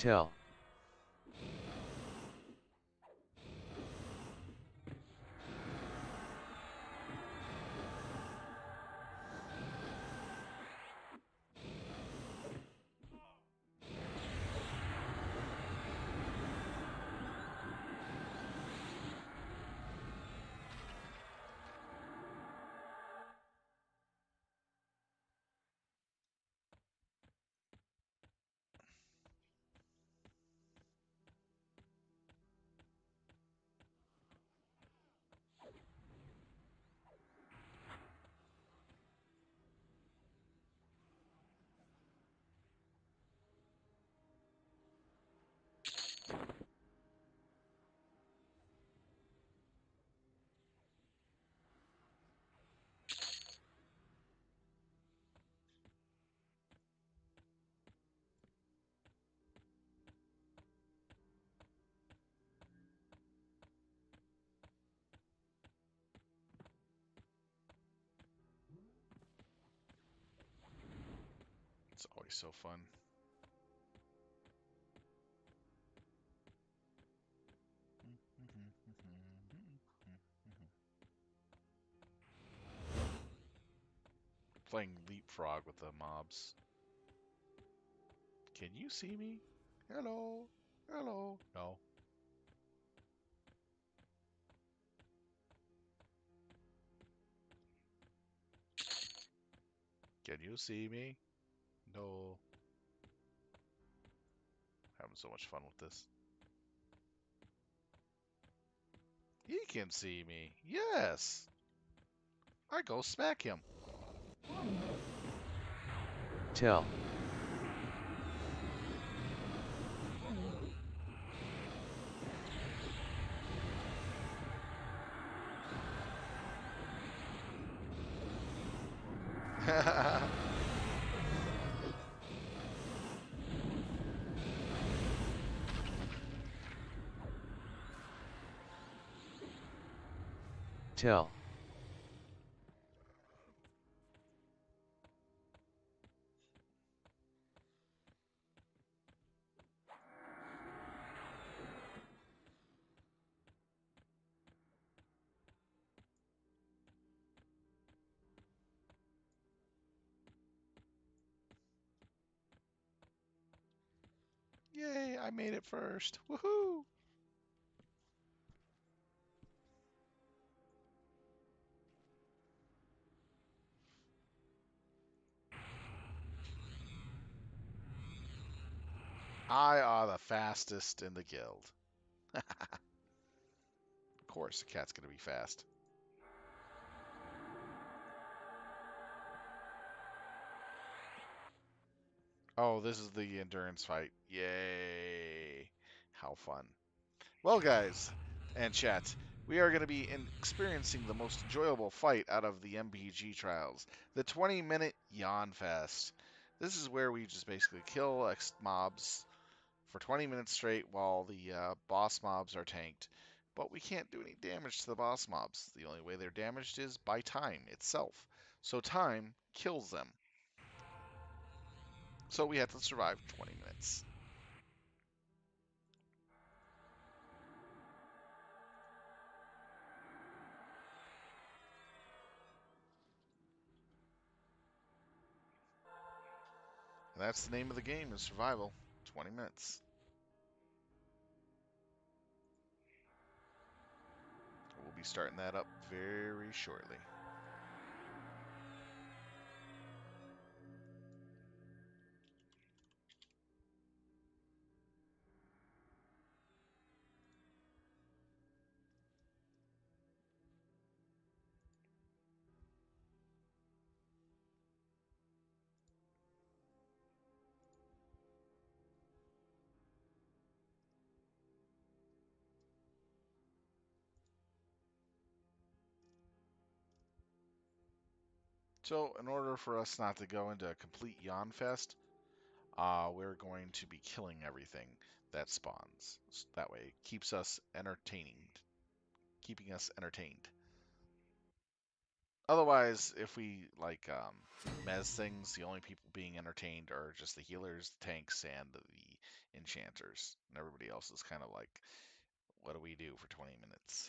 Tell. It's always so fun. Playing leapfrog with the mobs. Can you see me? Hello? Hello? No. Can you see me? No. Having so much fun with this. He can see me. Yes. I go smack him. Tell. Tell. Yay, I made it first. Woohoo! I are the fastest in the guild. Of course, the cat's gonna be fast. Oh, this is the endurance fight. Yay! How fun. Well, guys and chat, we are going to be experiencing the most enjoyable fight out of the MPG trials, the 20-minute Yawn Fest. This is where we just basically kill X mobs for 20 minutes straight while the boss mobs are tanked. But we can't do any damage to the boss mobs. The only way they're damaged is by time itself. So time kills them. So we have to survive 20 minutes. And that's the name of the game, is survival. 20 minutes. We'll be starting that up very shortly. So, in order for us not to go into a complete yawn fest, we're going to be killing everything that spawns. So that way, it keeps us entertaining, keeping us entertained. Otherwise, if we mez things, the only people being entertained are just the healers, the tanks, and the enchanters, and everybody else is kind of like, what do we do for 20 minutes?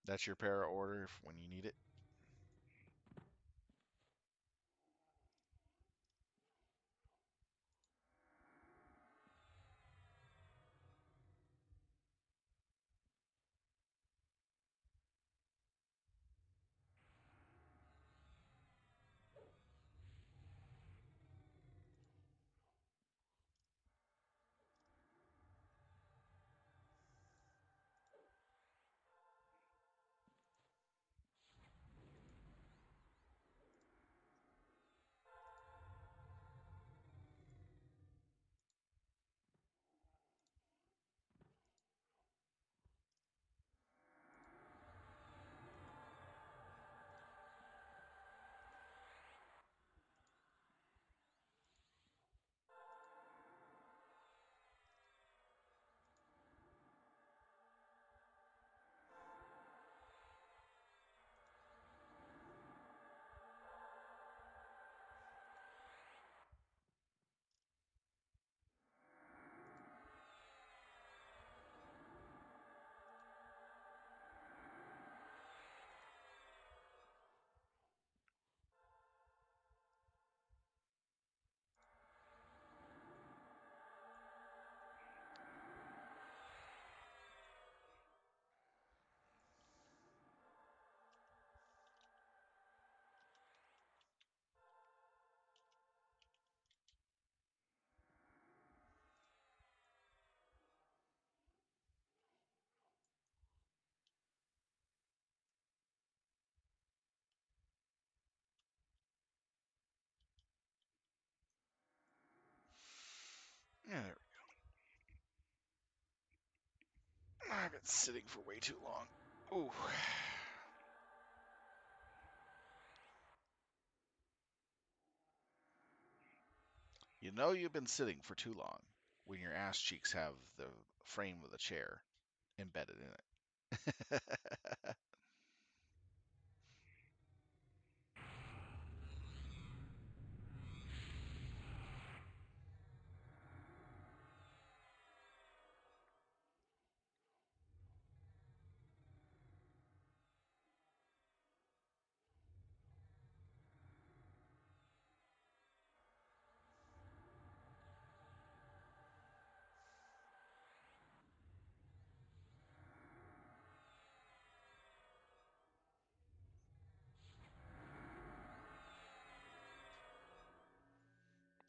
That's your para order when you need it. Yeah, I've been sitting for way too long. Ooh. You know you've been sitting for too long when your ass cheeks have the frame of the chair embedded in it.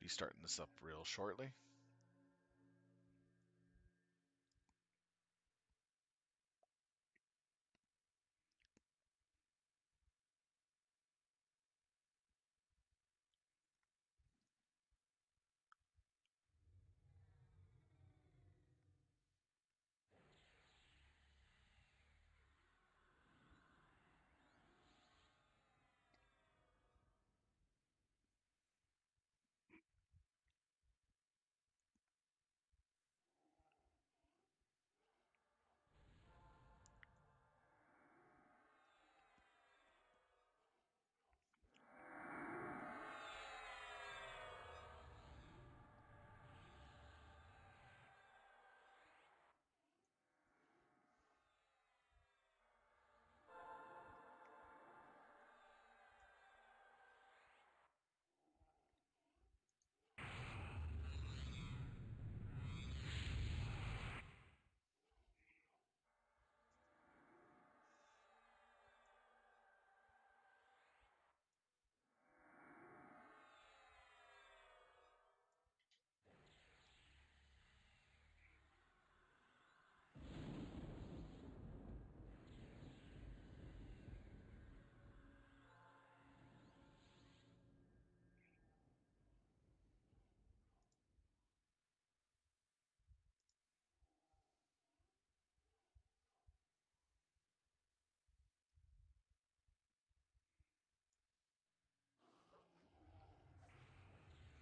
Be starting this up real shortly.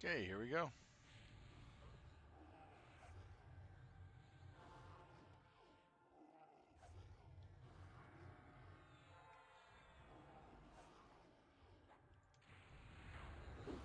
Okay, here we go.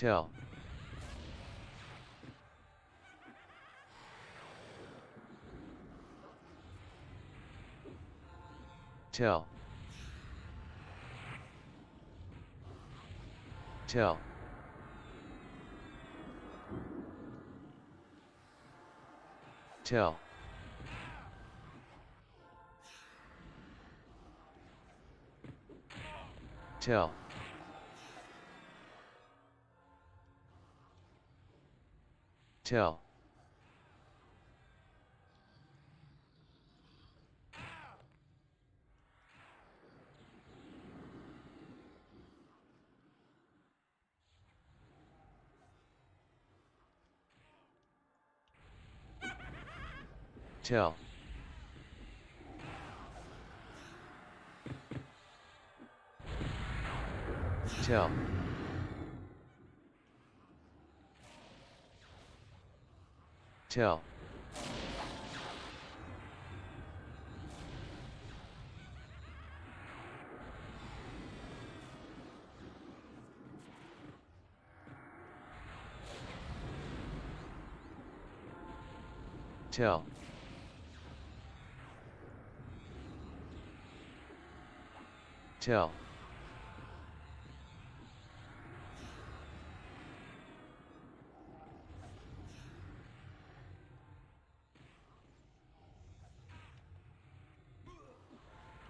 Tell. Tell. Tell. Tell. Tell. Tell. Tell. Tell. Tell. Tell. Tell.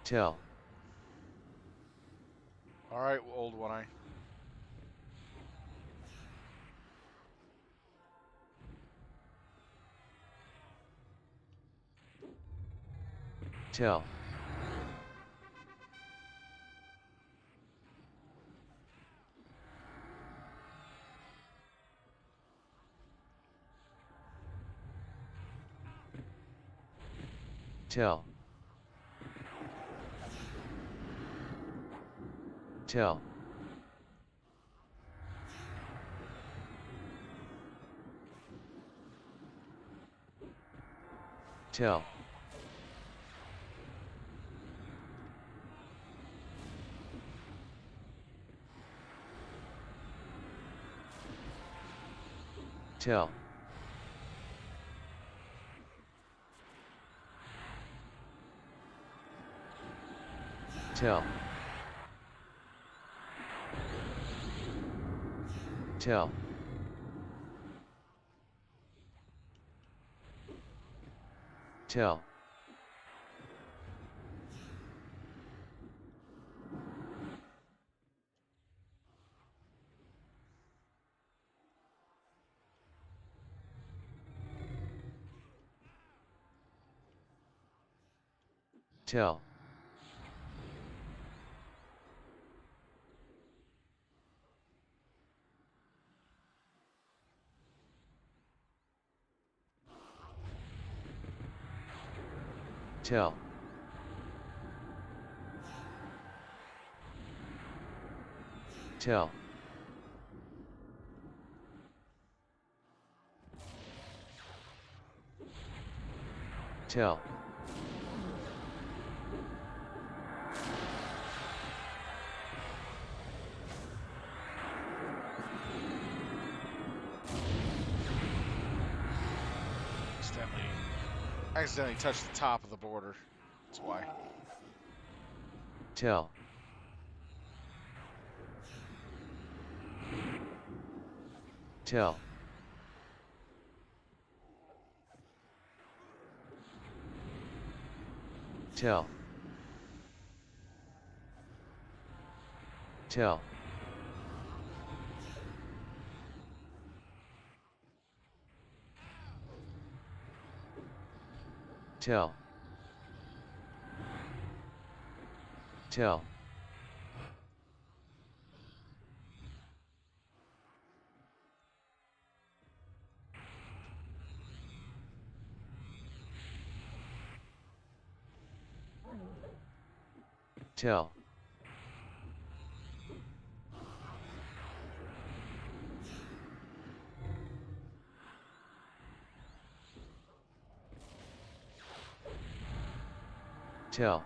Tell. All right, old one-eye. Tell. Tell. Tell. Tell. Tell. Tell. Tell. Tell. Tell. Tell. Tell. Tell. Accidentally touched the top of the border. That's why. Tell. Tell. Tell. Tell. Tell. Tell. Tell. Tell.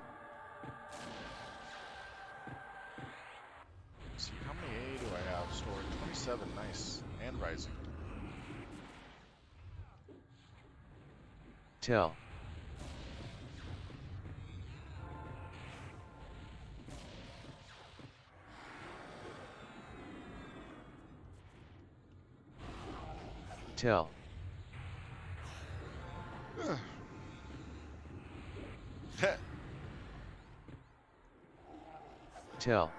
Let's see, how many A do I have stored? 27, nice. and rising. Tell. Tell. Tell.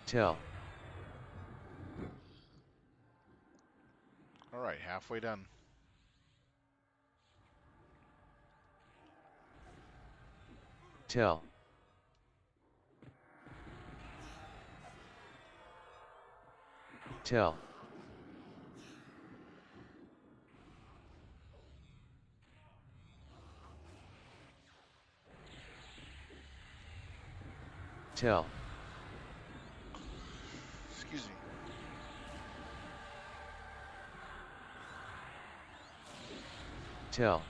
Tell. All right, halfway done. Tell. Tell. Tell. Excuse me. Tell.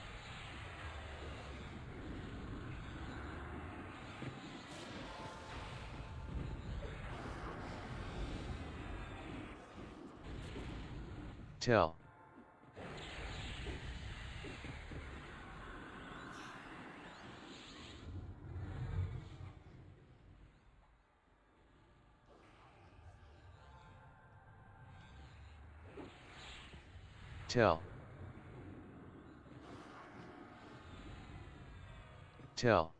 Tell. Tell. Tell.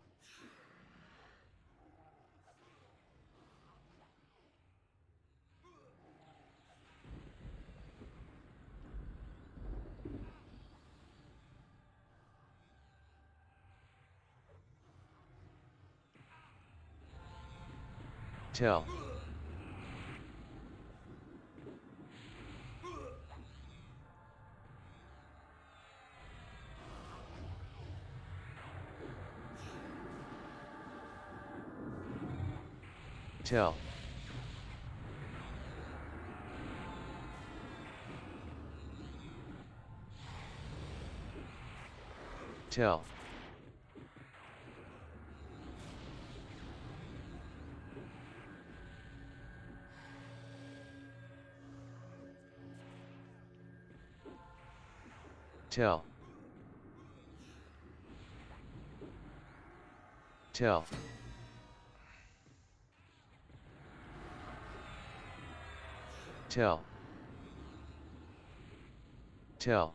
Tell. Tell. Tell. Tell. Tell. Tell. Tell.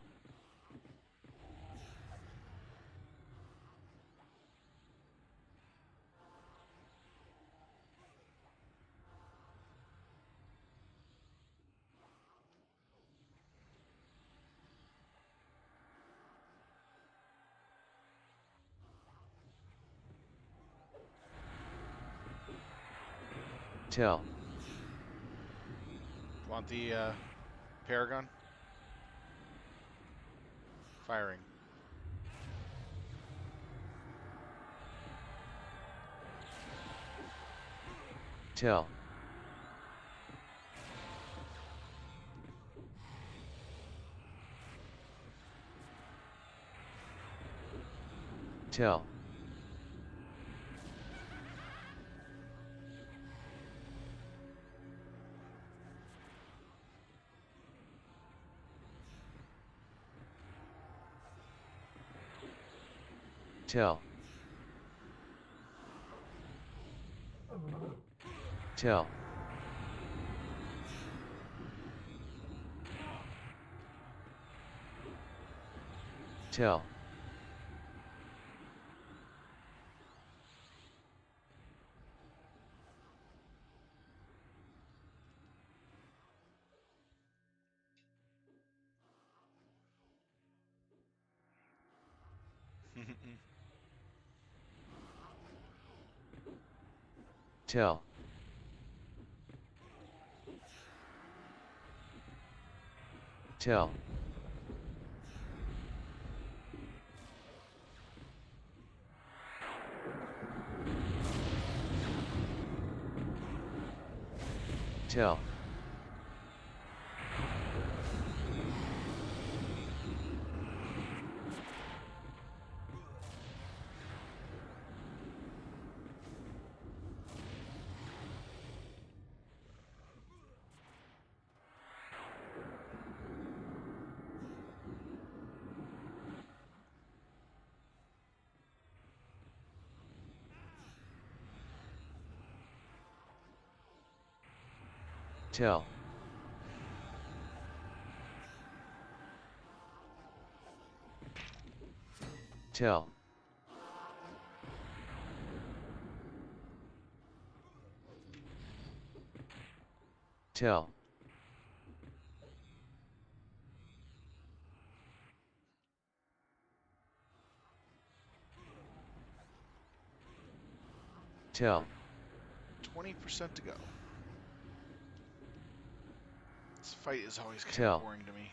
Tell. Want the Paragon? Firing. Tell. Tell. Tell. Tell. Tell. Tell. Tell. Tell. Tell. Tell. Tell. Tell. 20% to go. This fight is always kind of Tell. boring to me.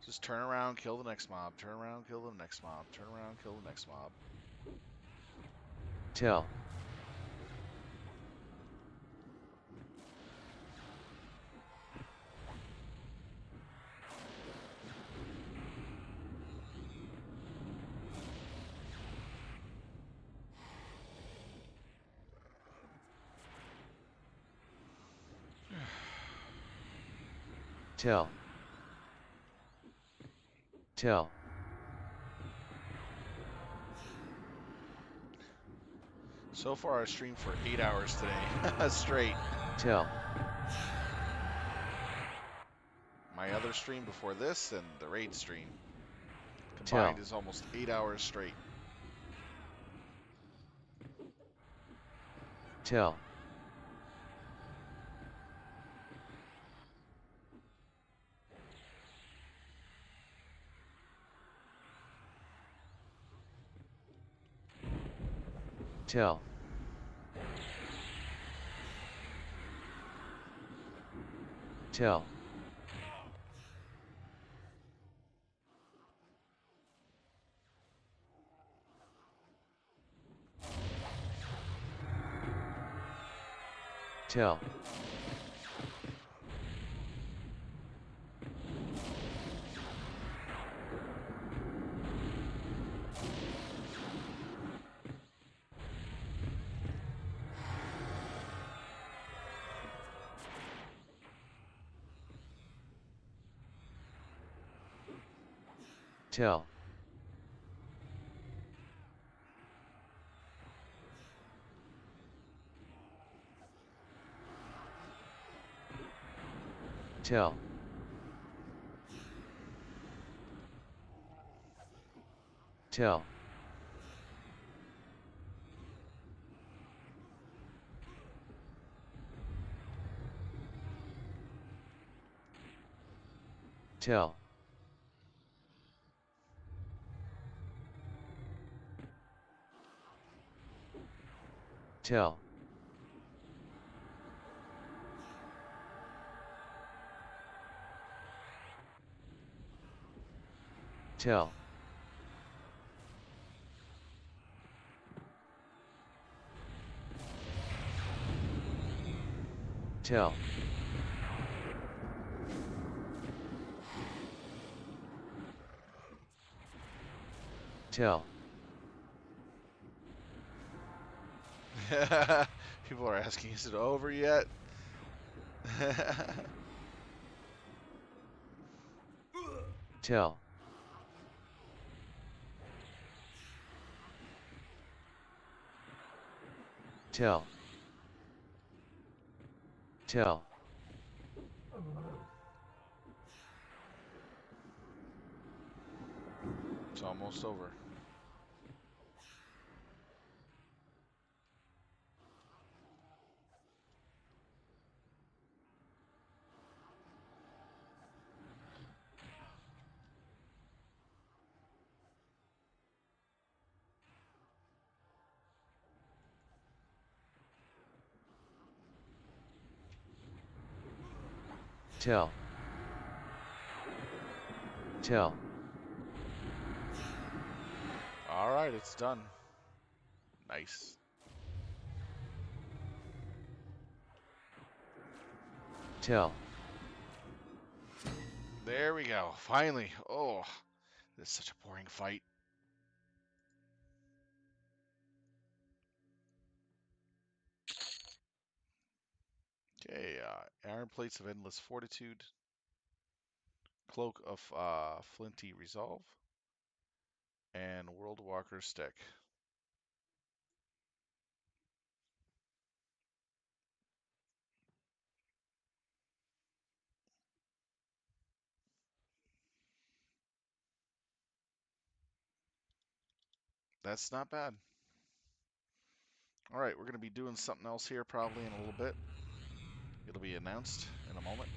Just turn around, kill the next mob. Turn around, kill the next mob. Turn around, kill the next mob. Tell. Tell. Tell. So far, I streamed for 8 hours today, straight. Tell. My other stream before this and the raid stream combined Tell. is almost 8 hours straight. Tell. Tell. Tell. Tell. Tell. Tell. Tell. Tell. Tell. Tell. Tell. Tell. People are asking, is it over yet? Tell. Tell. Tell. It's almost over. Tell. Tell. All right, it's done. Nice. Tell. There we go. Finally. Oh, this is such a boring fight. Okay, Iron Plates of Endless Fortitude, Cloak of Flinty Resolve, and World Walker Stick. That's not bad. All right, we're going to be doing something else here probably in a little bit. It'll be announced in a moment.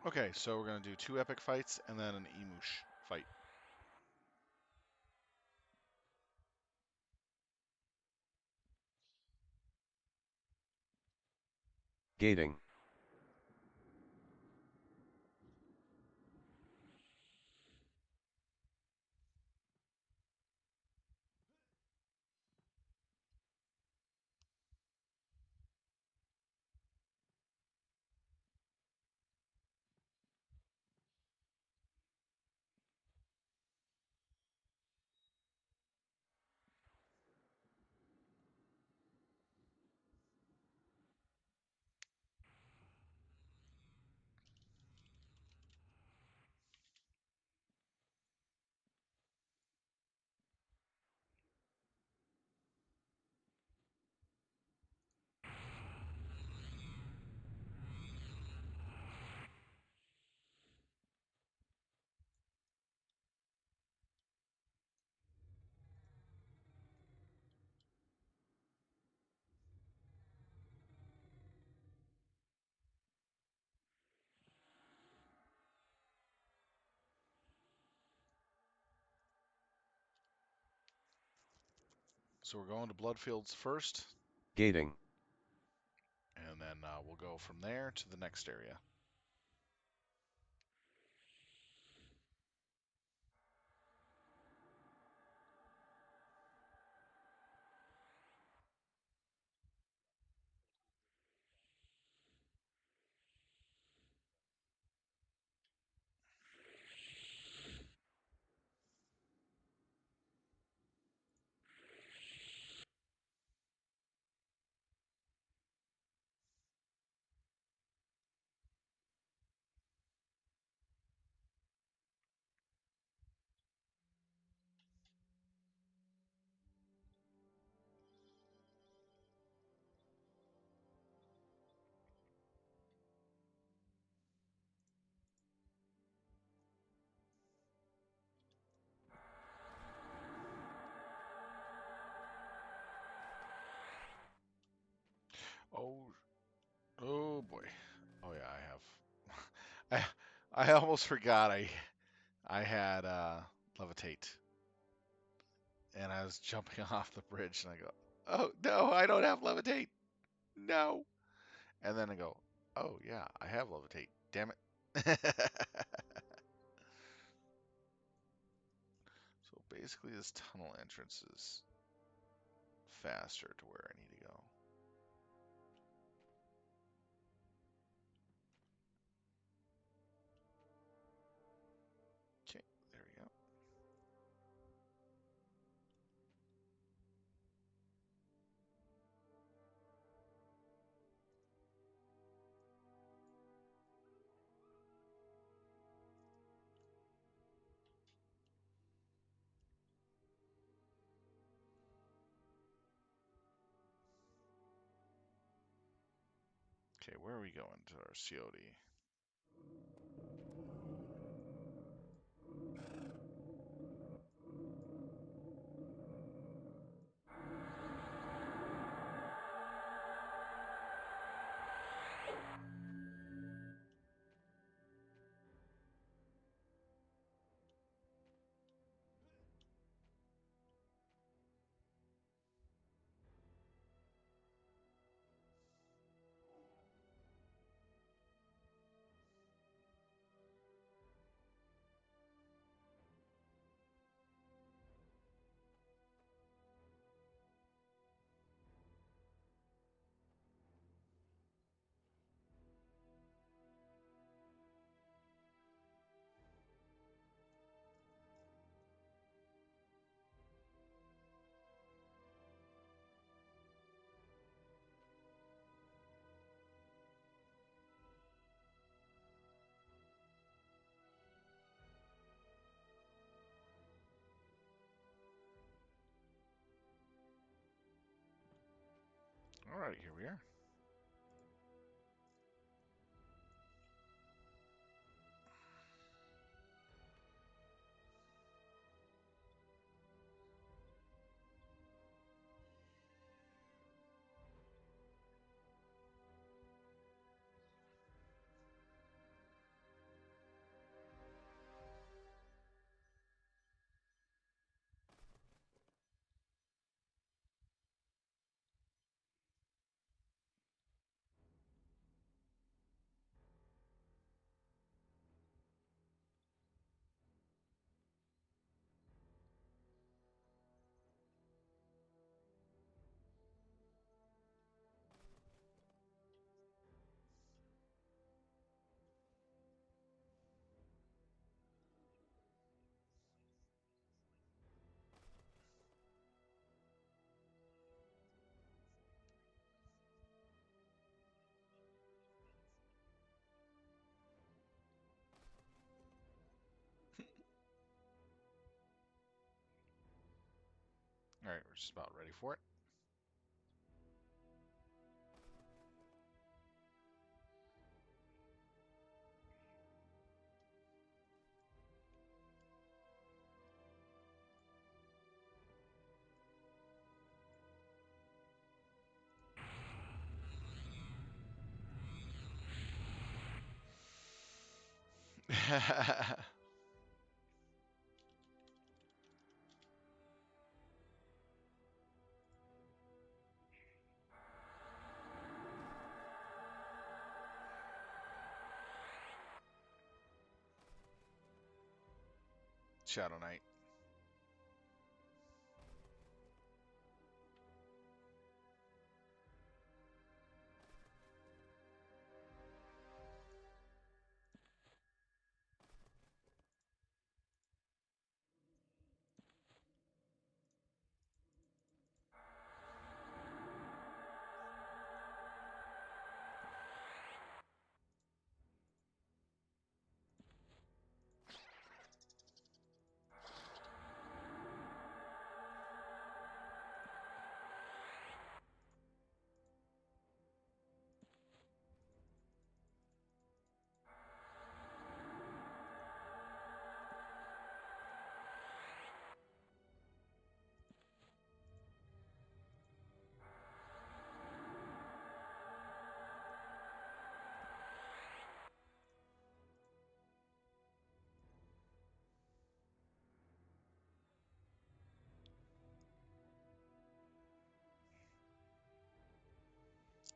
Okay, so we're going to do 2 epic fights and then an Emush fight. Gating. So we're going to Bloodfields first, Gating. and then we'll go from there to the next area. Oh, oh boy. Oh yeah, I have. I almost forgot I had levitate, and I was jumping off the bridge, and I go, oh no, I don't have levitate. No. And then I go, oh yeah, I have levitate. Damn it. So basically, this tunnel entrance is faster to where I need to go. Okay, there we go. Okay, where are we going to our COD? All right, here we are. All right, we're just about ready for it. Shadow Knight.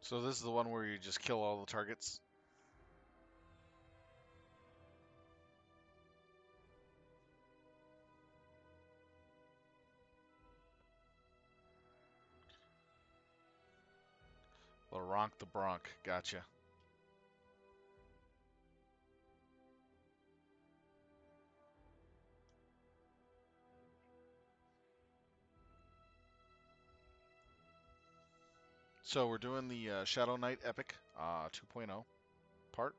So this is the one where you just kill all the targets. Laronk the Bronc. Gotcha. So we're doing the Shadow Knight Epic 2.0 part.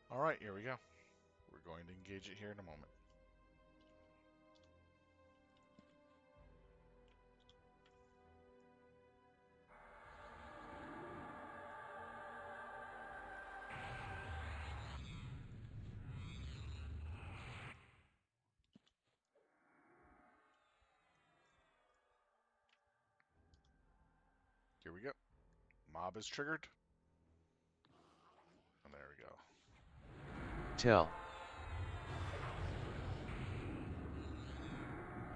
All right, here we go. We're going to engage it here in a moment. Here we go. Mob is triggered. And there we go. Tell.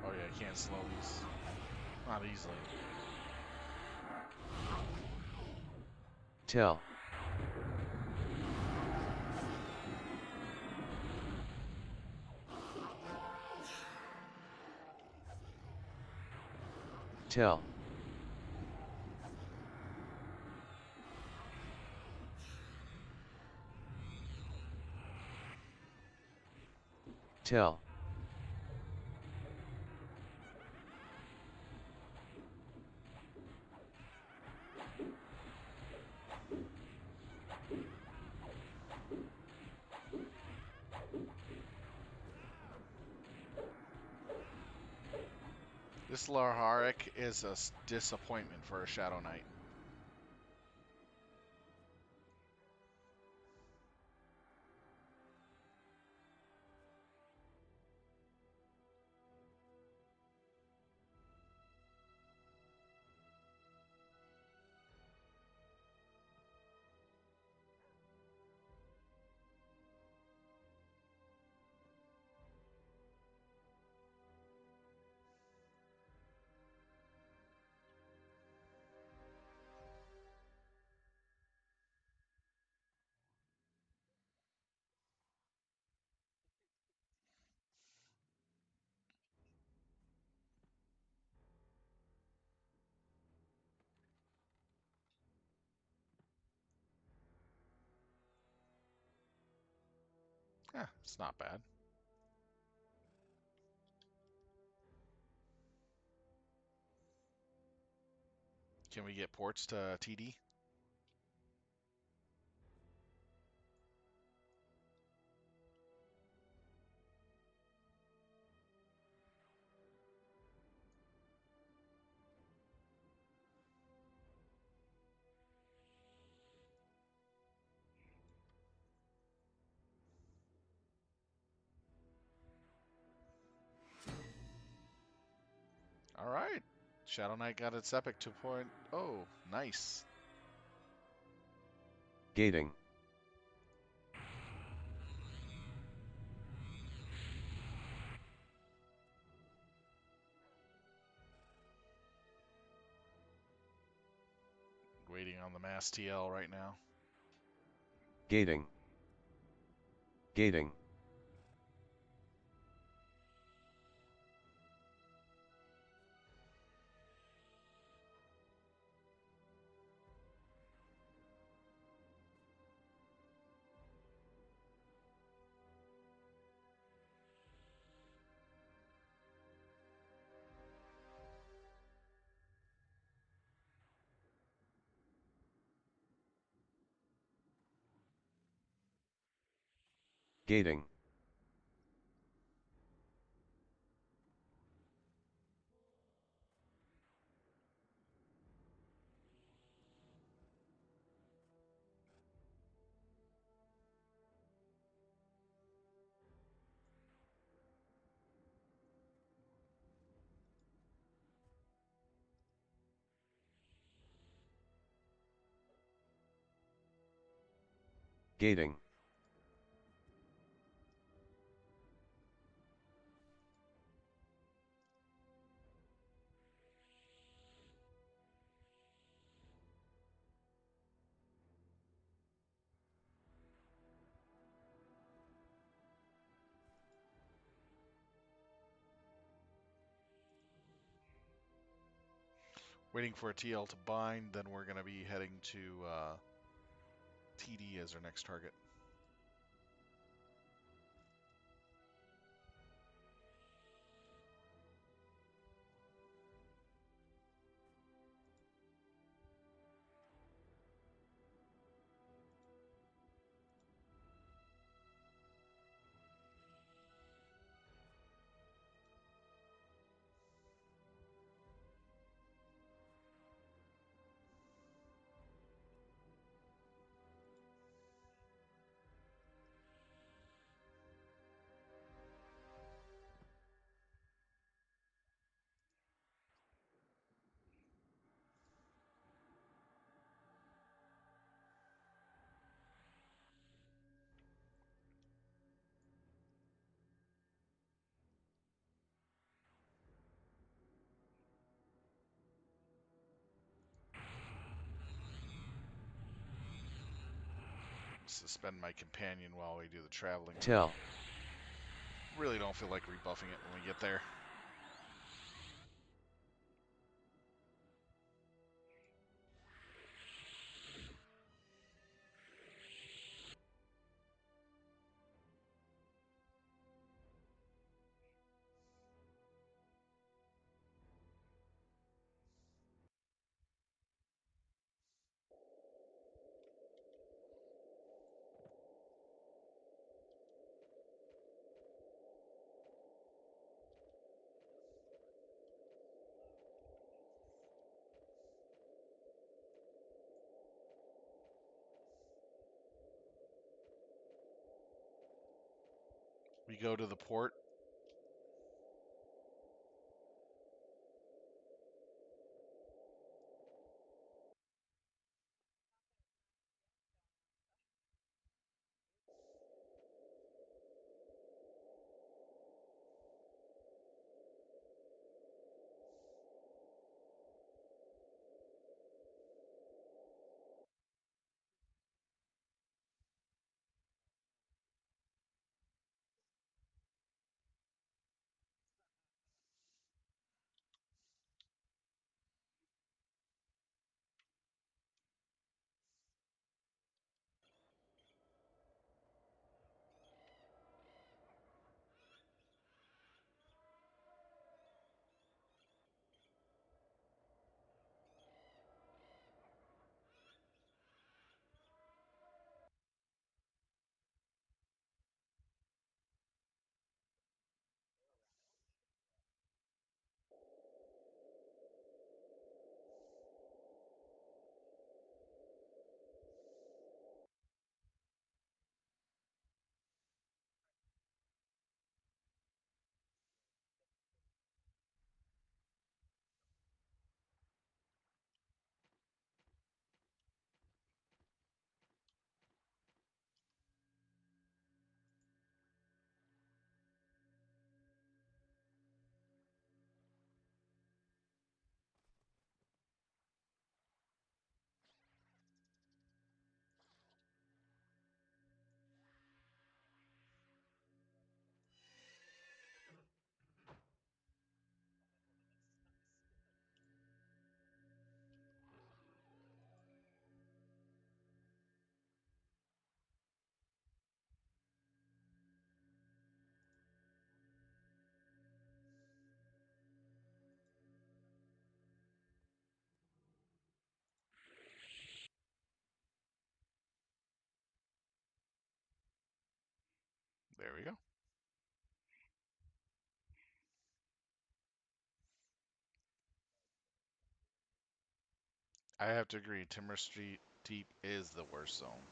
Oh yeah, I can't slow these. Not easily. Tell. Tell. Tell. This Laharic is a disappointment for a Shadow Knight. Yeah, it's not bad. Can we get ports to TD? All right. Shadow Knight got its Epic 2.0. Nice. Gating. waiting on the mass TL right now. Gating. Gating. Gating. Gating. Waiting for a TL to bind, then we're going to be heading to TD as our next target. Suspend my companion while we do the traveling. Tell. Really don't feel like rebuffing it when we get there. We go to the port. There we go. I have to agree. Timber Street Deep is the worst zone.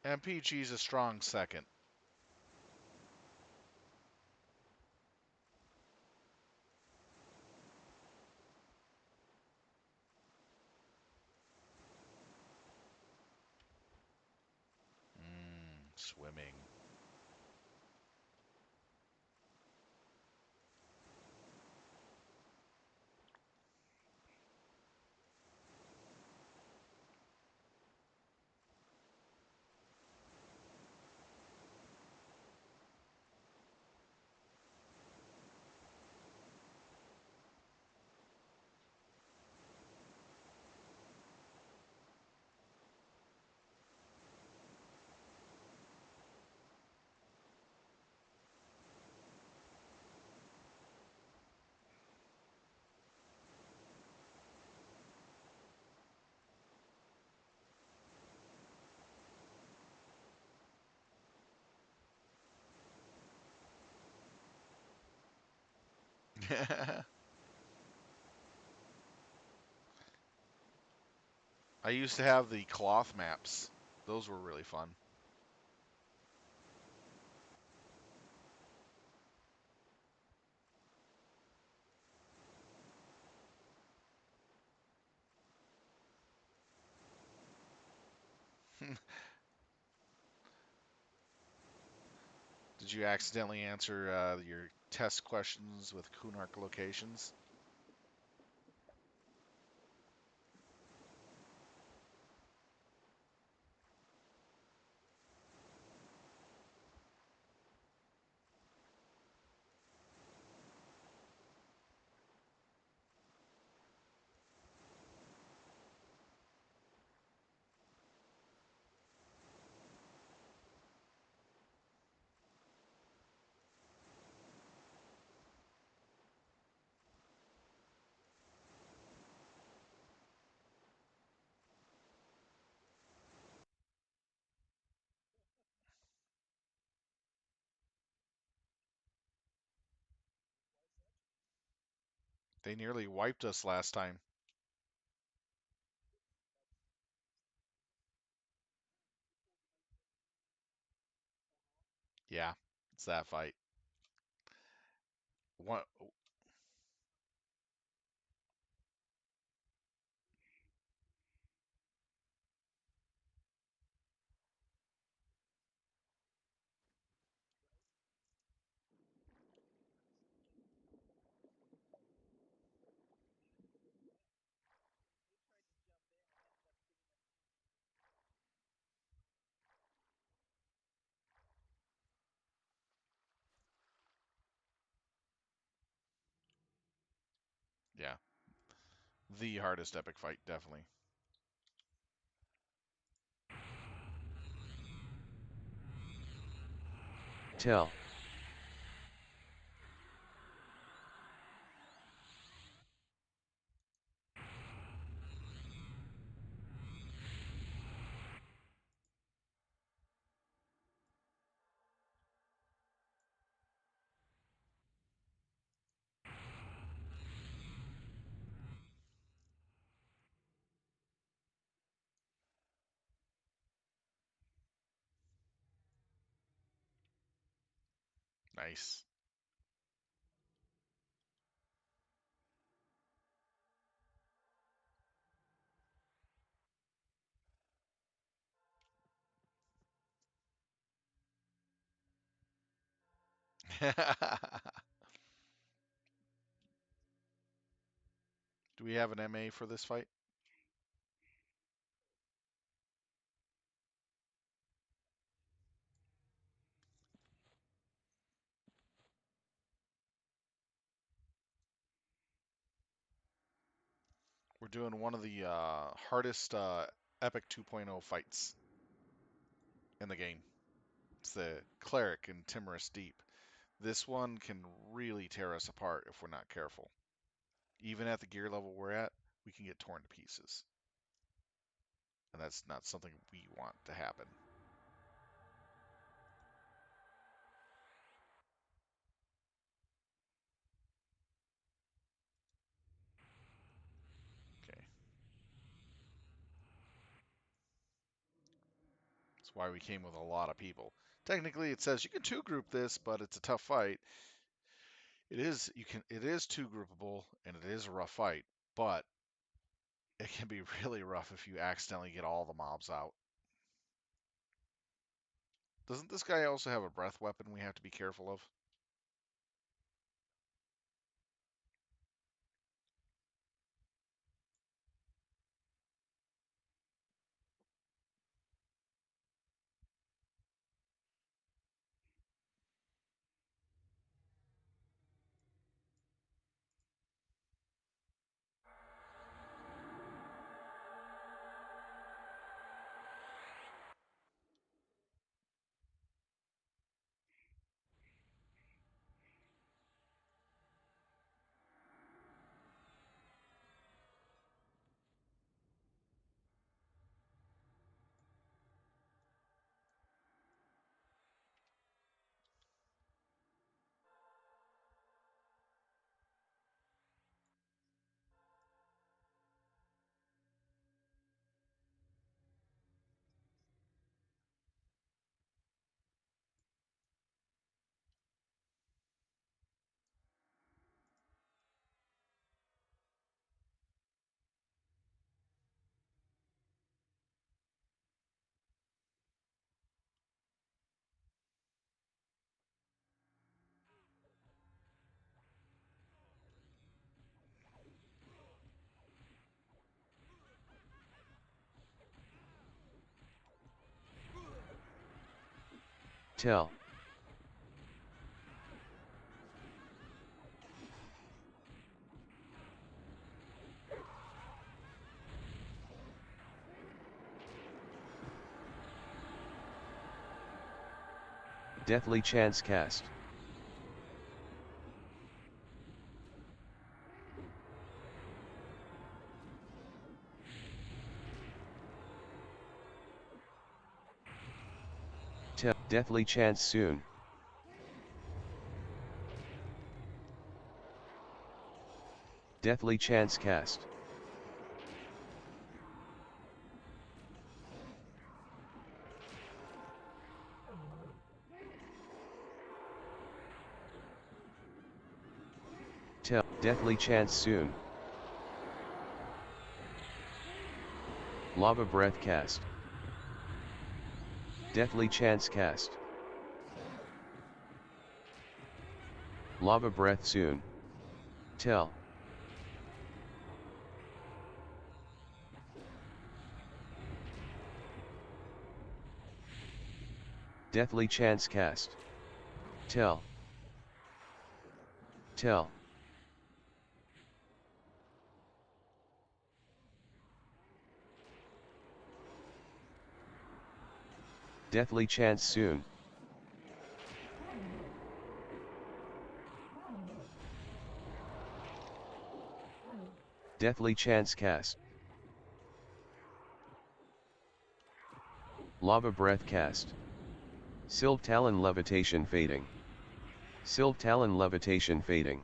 MPG is a strong second. Swimming. I used to have the cloth maps. Those were really fun. Did you accidentally answer your test questions with Kunark locations? They nearly wiped us last time. Yeah, it's that fight. One, yeah, the hardest epic fight, definitely. Tell. Nice. Do we have an MA for this fight? We're doing one of the hardest Epic 2.0 fights in the game. It's the Cleric in Timorous Deep. This one can really tear us apart if we're not careful. Even at the gear level we're at, we can get torn to pieces. and that's not something we want to happen. Okay. That's why we came with a lot of people. Technically, it says you can two group this, but it's a tough fight. It is two groupable, and it is a rough fight, but it can be really rough if you accidentally get all the mobs out. Doesn't this guy also have a breath weapon we have to be careful of? Tell. Deathly Chance Cast. Tell. Deathly Chance soon. Deathly Chance Cast. Tell. Deathly Chance soon. Lava Breath Cast. Deathly Chance Cast. Lava Breath soon. Tell. Deathly Chance Cast. Tell. Tell. Deathly Chance soon. Deathly Chance Cast. Lava Breath Cast. Silv Talon Levitation Fading. Silv Talon Levitation Fading.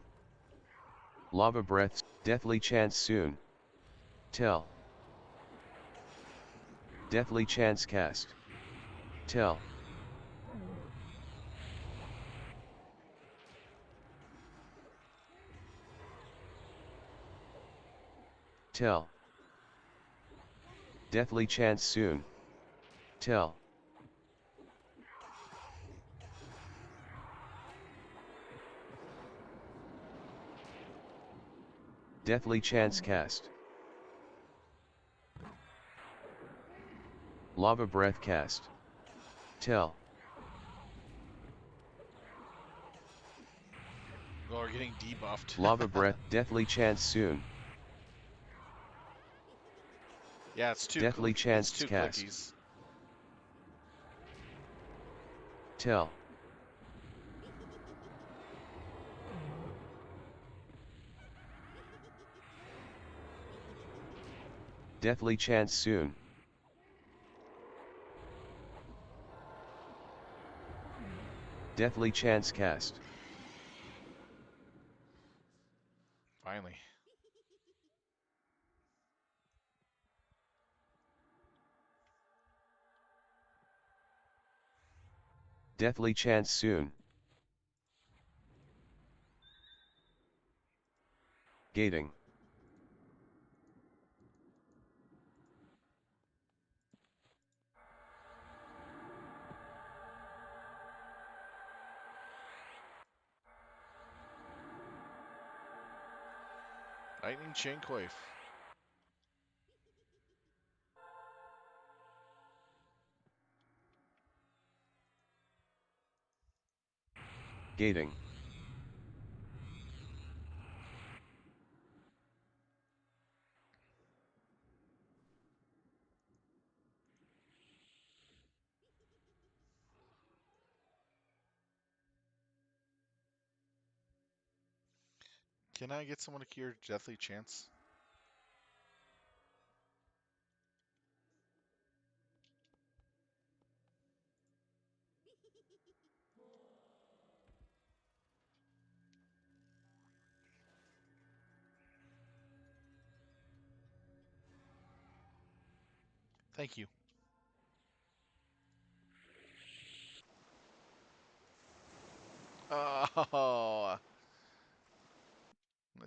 Lava Breaths. Deathly Chance soon. Tell. Deathly Chance Cast. Tell. Tell. Deathly Chance soon. Tell. Deathly Chance Cast. Lava Breath Cast. Tell. Well, we're getting debuffed. Lava Breath. Deathly Chance soon. Yeah, Deathly it's Chance two Cast. clickies. Tell. Deathly Chance soon. Deathly Chance Cast. Finally. Deathly Chance soon. Gating. Lightning Chain Coif. Gating. Can I get someone to cure Deathly Chance? Thank you. Oh,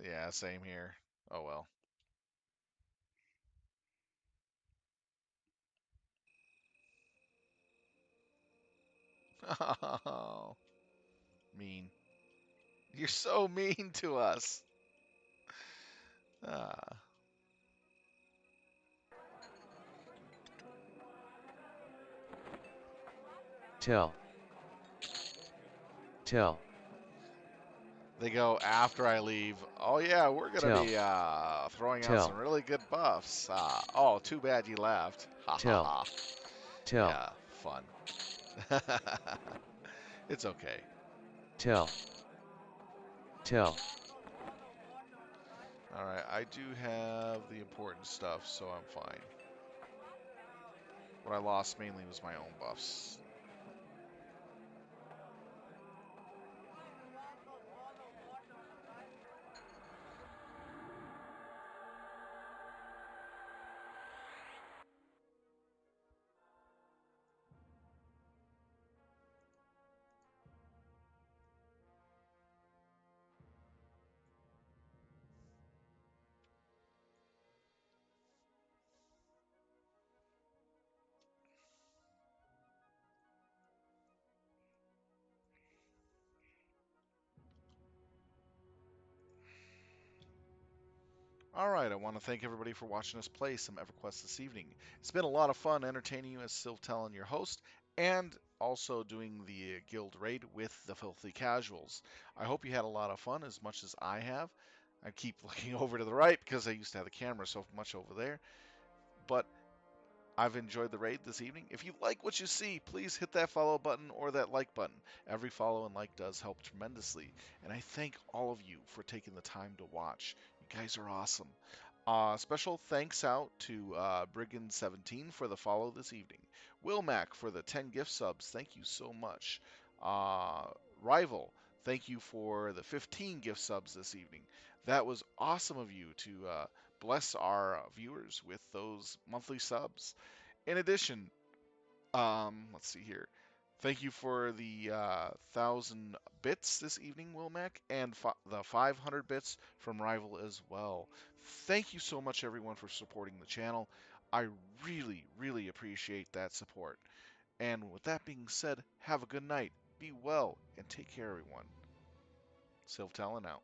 yeah, same here. Oh well. Oh, mean. You're so mean to us. Ah, Tell. Tell. they go after I leave. Oh yeah, we're gonna Tell. be throwing out some Tell. really good buffs. Oh, too bad you left. Ha ha Tell. ha. Tell. Yeah, fun. It's okay. Tell. Tell. All right, I do have the important stuff, so I'm fine. What I lost mainly was my own buffs. All right, I want to thank everybody for watching us play some EverQuest this evening. It's been a lot of fun entertaining you as Sylvtalon, your host, and also doing the guild raid with the Filthy Casuals. I hope you had a lot of fun as much as I have. I keep looking over to the right because I used to have the camera so much over there. But I've enjoyed the raid this evening. If you like what you see, please hit that follow button or that like button. Every follow and like does help tremendously. And I thank all of you for taking the time to watch. You guys are awesome. Special thanks out to Brigand17 for the follow this evening. Wilmac for the 10 gift subs. Thank you so much. Uh, Rival, thank you for the 15 gift subs this evening. That was awesome of you to bless our viewers with those monthly subs. In addition, let's see here. Thank you for the 1,000 bits this evening, Wilmac, and the 500 bits from Rival as well. Thank you so much, everyone, for supporting the channel. I really, really appreciate that support. And with that being said, have a good night, be well, and take care, everyone. Sylvtalon out.